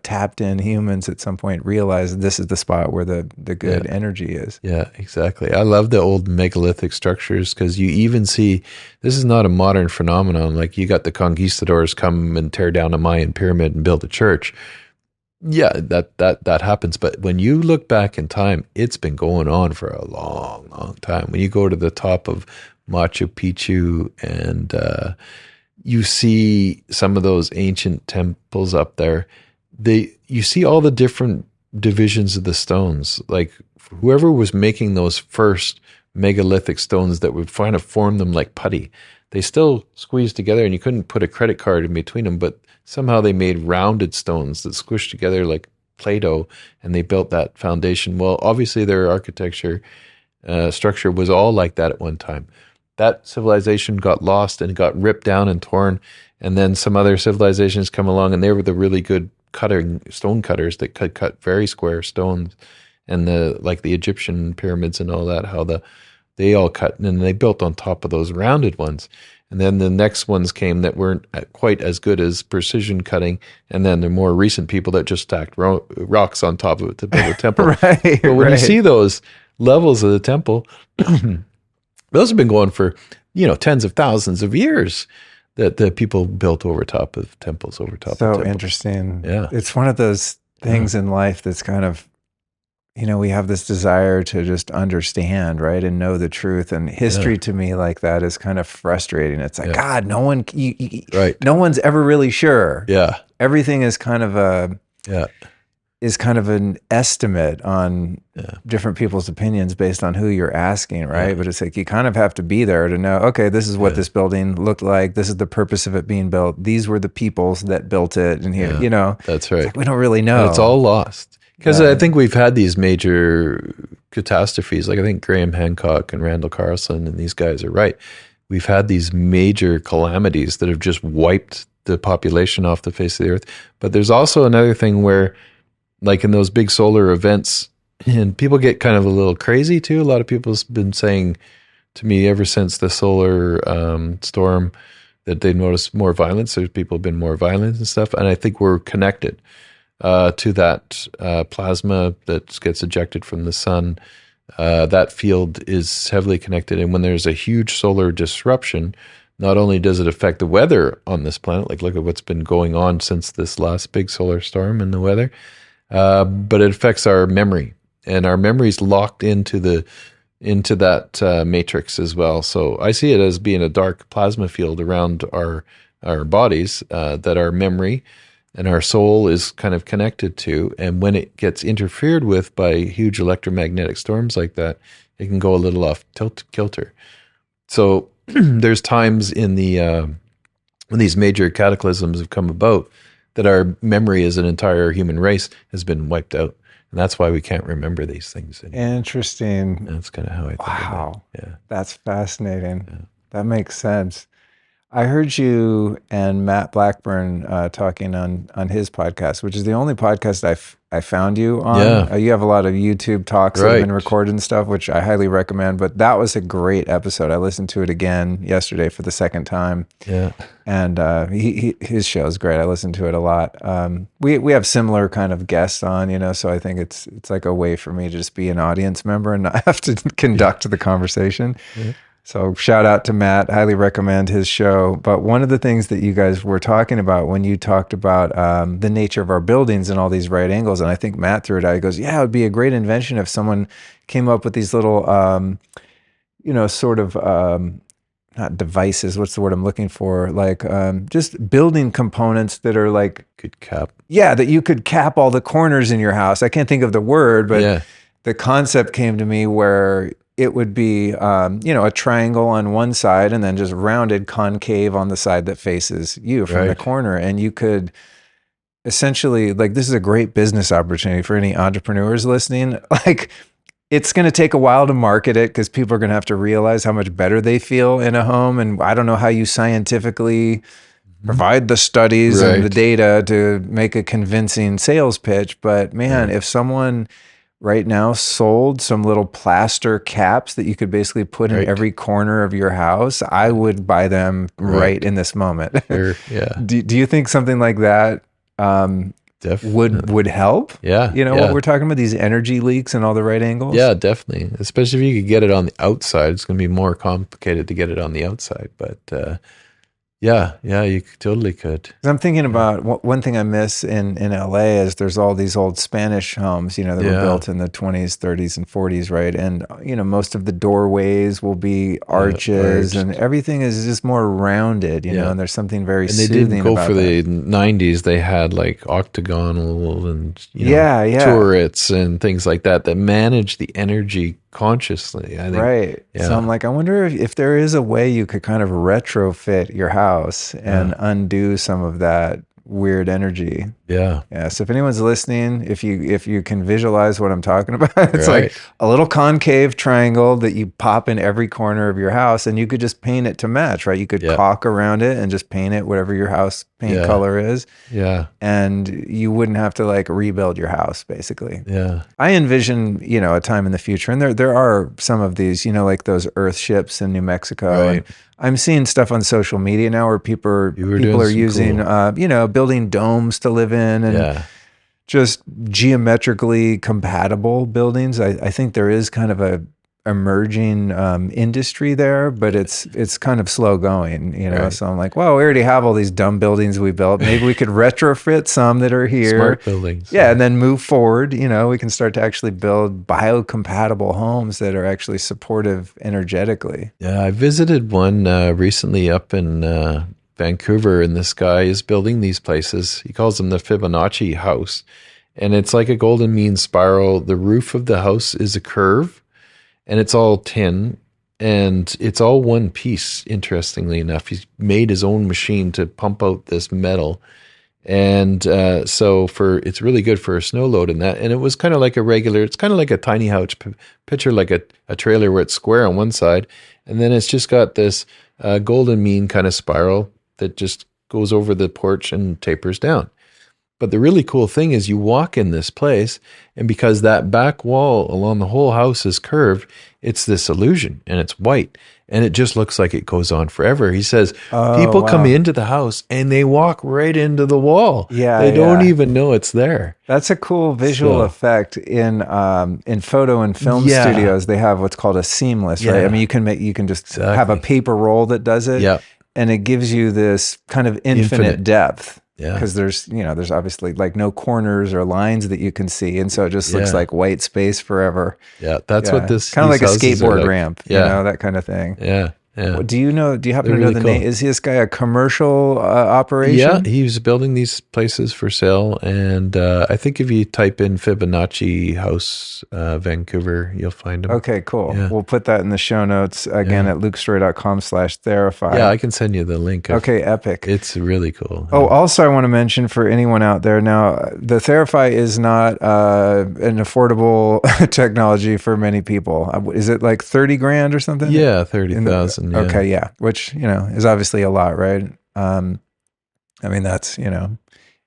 tapped in humans at some point realized this is the spot where the good energy is. Yeah, exactly. I love the old megalithic structures because you even see, this is not a modern phenomenon. Like you got the conquistadors come and tear down a Mayan pyramid and build a church. Yeah, that happens. But when you look back in time, it's been going on for a long, long time. When you go to the top of Machu Picchu and you see some of those ancient temples up there, you see all the different divisions of the stones. Like whoever was making those first megalithic stones that would kind of form them like putty, they still squeezed together and you couldn't put a credit card in between them, but somehow they made rounded stones that squished together like Play-Doh and they built that foundation. Well, obviously their architecture structure was all like that at one time. That civilization got lost and got ripped down and torn. And then some other civilizations come along and they were the really good stone cutters that could cut very square stones. And the Egyptian pyramids and all that, they all cut and then they built on top of those rounded ones. And then the next ones came that weren't quite as good as precision cutting. And then the more recent people that just stacked rocks on top of it to build a temple. Right. But when you see those levels of the temple, those have been going for, tens of thousands of years that the people built over top of temples, over top of temples. So interesting. Yeah. It's one of those things in life that's kind of, we have this desire to just understand, right? And know the truth. And history to me like that is kind of frustrating. It's like, God, no one, no one's ever really sure. Yeah. Everything is kind of an estimate on different people's opinions based on who you're asking, right? Yeah. But it's like you kind of have to be there to know, okay, this is what this building looked like. This is the purpose of it being built. These were the peoples that built it. And here, That's right. It's like we don't really know. And it's all lost. Because I think we've had these major catastrophes. Like I think Graham Hancock and Randall Carlson and these guys are right. We've had these major calamities that have just wiped the population off the face of the earth. But there's also another thing where, like in those big solar events, and people get kind of a little crazy too. A lot of people have been saying to me ever since the solar storm that they noticed more violence. There's people have been more violent and stuff. And I think we're connected to that plasma that gets ejected from the sun. That field is heavily connected. And when there's a huge solar disruption, not only does it affect the weather on this planet, like look at what's been going on since this last big solar storm and the weather, but it affects our memory. And our memory is locked into that matrix as well. So I see it as being a dark plasma field around our bodies that our memory and our soul is kind of connected to. And when it gets interfered with by huge electromagnetic storms like that, it can go a little off kilter. So there's times in when these major cataclysms have come about that our memory as an entire human race has been wiped out. And that's why we can't remember these things anymore. Interesting. And that's kind of how I think about it. Yeah. That's fascinating. Yeah. That makes sense. I heard you and Matt Blackburn talking on his podcast, which is the only podcast I found you on. Yeah. You have a lot of YouTube talks that have been recorded and stuff, which I highly recommend. But that was a great episode. I listened to it again yesterday for the second time. Yeah. And his show is great. I listen to it a lot. We have similar kind of guests on, so I think it's like a way for me to just be an audience member and not have to conduct the conversation. Yeah. So shout out to Matt. Highly recommend his show. But one of the things that you guys were talking about when you talked about the nature of our buildings and all these right angles, and I think Matt threw it out. He goes, yeah, it would be a great invention if someone came up with these little, sort of, not devices, what's the word I'm looking for? Like just building components that are like... Could cap. Yeah, that you could cap all the corners in your house. I can't think of the word, but the concept came to me where... it would be, a triangle on one side and then just rounded concave on the side that faces you from the corner. And you could essentially, like, this is a great business opportunity for any entrepreneurs listening. Like, it's going to take a while to market it because people are going to have to realize how much better they feel in a home. And I don't know how you scientifically provide the studies and the Right. data to make a convincing sales pitch. But man, if someone right now sold some little plaster caps that you could basically put in Right. every corner of your house, I would buy them right in this moment. Sure. Yeah. Do you think something like that Definitely. would help? Yeah. You know Yeah. what we're talking about, these energy leaks and all the right angles? Yeah, definitely. Especially if you could get it on the outside. It's going to be more complicated to get it on the outside. But yeah, you totally could. 'Cause I'm thinking about one thing I miss in LA is there's all these old Spanish homes, you know, that were built in the 20s, 30s, and 40s, right? And, you know, most of the doorways will be arches and everything is just more rounded, you know, and there's something very And they soothing didn't go about for that. the 90s. They had like octagonal and, turrets and things like that manage the energy consciously, I think. Right. Yeah. So I'm like, I wonder if there is a way you could kind of retrofit your house and undo some of that weird energy. Yeah. Yeah. So if anyone's listening, if you can visualize what I'm talking about, it's Right. like a little concave triangle that you pop in every corner of your house, and you could just paint it to match, right? You could caulk around it and just paint it whatever your house paint color is. Yeah. And you wouldn't have to like rebuild your house, basically. Yeah. I envision, you know, a time in the future, and there are some of these, you know, like those Earth ships in New Mexico. Right. And I'm seeing stuff on social media now where people are some using, you know, building domes to live in and just geometrically compatible buildings. I think there is kind of a emerging industry there, but it's kind of slow going, you know. So I'm like, well, we already have all these dumb buildings we built. Maybe we could retrofit some that are here. Smart buildings. Yeah, and then move forward. You know, we can start to actually build biocompatible homes that are actually supportive energetically. Yeah, I visited one recently up in Vancouver, and this guy is building these places. He calls them the Fibonacci house. And it's like a golden mean spiral. The roof of the house is a curve, and it's all tin, and it's all one piece, interestingly enough. He's made his own machine to pump out this metal. And so it's really good for a snow load in that. And it was kind of like it's kind of like a tiny house. Picture like a trailer where it's square on one side, and then it's just got this golden mean kind of spiral that just goes over the porch and tapers down. But the really cool thing is you walk in this place, and because that back wall along the whole house is curved, it's this illusion, and it's white, and it just looks like it goes on forever. He says people come into the house and they walk right into the wall. Yeah, they don't even know it's there. That's a cool visual effect in photo and film studios. They have what's called a seamless, right? I mean, you can just have a paper roll that does it, and it gives you this kind of infinite depth. Yeah. Because there's obviously like no corners or lines that you can see. And so it just looks like white space forever. Yeah. That's what this kind of like a houses are skateboard like. ramp, you know, that kind of thing. Yeah. Yeah. Do you happen to know really the cool. name? Is this guy a commercial operation? Yeah, he was building these places for sale. And I think if you type in Fibonacci House Vancouver, you'll find him. Okay, cool. Yeah. We'll put that in the show notes again at lukestorey.com/Theraphi. Yeah, I can send you the link. Okay, epic. It's really cool. Oh, also I want to mention for anyone out there now, the Theraphi is not an affordable technology for many people. Is it like 30 grand or something? Yeah, 30,000. Yeah. Okay, yeah, which, you know, is obviously a lot, right? I mean, that's, you know,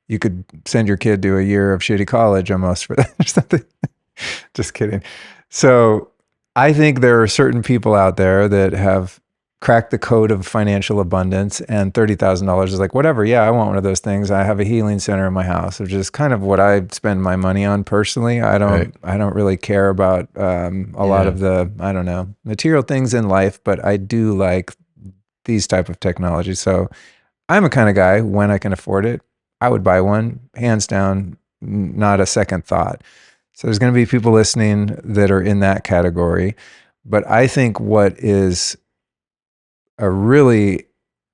you could send your kid to a year of shitty college almost for that or something. Just kidding. So I think there are certain people out there that have cracked the code of financial abundance, and $30,000 is like, whatever. Yeah, I want one of those things. I have a healing center in my house, which is kind of what I spend my money on personally. I don't really care about a lot of the, I don't know, material things in life, but I do like these type of technologies. So I'm a kind of guy, when I can afford it, I would buy one, hands down, not a second thought. So there's going to be people listening that are in that category. But I think what is a really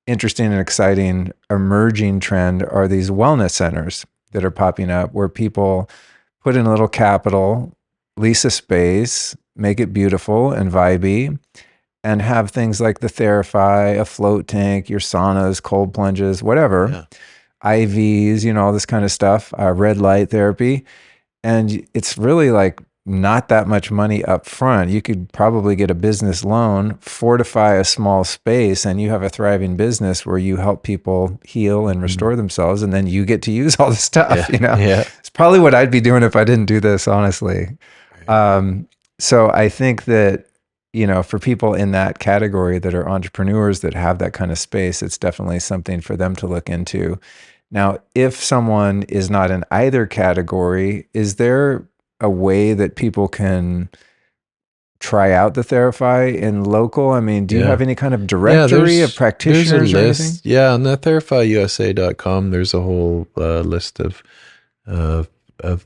interesting and exciting emerging trend are these wellness centers that are popping up, where people put in a little capital, lease a space, make it beautiful and vibey, and have things like the Theraphi, a float tank, your saunas, cold plunges, whatever, IVs, you know, all this kind of stuff, red light therapy. And it's really like not that much money up front. You could probably get a business loan, fortify a small space, and you have a thriving business where you help people heal and restore themselves, and then you get to use all the stuff, Yeah. It's probably what I'd be doing if I didn't do this, honestly. So I think that, for people in that category that are entrepreneurs that have that kind of space, it's definitely something for them to look into. Now, if someone is not in either category, is there a way that people can try out the Theraphi in local? I mean, do you have any kind of directory of practitioners or anything? Yeah, on the theraphiusa.com, there's a whole list of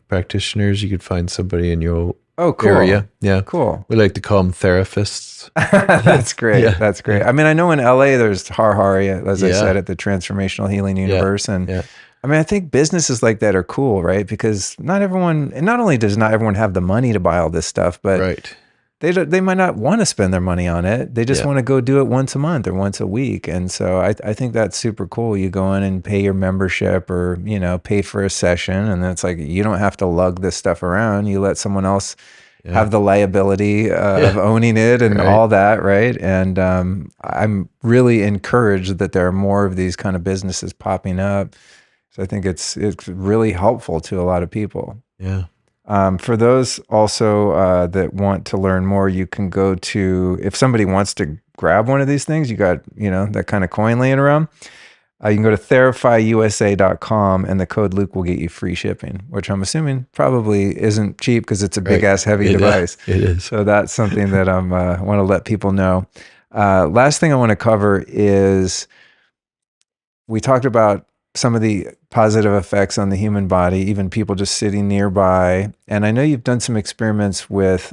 practitioners. You could find somebody in your area. Yeah. Cool. We like to call them therapists. That's great. Yeah. That's great. I mean, I know in LA there's Hari, as I Yeah. said, at the Transformational Healing Universe. And Yeah. I mean, I think businesses like that are cool, right? Because not only does not everyone have the money to buy all this stuff, but Right. they might not want to spend their money on it. They just want to go do it once a month or once a week. And so I think that's super cool. You go in and pay your membership or, pay for a session. And then it's like, you don't have to lug this stuff around. You let someone else have the liability of owning it and all that. Right. And I'm really encouraged that there are more of these kind of businesses popping up. So I think it's really helpful to a lot of people. Yeah. For those also that want to learn more, you can go to, if somebody wants to grab one of these things, you got, that kind of coin laying around, you can go to theraphiusa.com and the code Luke will get you free shipping, which I'm assuming probably isn't cheap because it's a big ass heavy device. It is. So that's something that I want to let people know. Last thing I want to cover is we talked about some of the positive effects on the human body, even people just sitting nearby. And I know you've done some experiments with,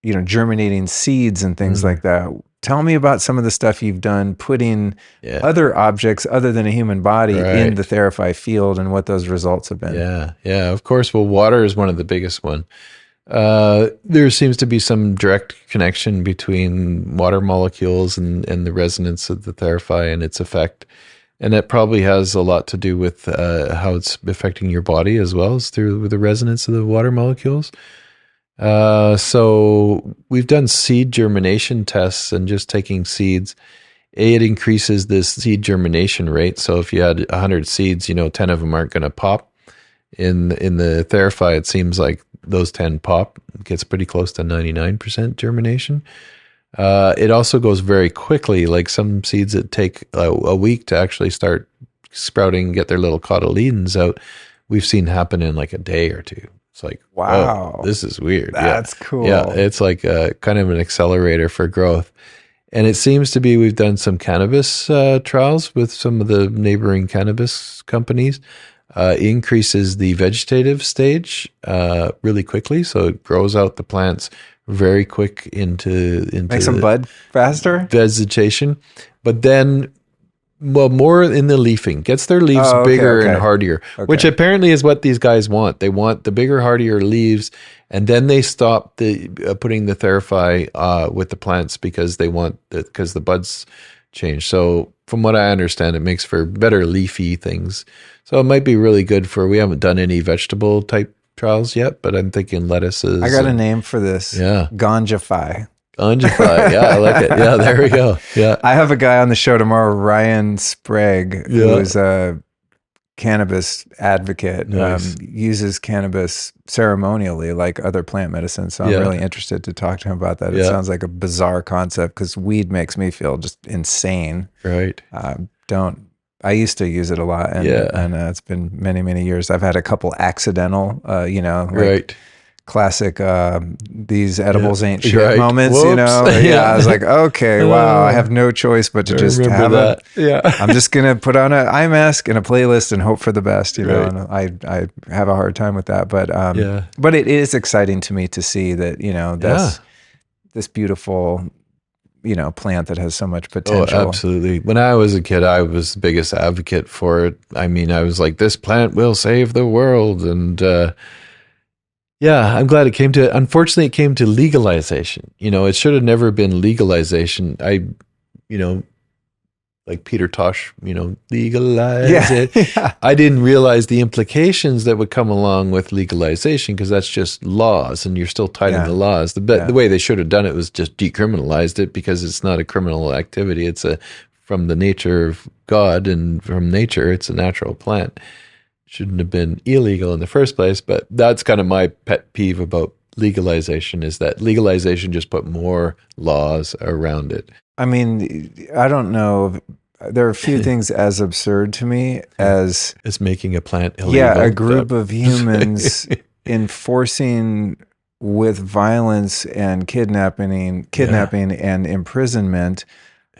germinating seeds and things like that. Tell me about some of the stuff you've done putting other objects other than a human body in the Theraphi field and what those results have been. Yeah, of course. Well, water is one of the biggest one. There seems to be some direct connection between water molecules and the resonance of the Theraphi and its effect. And that probably has a lot to do with how it's affecting your body as well as through the resonance of the water molecules. So we've done seed germination tests and just taking seeds. It increases this seed germination rate. So if you had 100 seeds, 10 of them aren't going to pop. In the Theraphi, it seems like those 10 pop. It gets pretty close to 99% germination. It also goes very quickly. Like some seeds that take a week to actually start sprouting and get their little cotyledons out, we've seen happen in like a day or two. It's like, wow, this is weird. That's cool. Yeah, it's like kind of an accelerator for growth. And it seems to be, we've done some cannabis trials with some of the neighboring cannabis companies. Increases the vegetative stage really quickly. So it grows out the plants very quick into makes them bud faster, vegetation, but then more in the leafing, gets their leaves bigger and hardier, which apparently is what these guys want. They want the bigger, hardier leaves, and then they stop putting the Theraphi with the plants because the buds change. So from what I understand, it makes for better leafy things. So it might be really good we haven't done any vegetable type trials yet, but I'm thinking lettuces. I got a name for this. Yeah. Ganjafy. Ganjafy. Yeah, I like it. Yeah, there we go. Yeah. I have a guy on the show tomorrow, Ryan Sprague, who is a cannabis advocate, uses cannabis ceremonially like other plant medicines. So I'm really interested to talk to him about that. It sounds like a bizarre concept because weed makes me feel just insane. Right. I used to use it a lot, and it's been many, many years. I've had a couple accidental, classic these edibles ain't shit moments. Whoops. I was like, okay, wow, I have no choice but to just have it. I'm just gonna put on an eye mask and a playlist and hope for the best. And I have a hard time with that, but it is exciting to me to see that this beautiful plant that has so much potential. Oh, absolutely. When I was a kid, I was the biggest advocate for it. I mean, I was like, this plant will save the world. And I'm glad unfortunately, it came to legalization. It should have never been legalization. like Peter Tosh, legalize Yeah. it. Yeah. I didn't realize the implications that would come along with legalization, because that's just laws and you're still tied in the laws. The way they should have done it was just decriminalized it, because it's not a criminal activity. It's from the nature of God, and from nature, it's a natural plant. Shouldn't have been illegal in the first place. But that's kind of my pet peeve about legalization, is that legalization just put more laws around it. I mean, I don't know. There are a few things as absurd to me as making a plant illegal. Yeah, a group of humans enforcing with violence and kidnapping and imprisonment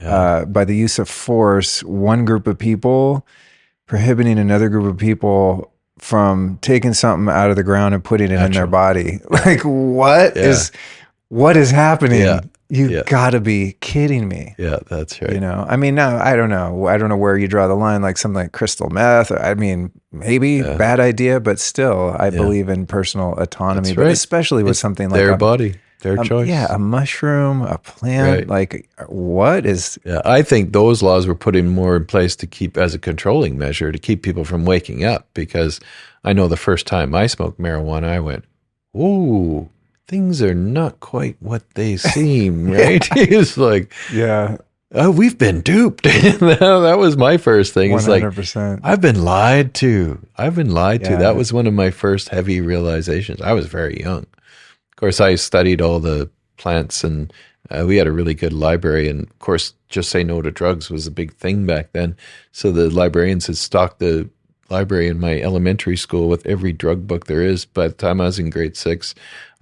by the use of force, one group of people prohibiting another group of people from taking something out of the ground and putting it in their body. Like, what is happening? Yeah. You've got to be kidding me. Yeah, that's right. I mean, now I don't know where you draw the line, like something like crystal meth. I mean, maybe bad idea, but still, I believe in personal autonomy, but especially with something like their body, their choice. Yeah, a mushroom, a plant, like what is... Yeah, I think those laws were put in more in place to keep, as a controlling measure, to keep people from waking up, because I know the first time I smoked marijuana, I went, ooh, things are not quite what they seem, right? It's like, oh, we've been duped. That was my first thing. It's 100%. Like, I've been lied to. That was one of my first heavy realizations. I was very young. Of course, I studied all the plants, and we had a really good library. And of course, Just Say No to Drugs was a big thing back then. So the librarians had stocked the library in my elementary school with every drug book there is. By the time I was in grade 6,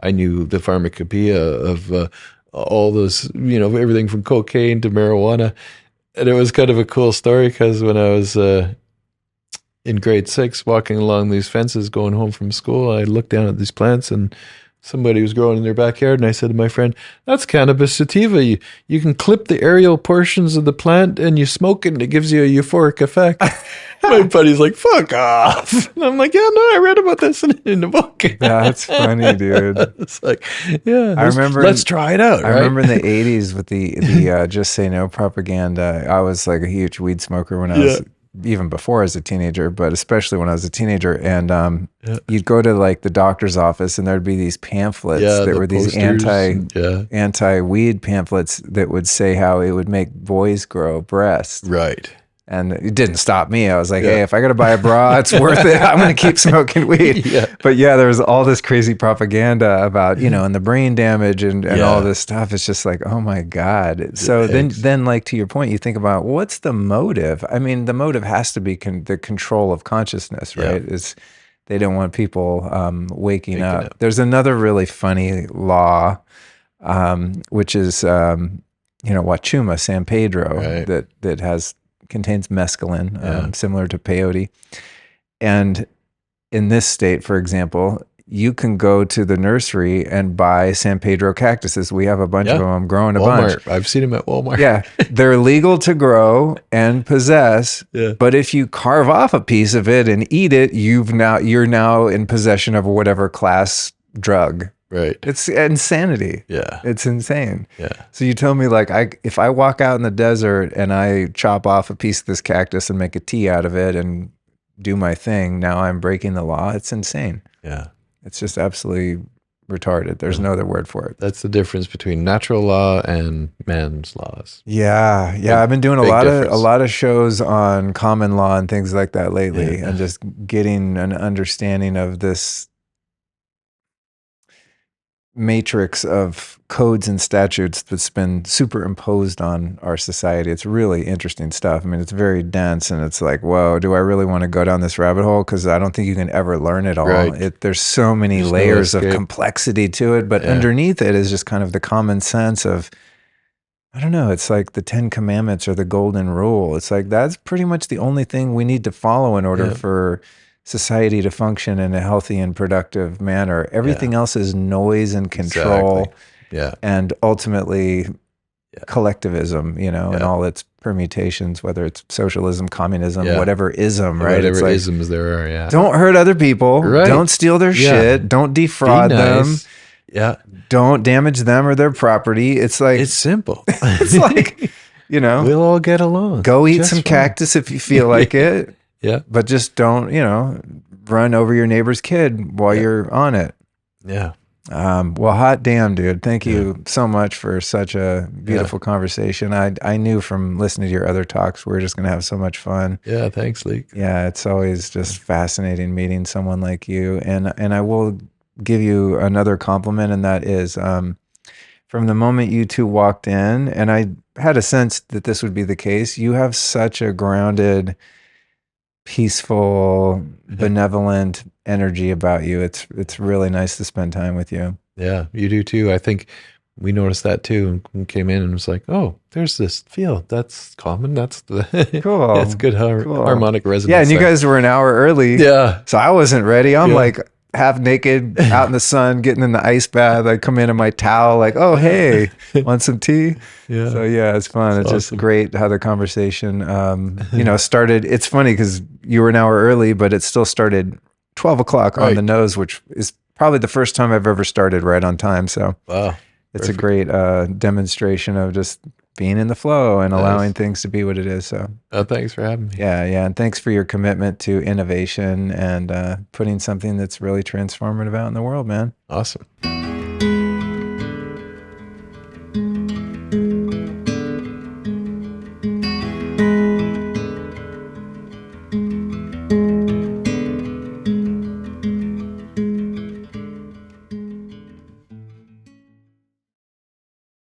I knew the pharmacopoeia of all those, everything from cocaine to marijuana. And it was kind of a cool story, because when I was in grade 6, walking along these fences going home from school, I looked down at these plants, and somebody was growing in their backyard, and I said to my friend, that's cannabis sativa. You can clip the aerial portions of the plant and you smoke it, and it gives you a euphoric effect. My buddy's like, fuck off. And I'm like, yeah, no, I read about this in the book. That's funny, dude. It's like, yeah, I remember, let's try it out. I remember in the 80s with the Just Say No propaganda. I was like a huge weed smoker when I was, even before as a teenager, but especially when I was a teenager. And you'd go to like the doctor's office, and there'd be these pamphlets that were these anti-weed pamphlets that would say how it would make boys grow breasts. Right. And it didn't stop me. I was like, hey, if I got to buy a bra, it's worth it. I'm going to keep smoking weed. But there was all this crazy propaganda about, and the brain damage and all this stuff. It's just like, oh my God. So then like to your point, you think about what's the motive? I mean, the motive has to be the control of consciousness, right? Is they don't want people waking up. There's another really funny law, which is, Wachuma, San Pedro, that contains mescaline, similar to peyote. And in this state, for example, you can go to the nursery and buy San Pedro cactuses. We have a bunch of them. I'm growing a bunch. I've seen them at Walmart. Yeah. They're legal to grow and possess, but if you carve off a piece of it and eat it, you're now in possession of whatever class drug. Right. It's insanity. Yeah. It's insane. Yeah. So you tell me, like, if I walk out in the desert and I chop off a piece of this cactus and make a tea out of it and do my thing, now I'm breaking the law. It's insane. Yeah. It's just absolutely retarded. There's no other word for it. That's the difference between natural law and man's laws. Yeah. I've been doing a lot of shows on common law and things like that lately, and just getting an understanding of this matrix of codes and statutes that's been superimposed on our society. It's really interesting stuff. I mean, it's very dense, and it's like, whoa, do I really want to go down this rabbit hole? Because I don't think you can ever learn it all. Right. There's so many layers of complexity to it, but underneath it is just kind of the common sense of, I don't know, it's like the 10 Commandments or the Golden Rule. It's like, that's pretty much the only thing we need to follow in order for society to function in a healthy and productive manner. Everything else is noise and control, and ultimately collectivism, and all its permutations, whether it's socialism, communism, whatever ism, right? Whatever it's like, isms there are, don't hurt other people, don't steal their shit, don't defraud them, don't damage them or their property. It's like, it's simple. it's like, you know, We'll all get along. go eat just some fine. cactus if you feel like it, Yeah. but just don't, you know, run over your neighbor's kid while you're on it. Yeah. Well, hot damn, dude. Thank you so much for such a beautiful conversation. I knew from listening to your other talks, we are just going to have so much fun. Yeah. Thanks, Leek. Yeah, it's always just fascinating meeting someone like you. And I will give you another compliment, and that is from the moment you two walked in, and I had a sense that this would be the case, you have such a grounded, peaceful, benevolent energy about you. It's really nice to spend time with you. Yeah, you do too. I think we noticed that too. We came in and was like, oh, there's this field. That's common. That's the Cool. It's good harmonic resonance. Yeah, and you there. guys were an hour early. Yeah. So I wasn't ready. I'm like half naked out in the sun, getting in the ice bath. I come in my towel like, oh, hey, want some tea? Yeah. So yeah, it's fun. It's awesome. just great how the conversation, you know, started. It's funny because you were an hour early, but it still started 12 o'clock on the nose, which is probably the first time I've ever started right on time. So wow, it's a great demonstration of just being in the flow and allowing things to be what it is. So thanks for having me. yeah. And thanks for your commitment to innovation and putting something that's really transformative out in the world, man. Awesome.